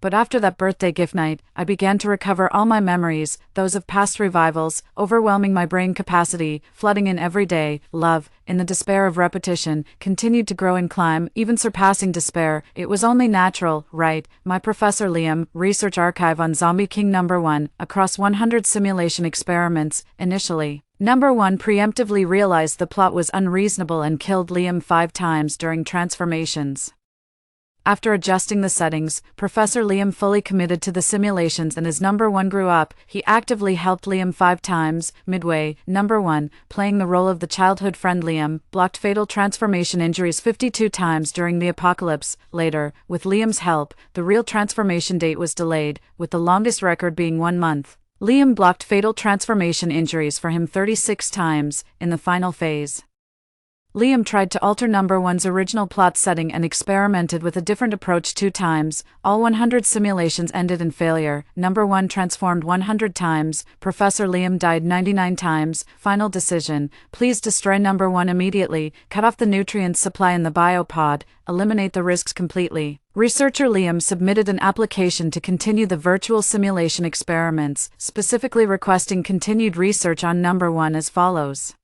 But after that birthday gift night, I began to recover all my memories, those of past revivals, overwhelming my brain capacity, flooding in every day. Love, in the despair of repetition, continued to grow and climb, even surpassing despair. It was only natural, right? My Professor Liam, research archive on Zombie King number 1, across 100 simulation experiments. Initially, number 1 preemptively realized the plot was unreasonable and killed Liam 5 times during transformations. After adjusting the settings, Professor Liam fully committed to the simulations, and as number 1 grew up, he actively helped Liam 5 times. Midway, number 1, playing the role of the childhood friend Liam, blocked fatal transformation injuries 52 times during the apocalypse. Later, with Liam's help, the real transformation date was delayed, with the longest record being 1 month. Liam blocked fatal transformation injuries for him 36 times. In the final phase, Liam tried to alter number 1's original plot setting and experimented with a different approach 2 times. All 100 simulations ended in failure. Number 1 transformed 100 times. Professor Liam died 99 times. Final decision: please destroy number 1 immediately, cut off the nutrient supply in the biopod, eliminate the risks completely. Researcher Liam submitted an application to continue the virtual simulation experiments, specifically requesting continued research on number 1 as follows.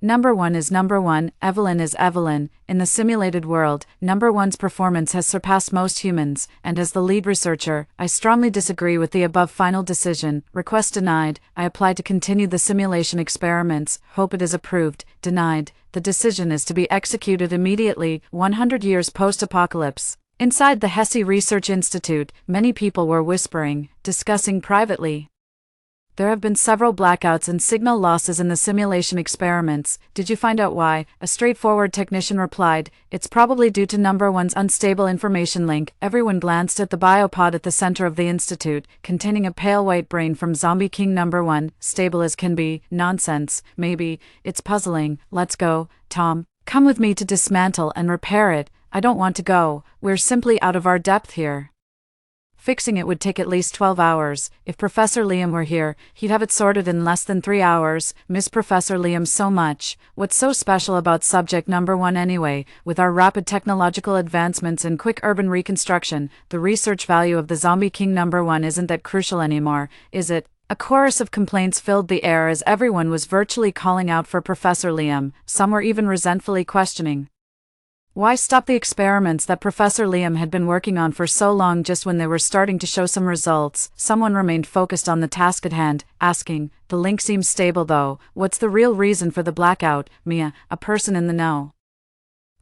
Number 1 is number 1, Evelyn is Evelyn. In the simulated world, number 1's performance has surpassed most humans, and as the lead researcher, I strongly disagree with the above final decision. Request denied. I apply to continue the simulation experiments. Hope it is approved. Denied. The decision is to be executed immediately, 100 years post-apocalypse. Inside the Hesse Research Institute, many people were whispering, discussing privately. There have been several blackouts and signal losses in the simulation experiments. Did you find out why? A straightforward technician replied, it's probably due to number 1's unstable information link. Everyone glanced at the biopod at the center of the institute, containing a pale white brain from Zombie King number 1, stable as can be. Nonsense. Maybe. It's puzzling. Let's go, Tom. Come with me to dismantle and repair it. I don't want to go. We're simply out of our depth here. Fixing it would take at least 12 hours. If Professor Liam were here, he'd have it sorted in less than 3 hours. Miss Professor Liam so much. What's so special about subject number 1 anyway? With our rapid technological advancements and quick urban reconstruction, the research value of the Zombie King number 1 isn't that crucial anymore, is it? A chorus of complaints filled the air as everyone was virtually calling out for Professor Liam. Some were even resentfully questioning, why stop the experiments that Professor Liam had been working on for so long just when they were starting to show some results? Someone remained focused on the task at hand, asking, the link seems stable though, what's the real reason for the blackout? Mia, a person in the know,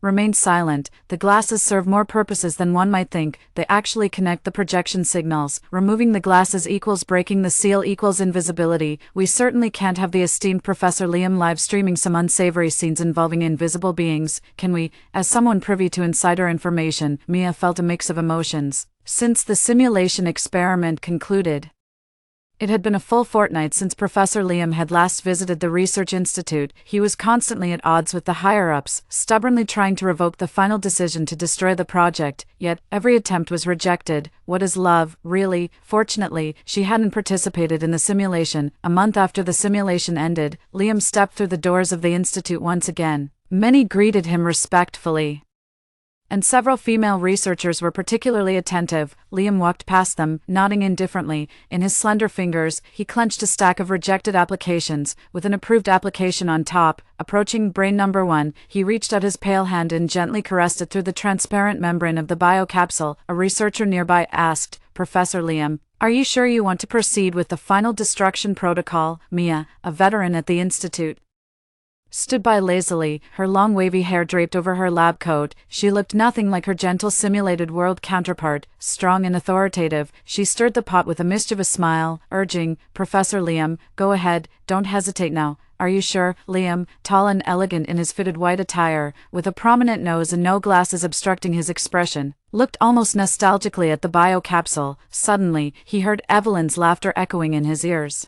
remained silent. The glasses serve more purposes than one might think. They actually connect the projection signals. Removing the glasses equals breaking the seal equals invisibility. We certainly can't have the esteemed Professor Liam live streaming some unsavory scenes involving invisible beings, can we? As someone privy to insider information, Mia felt a mix of emotions. Since the simulation experiment concluded, it had been a full fortnight since Professor Liam had last visited the Research Institute. He was constantly at odds with the higher-ups, stubbornly trying to revoke the final decision to destroy the project, yet every attempt was rejected. What is love, really? Fortunately, she hadn't participated in the simulation. A month after the simulation ended, Liam stepped through the doors of the Institute once again. Many greeted him respectfully, and several female researchers were particularly attentive. Liam walked past them, nodding indifferently. In his slender fingers, he clenched a stack of rejected applications, with an approved application on top. Approaching brain number 1, he reached out his pale hand and gently caressed it through the transparent membrane of the biocapsule. A researcher nearby asked, Professor Liam, Are you sure you want to proceed with the final destruction protocol? Mia, a veteran at the Institute, stood by lazily, her long wavy hair draped over her lab coat. She looked nothing like her gentle simulated world counterpart, strong and authoritative. She stirred the pot with a mischievous smile, urging, Professor Liam, go ahead, don't hesitate now. Are you sure? Liam, tall and elegant in his fitted white attire, with a prominent nose and no glasses obstructing his expression, looked almost nostalgically at the biocapsule. Suddenly, he heard Evelyn's laughter echoing in his ears.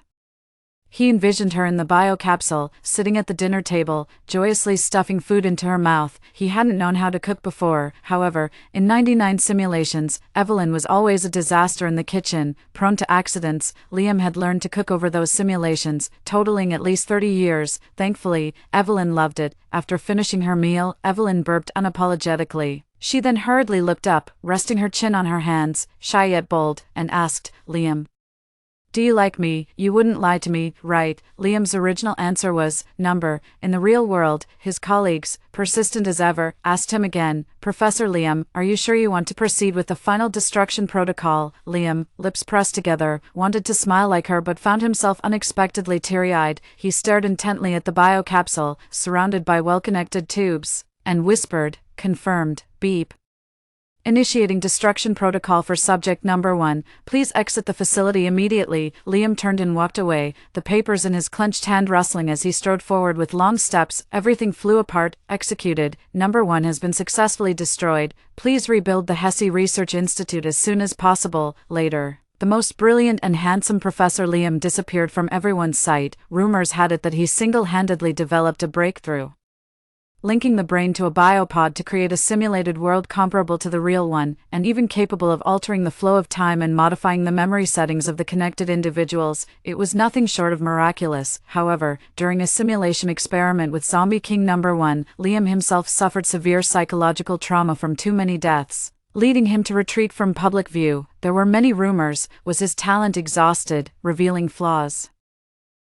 He envisioned her in the biocapsule, sitting at the dinner table, joyously stuffing food into her mouth. He hadn't known how to cook before. However, in 99 simulations, Evelyn was always a disaster in the kitchen, prone to accidents. Liam had learned to cook over those simulations, totaling at least 30 years. Thankfully, Evelyn loved it. After finishing her meal, Evelyn burped unapologetically. She then hurriedly looked up, resting her chin on her hands, shy yet bold, and asked, Liam, do you like me? You wouldn't lie to me, right? Liam's original answer was, number. In the real world, his colleagues, persistent as ever, asked him again, Professor Liam, are you sure you want to proceed with the final destruction protocol? Liam, lips pressed together, wanted to smile like her but found himself unexpectedly teary-eyed. He stared intently at the biocapsule, surrounded by well-connected tubes, and whispered, confirmed, beep. Initiating destruction protocol for subject number 1. Please exit the facility immediately. Liam turned and walked away, the papers in his clenched hand rustling as he strode forward with long steps. Everything flew apart. Executed. Number 1 has been successfully destroyed. Please rebuild the Hesse Research Institute as soon as possible. Later. The most brilliant and handsome Professor Liam disappeared from everyone's sight. Rumors had it that he single-handedly developed a breakthrough, linking the brain to a biopod to create a simulated world comparable to the real one, and even capable of altering the flow of time and modifying the memory settings of the connected individuals. It was nothing short of miraculous. However, during a simulation experiment with Zombie King Number 1, Liam himself suffered severe psychological trauma from too many deaths, leading him to retreat from public view. There were many rumors. Was his talent exhausted, revealing flaws?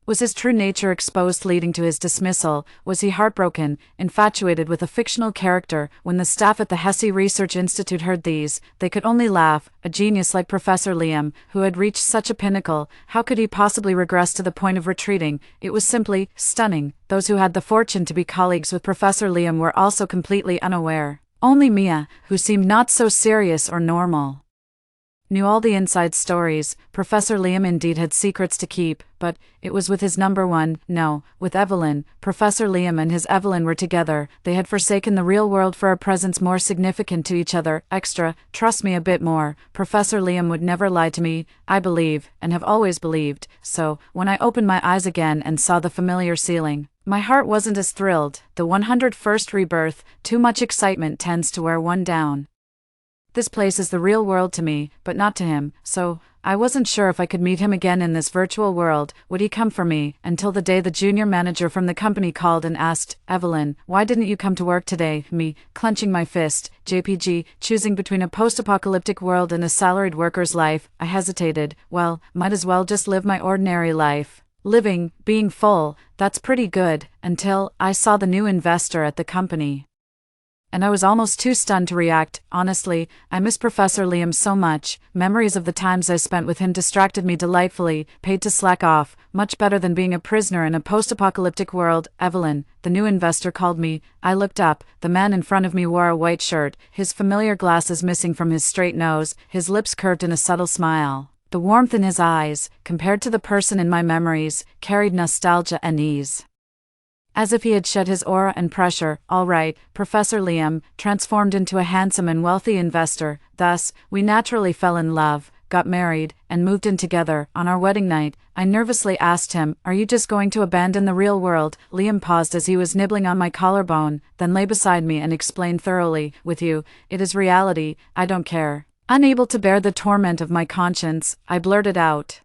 Was his true nature exposed, leading to his dismissal? Was he heartbroken, infatuated with a fictional character? When the staff at the Hesse Research Institute heard these, they could only laugh. A genius like Professor Liam, who had reached such a pinnacle, how could he possibly regress to the point of retreating? It was simply stunning. Those who had the fortune to be colleagues with Professor Liam were also completely unaware. Only Mia, who seemed not so serious or normal, knew all the inside stories. Professor Liam indeed had secrets to keep, but it was with his number 1, no, with Evelyn. Professor Liam and his Evelyn were together. They had forsaken the real world for a presence more significant to each other. Extra, trust me a bit more. Professor Liam would never lie to me. I believe, and have always believed. So, when I opened my eyes again and saw the familiar ceiling, my heart wasn't as thrilled. The 101st rebirth. Too much excitement tends to wear one down. This place is the real world to me, but not to him, so I wasn't sure if I could meet him again in this virtual world. Would he come for me? Until the day the junior manager from the company called and asked, Evelyn, why didn't you come to work today? Me, clenching my fist. JPG, choosing between a post-apocalyptic world and a salaried worker's life. I hesitated. Well, might as well just live my ordinary life. Living, being full, that's pretty good, until I saw the new investor at the company. And I was almost too stunned to react. Honestly, I miss Professor Liam so much. Memories of the times I spent with him distracted me delightfully. Paid to slack off. Much better than being a prisoner in a post-apocalyptic world. Evelyn, the new investor, called me. I looked up. The man in front of me wore a white shirt, his familiar glasses missing from his straight nose, his lips curved in a subtle smile. The warmth in his eyes, compared to the person in my memories, carried nostalgia and ease, as if he had shed his aura and pressure. All right, Professor Liam, transformed into a handsome and wealthy investor. Thus, we naturally fell in love, got married, and moved in together. On our wedding night, I nervously asked him, are you just going to abandon the real world? Liam paused as he was nibbling on my collarbone, then lay beside me and explained thoroughly, with you, it is reality, I don't care. Unable to bear the torment of my conscience, I blurted out,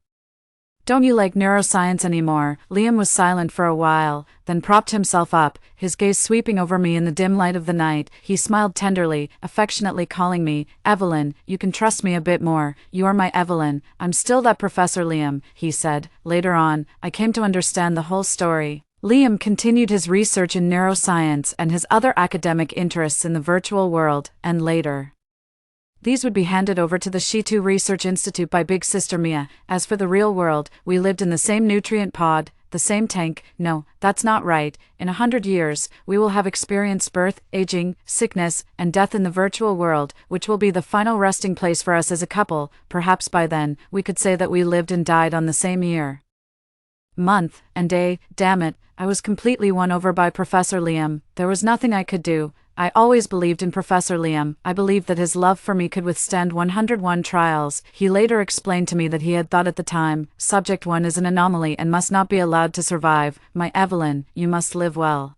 don't you like neuroscience anymore? Liam was silent for a while, then propped himself up, his gaze sweeping over me in the dim light of the night. He smiled tenderly, affectionately calling me, Evelyn, you can trust me a bit more. You are my Evelyn. I'm still that Professor Liam, he said. Later on, I came to understand the whole story. Liam continued his research in neuroscience and his other academic interests in the virtual world, and later, These would be handed over to the Shitu Research Institute by Big Sister Mia. As for the real world, we lived in the same nutrient pod, the same tank. No, that's not right. In 100 years, we will have experienced birth, aging, sickness, and death in the virtual world, which will be the final resting place for us as a couple. Perhaps by then, we could say that we lived and died on the same year, month, and day. Damn it, I was completely won over by Professor Liam. There was nothing I could do. I always believed in Professor Liam. I believed that his love for me could withstand 101 trials. He later explained to me that he had thought at the time, Subject 1 is an anomaly and must not be allowed to survive. My Evelyn, you must live well.